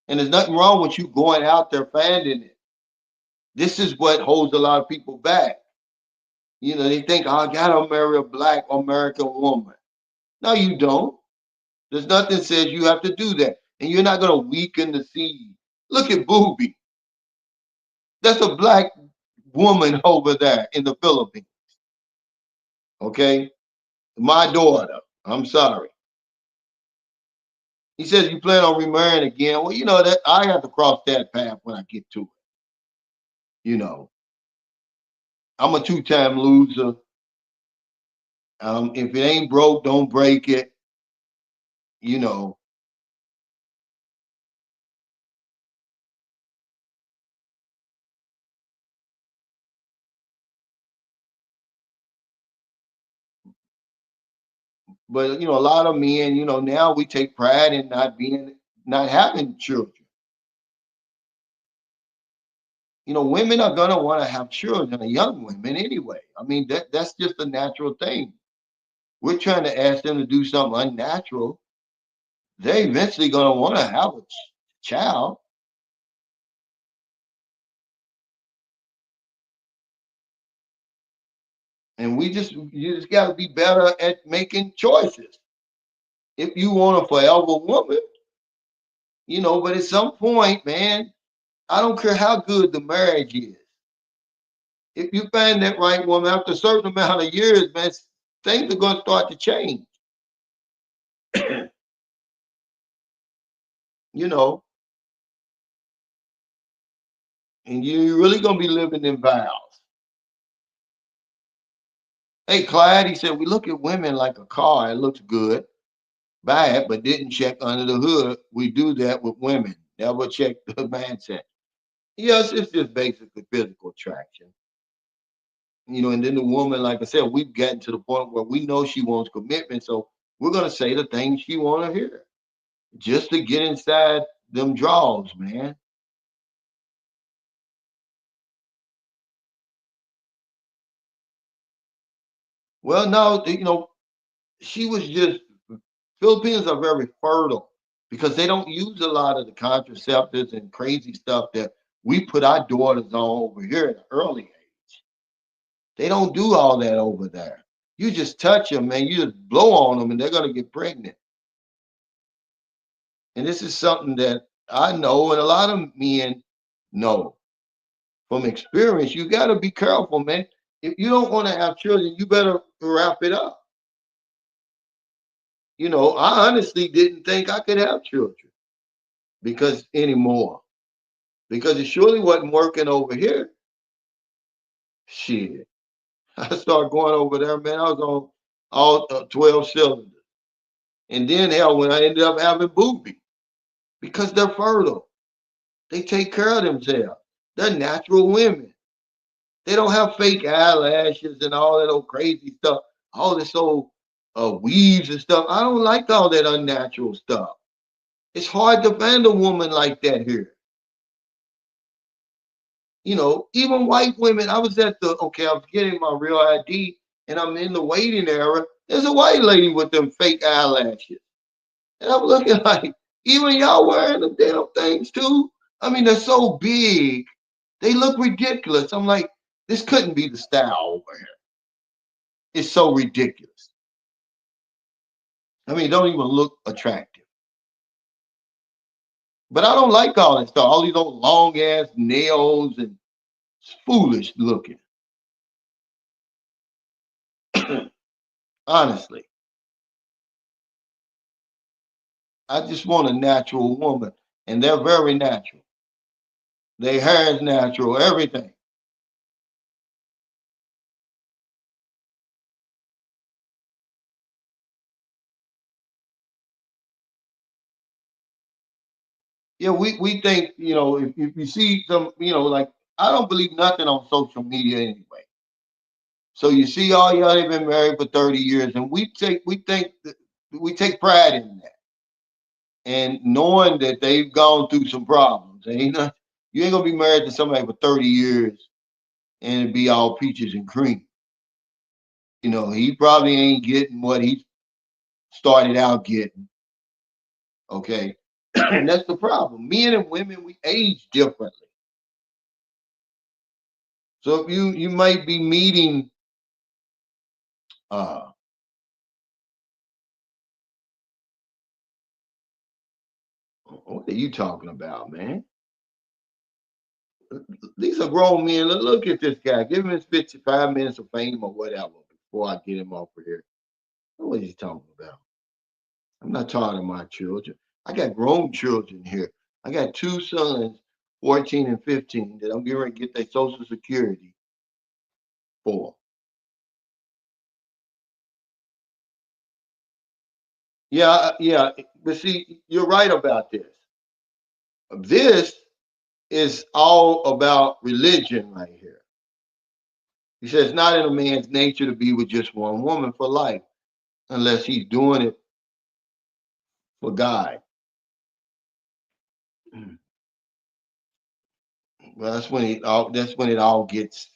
Speaker 1: And there's nothing wrong with you going out there finding it. This is what holds a lot of people back. They think, oh, I gotta marry a black American woman. No, you don't. There's nothing that says you have to do that. And you're not gonna weaken the seed. Look at Booby. That's a black woman over there in the Philippines. Okay? My daughter. I'm sorry. He says you plan on remarrying again. Well, that I have to cross that path when I get to it. I'm a two-time loser. If it ain't broke, don't break it. You know, but a lot of men, now we take pride in not having children. Women are gonna want to have children, young women anyway. I mean, that's just a natural thing. We're trying to ask them to do something unnatural. They're eventually gonna want to have a child. And you just got to be better at making choices. If you want a forever woman, but at some point, man, I don't care how good the marriage is. If you find that right woman after a certain amount of years, man, things are going to start to change. You know, and you're really going to be living in vows. Hey, Clyde, he said, we look at women like a car. It looks good, buy it, but didn't check under the hood. We do that with women. Never check the mindset. Yes, it's just basically physical attraction. And then the woman, like I said, we've gotten to the point where we know she wants commitment, so we're gonna say the things she want to hear, just to get inside them draws, man. Well, no, she was just Filipinos are very fertile because they don't use a lot of the contraceptives and crazy stuff that we put our daughters on over here at an early age. They don't do all that over there. You just touch them, man. You just blow on them, and they're gonna get pregnant. And this is something that I know, and a lot of men know from experience. You got to be careful, man. If you don't want to have children, you better wrap it up. I honestly didn't think I could have children because anymore, because it surely wasn't working over here. Shit. I started going over there, man. I was on all 12 cylinders. And then, hell, when I ended up having booby, because they're fertile, they take care of themselves. They're natural women. They don't have fake eyelashes and all that old crazy stuff, all this old weaves and stuff. I don't like all that unnatural stuff. It's hard to find a woman like that here. Even white women. I was I was getting my real ID and I'm in the waiting area. There's a white lady with them fake eyelashes. And I'm looking like, even y'all wearing them damn things too? I mean, they're so big. They look ridiculous. I'm like, this couldn't be the style over here. It's so ridiculous. I mean, it don't even look attractive. But I don't like all that stuff. All these old long ass nails and it's foolish looking. Honestly, I just want a natural woman, and they're very natural. Their hair is natural, everything. Yeah, we think, if you see some, like I don't believe nothing on social media anyway. So you see all y'all they've been married for 30 years, and we take pride in that. And knowing that they've gone through some problems. You ain't gonna be married to somebody for 30 years and it be all peaches and cream. He probably ain't getting what he started out getting. Okay. And that's the problem. Men and women, we age differently. So if you might be meeting uh what are you talking about, man? These are grown men. Look at this guy. Give him his 55 minutes of fame or whatever before I get him off of here. What is he talking about? I'm not talking to my children. I got grown children here. I got two sons, 14 and 15, that I'm getting ready to get their social security for. Yeah, yeah. But see, you're right about this. This is all about religion right here. He says it's not in a man's nature to be with just one woman for life unless he's doing it for God. Well, that's when it all gets.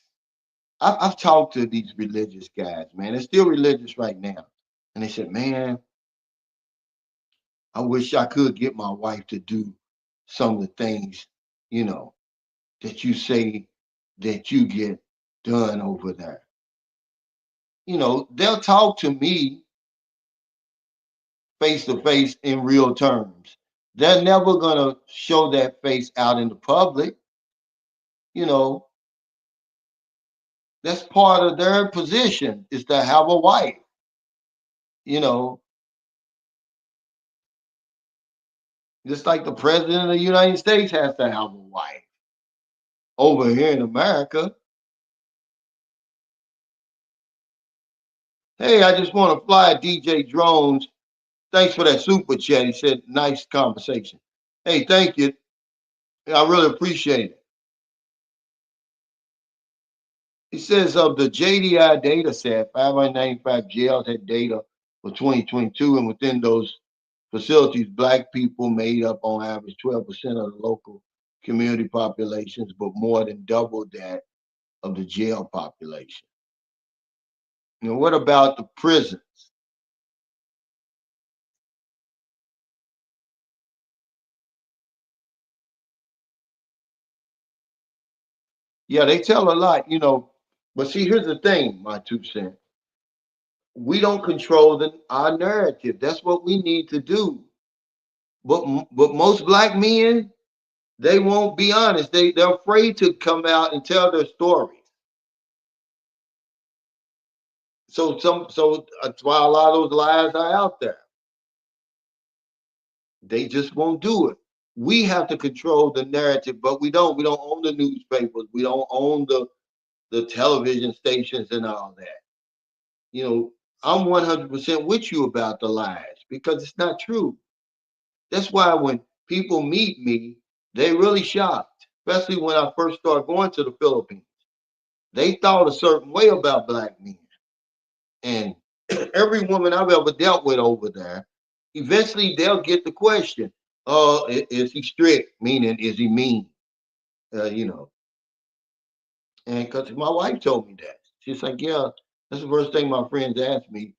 Speaker 1: I've talked to these religious guys, man. They're still religious right now, and they said, "Man, I wish I could get my wife to do some of the things, you know, that you say that you get done over there." They'll talk to me face to face in real terms. They're never gonna show that face out in the public, you know. That's part of their position is to have a wife. You know, just like the president of the United States has to have a wife. Over here in America, hey, I just want to fly DJ Drones. Thanks for that super chat. He said, nice conversation. Hey, thank you. I really appreciate it. He says of the JDI data set, 595 jails had data for 2022, and within those facilities, Black people made up on average 12% of the local community populations, but more than double that of the jail population. You know, what about the prisons? Yeah, they tell a lot, you know, but see, here's the thing, my 2 cents. We don't control our narrative. That's what we need to do. But most Black men, they won't be honest. They're afraid to come out and tell their stories. So that's why a lot of those lies are out there. They just won't do it. We have to control the narrative, but we don't. We don't own the newspapers. We don't own the television stations and all that. You know, I'm 100% with you about the lies because it's not true. That's why when people meet me, they really shocked, especially when I first started going to the Philippines. They thought a certain way about Black men. And every woman I've ever dealt with over there, eventually they'll get the question, is he strict? Meaning, is he mean? You know, and because my wife told me that. She's like, yeah, that's the first thing my friends asked me,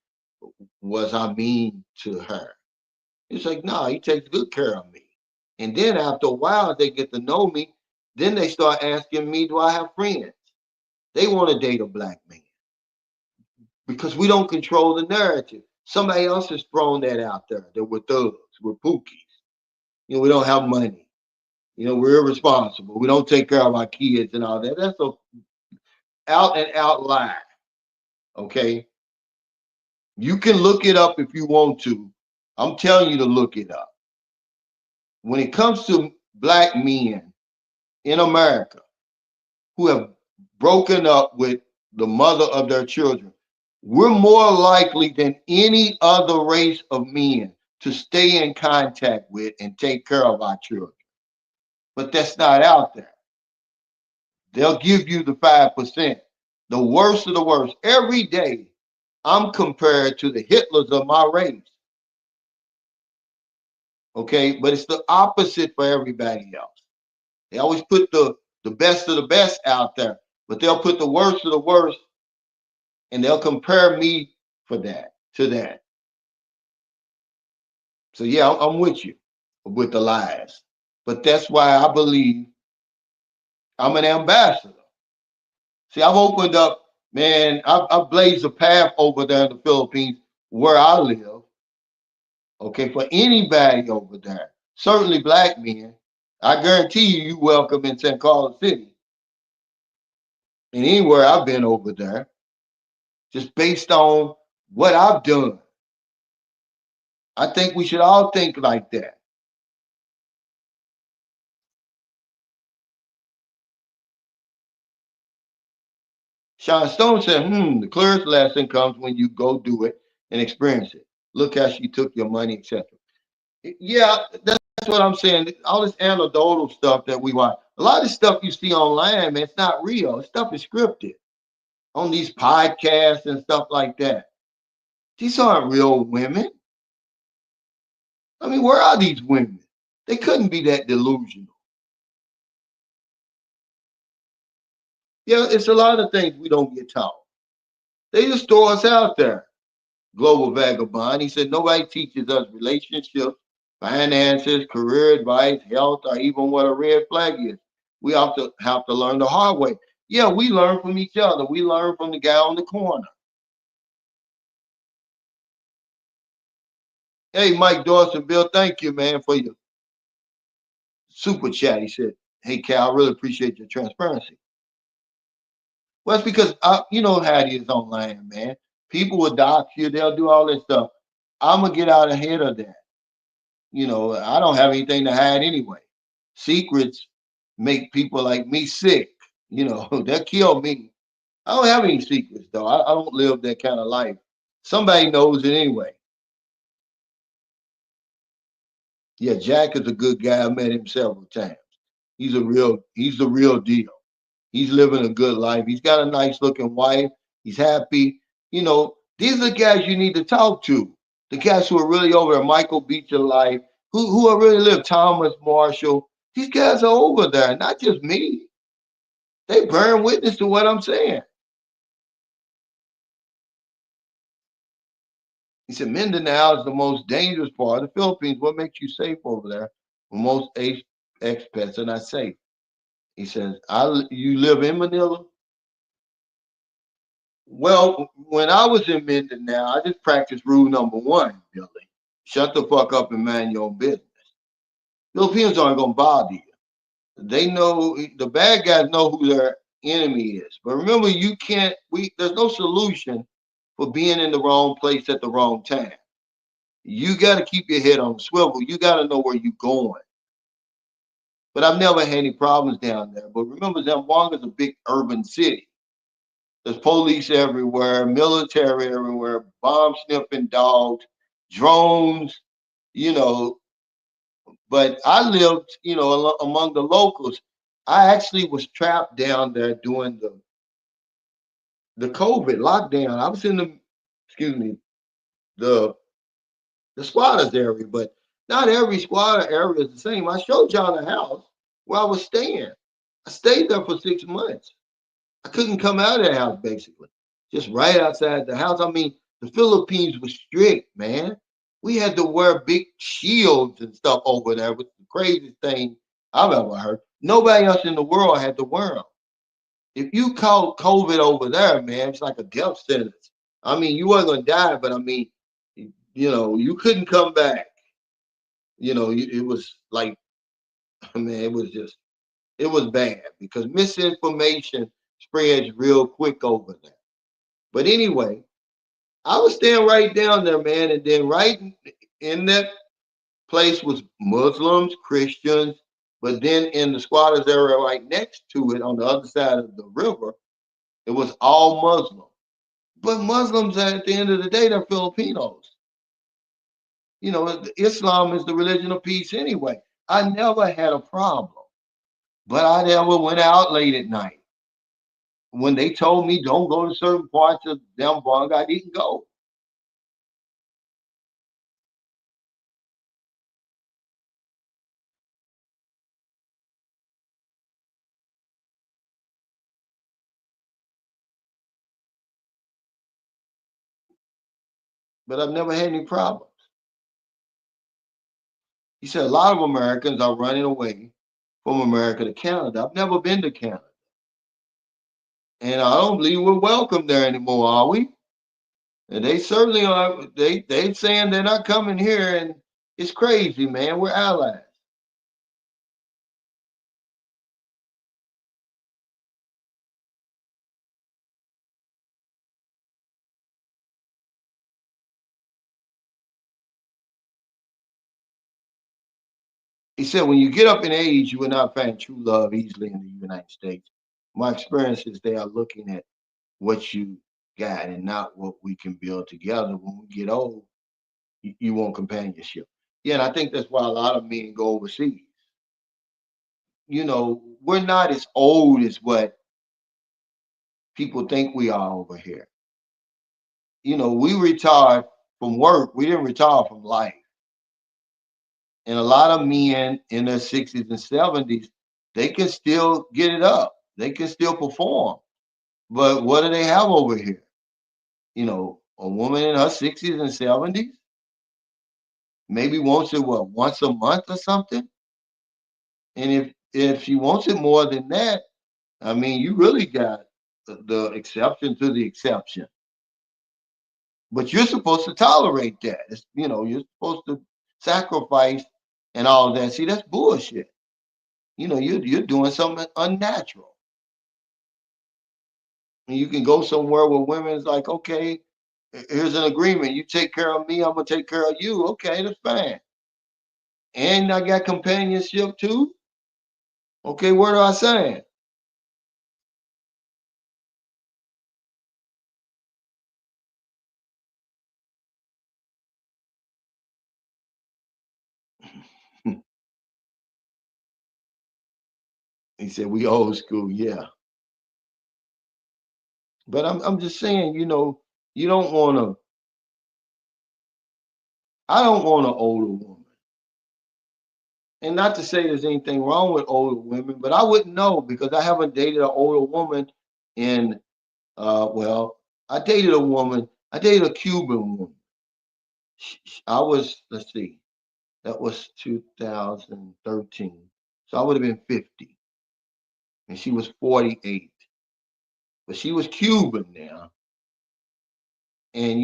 Speaker 1: was I mean to her? It's like, no, he takes good care of me. And then after a while, they get to know me. Then they start asking me, do I have friends? They want to date a Black man because we don't control the narrative. Somebody else has thrown that out there that we're thugs, we're pookies. You know, we don't have money. You know, we're irresponsible. We don't take care of our kids and all that. That's a out and out lie. Okay. You can look it up if you want to. I'm telling you to look it up. When it comes to Black men in America who have broken up with the mother of their children, we're more likely than any other race of men to stay in contact with and take care of our children. But that's not out there. They'll give you the 5%, the worst of the worst. Every day, I'm compared to the Hitlers of my race. Okay, but it's the opposite for everybody else. They always put the best of the best out there, but they'll put the worst of the worst and they'll compare me for that to that. So yeah, I'm with you with the lies. But that's why I believe I'm an ambassador. See, I've opened up, man, I've blazed a path over there in the Philippines where I live, okay, for anybody over there. Certainly Black men. I guarantee you welcome in San Carlos City. And anywhere I've been over there, just based on what I've done. I think we should all think like that. Sean Stone said, the clearest lesson comes when you go do it and experience it. Look how she took your money, etc. Yeah, that's what I'm saying. All this anecdotal stuff that we watch, a lot of stuff you see online, man, it's not real. This stuff is scripted on these podcasts and stuff like that. These aren't real women. I mean, where are these women? They couldn't be that delusional. Yeah, it's a lot of things we don't get taught. They just throw us out there. Global Vagabond. He said nobody teaches us relationships, finances, career advice, health, or even what a red flag is. We have to learn the hard way. Yeah, we learn from each other. We learn from the guy on the corner. Hey, Mike Dawson, Bill, thank you, man, for your super chat. He said, hey, Cal, I really appreciate your transparency. Well, it's because you know how it is online, man. People will dox you, they'll do all this stuff. I'm gonna get out ahead of that. You know, I don't have anything to hide anyway. Secrets make people like me sick. You know, they'll kill me. I don't have any secrets though. I don't live that kind of life. Somebody knows it anyway. Yeah, Jack is a good guy. I met him several times. He's the real deal. He's living a good life. He's got a nice looking wife. He's happy. You know, these are the guys you need to talk to. The guys who are really over there, Michael Beach in life, who are really live, Thomas Marshall. These guys are over there, not just me. They bearing witness to what I'm saying. He said, Mindanao is the most dangerous part of the Philippines. What makes you safe over there? Well, most expats are not safe. He says, you live in Manila? Well, when I was in Mindanao, I just practiced rule number one, Billy. Shut the fuck up and mind your own business. Filipinos aren't gonna bother you. They know the bad guys know who their enemy is. But remember, you can't. There's no solution for being in the wrong place at the wrong time. You got to keep your head on the swivel. You got to know where you're going. But I've never had any problems down there. But remember, Zamboanga is a big urban city. There's police everywhere, military everywhere, bomb sniffing dogs, drones, you know. But I lived, you know, among the locals. I actually was trapped down there during the COVID lockdown. I was in excuse me, the the squatters area, but not every squatter area is the same. I showed y'all the house where I was staying. I stayed there for 6 months. I couldn't come out of the house basically. Just right outside the house. I mean, the Philippines was strict, man. We had to wear big shields and stuff over there, which is the craziest thing I've ever heard. Nobody else in the world had to wear them. If you caught COVID over there, man, it's like a death sentence. I mean, you weren't gonna die, but I mean, you know, you couldn't come back. You know, it was like, I mean, it was bad because misinformation spreads real quick over there. But anyway, I was staying right down there, man, and then right in that place was Muslims, Christians, but then in the squatters area right next to it on the other side of the river, it was all Muslim. But Muslims at the end of the day, they're Filipinos. You know, Islam is the religion of peace anyway. I never had a problem, but I never went out late at night. When they told me don't go to certain parts of Zamboanga, I didn't go. But I've never had any problems. He said a lot of Americans are running away from America to Canada. I've never been to Canada. And I don't believe we're welcome there anymore, are we? And they certainly are. They saying they're not coming here, and it's crazy, man. We're allies. He said, when you get up in age, you will not find true love easily in the United States. My experience is they are looking at what you got and not what we can build together. When we get old, you want companionship. Yeah, and I think that's why a lot of men go overseas. You know, we're not as old as what people think we are over here. You know, we retired from work, we didn't retire from life. And a lot of men in their 60s and 70s, they can still get it up, they can still perform. But what do they have over here? You know, a woman in her 60s and 70s maybe wants it what once a month or something. And if she wants it more than that, I mean, you really got the exception to the exception. But you're supposed to tolerate that. It's, you know, you're supposed to sacrifice and all that. See, that's bullshit. You know, you're doing something unnatural. And you can go somewhere where women's like, okay, here's an agreement. You take care of me, I'm gonna take care of you. Okay, that's fine. And I got companionship too. Okay, what are I saying? He said we old school, yeah. But I'm just saying, you don't want to. I don't want an older woman. And not to say there's anything wrong with older women, but I wouldn't know because I haven't dated an older woman in well, I dated a woman, I dated a Cuban woman. I was, let's see, that was 2013. So I would have been 50. And she was 48. But she was Cuban now. And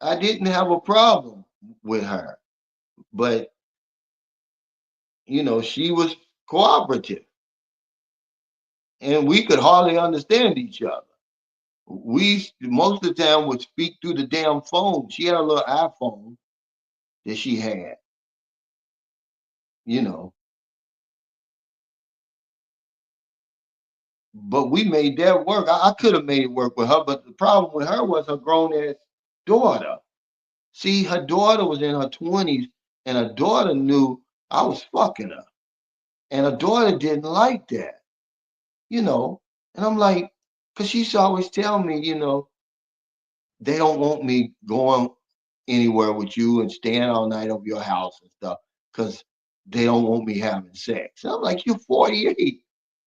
Speaker 1: I didn't have a problem with her. But she was cooperative. And we could hardly understand each other. We most of the time would speak through the damn phone. She had a little iPhone that she had, you know. But we made that work. I could have made it work with her, but the problem with her was her grown ass daughter. See, her daughter was in her 20s, and her daughter knew I was fucking her. And her daughter didn't like that, you know. And I'm like, because she used to always tell me, they don't want me going anywhere with you and staying all night over your house and stuff because they don't want me having sex. And I'm like, you're 48.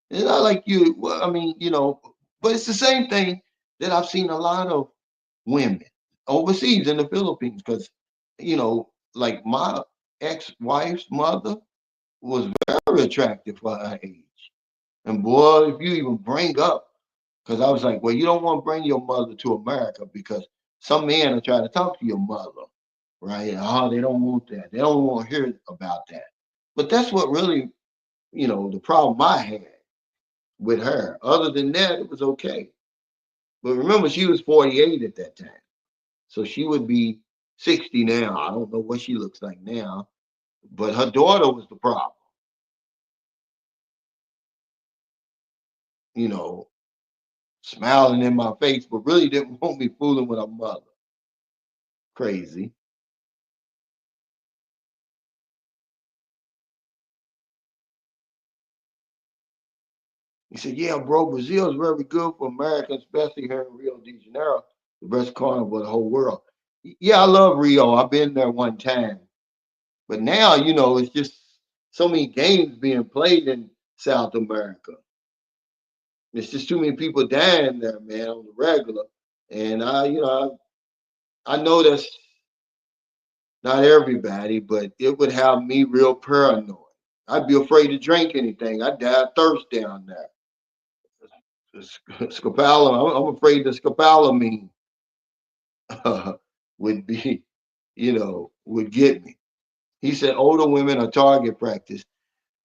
Speaker 1: It's not like you, well, I mean, but it's the same thing that I've seen a lot of women overseas in the Philippines because, like my ex-wife's mother was very attractive for her age. And boy, if you even bring up, because I was like, well, you don't want to bring your mother to America because some men are trying to talk to your mother, right? Oh, they don't want that. They don't want to hear about that. But that's what really, the problem I had with her. Other than that, it was okay. But remember, she was 48 at that time. So she would be 60 now. I don't know what she looks like now, but her daughter was the problem, you know, smiling in my face, but really didn't want me fooling with her mother. Crazy. He said, yeah, bro, Brazil is very good for Americans, especially here in Rio de Janeiro, the best carnival of the whole world. Yeah, I love Rio. I've been there one time. But now, it's just so many games being played in South America. It's just too many people dying there, man, on the regular. And I know that's not everybody, but it would have me real paranoid. I'd be afraid to drink anything. I'd die of thirst down there. Scopolamine, I'm afraid the scopolamine would be, would get me. He said older women are target practice.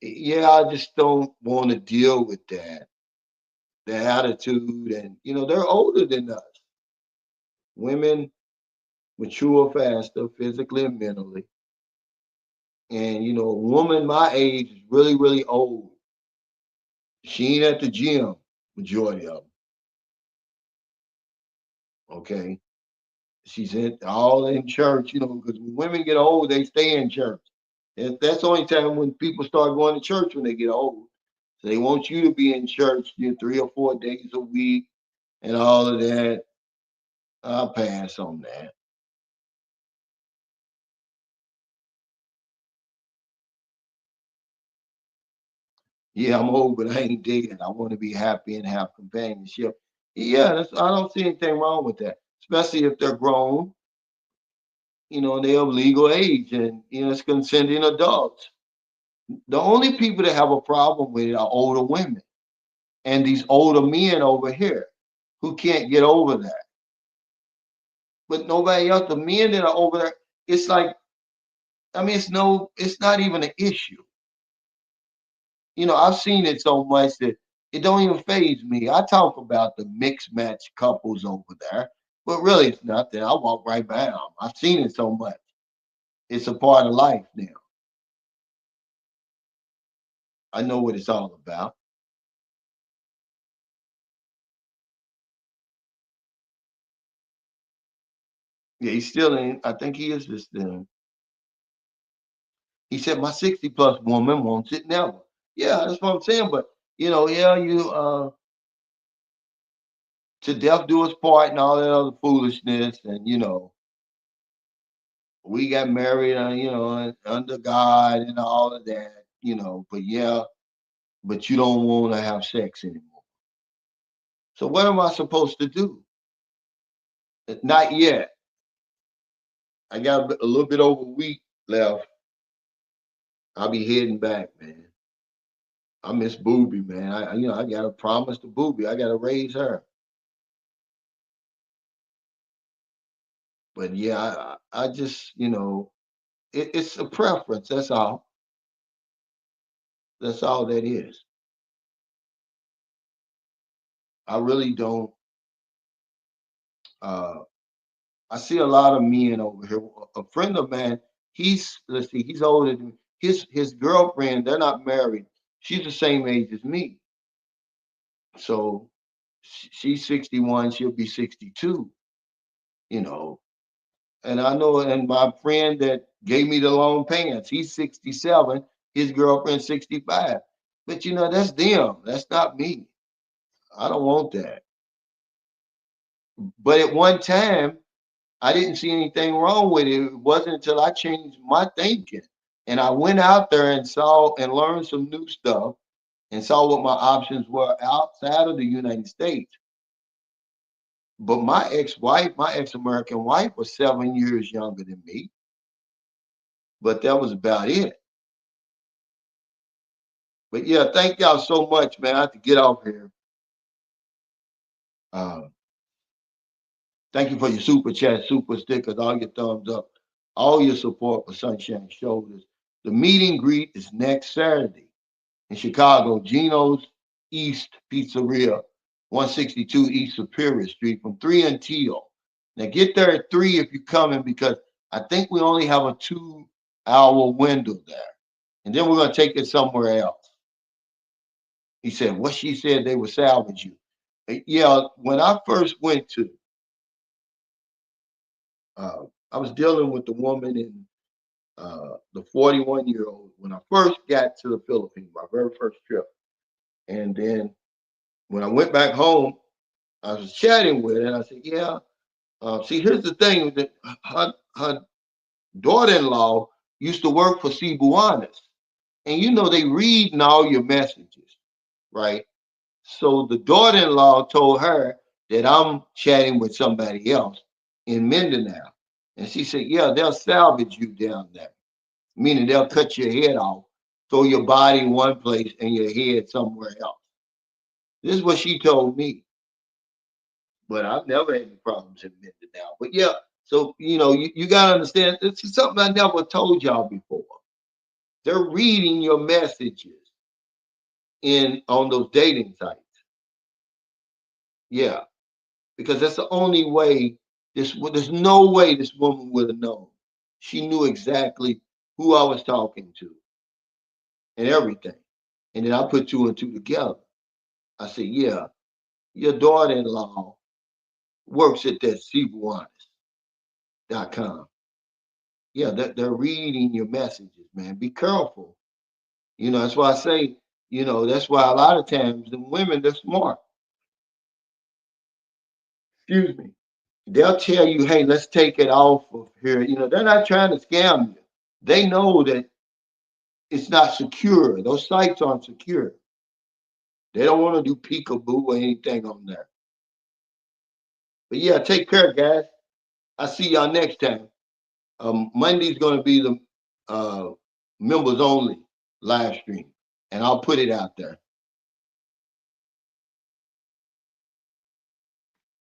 Speaker 1: Yeah, I just don't want to deal with that. The attitude, and they're older than us. Women mature faster physically and mentally. And a woman my age is really, really old. She ain't at the gym, majority of them. Okay. She's all in church, because when women get old, they stay in church. And that's the only time when people start going to church when they get old. So they want you to be in church 3 or 4 days a week and all of that. I'll pass on that. Yeah, I'm old, but I ain't dead. I want to be happy and have companionship. Yeah, I don't see anything wrong with that, especially if they're grown, and they're of legal age and, it's consenting adults. The only people that have a problem with it are older women and these older men over here who can't get over that. But nobody else, the men that are over there, it's like, I mean, it's not even an issue. I've seen it so much that It don't even faze me. I talk about the mixed match couples over there, but really it's nothing. I walk right by them. I've seen it so much. It's a part of life now. I know what it's all about. Yeah, he's still in. I think he is just in. He said, my 60 plus woman wants it never. Yeah, that's what I'm saying. But, yeah, you to death do us part and all that other foolishness. And, we got married, under God and all of that, but yeah, but you don't want to have sex anymore. So what am I supposed to do? Not yet. I got a little bit over a week left. I'll be heading back, man. I miss Booby, man. I got to promise to Booby. I got to raise her. But yeah, I just, it's a preference. That's all. That's all that is. I really don't. Uh, I see a lot of men over here. A friend of mine, let's see, he's older than me. His girlfriend. They're not married. She's the same age as me. So she's 61. She'll be 62. You know, and I know, and my friend that gave me the long pants, he's 67. His girlfriend's 65. But that's them. That's not me. I don't want that. But at one time, I didn't see anything wrong with it. It wasn't until I changed my thinking and I went out there and saw and learned some new stuff and saw what my options were outside of the United States. But my ex-wife, my ex-American wife, was 7 years younger than me. But that was about it. But yeah, thank y'all so much, man. I have to get off here. Uh, Thank you for your super chat, super stickers, all your thumbs up, all your support for Sunshine Shoulders. The meet and greet is next Saturday in Chicago, Geno's East Pizzeria, 162 East Superior Street from 3 until. Now get there at 3 if you're coming because I think we only have a 2-hour window there. And then we're going to take it somewhere else. He said, what she said, they would salvage you. Yeah, when I first went to I was dealing with the woman in the 41-year-old when I first got to the Philippines, my very first trip. And then when I went back home, I was chatting with her and I said, yeah, see, here's the thing that her daughter-in-law used to work for Cebuanas. And they reading all your messages, right? So the daughter-in-law told her that I'm chatting with somebody else in Mindanao. And she said, yeah, they'll salvage you down there, meaning they'll cut your head off, throw your body in one place and your head somewhere else. This is what she told me. But I've never had any problems in Mindanao. But yeah, so you gotta understand this is something I never told y'all before. They're reading your messages in on those dating sites. Yeah, because that's the only way there's no way this woman would have known. She knew exactly who I was talking to and everything. And then I put two and two together. I said, yeah, your daughter-in-law works at that Cebuanas.com. Yeah, they're reading your messages, man. Be careful. That's why I say, that's why a lot of times the women, they're smart. Excuse me. They'll tell you, hey, let's take it off of here. They're not trying to scam you. They know that it's not secure. Those sites aren't secure. They don't want to do peekaboo or anything on there. But yeah, take care, guys. I'll see y'all next time. Monday's going to be the members only live stream, and I'll put it out there.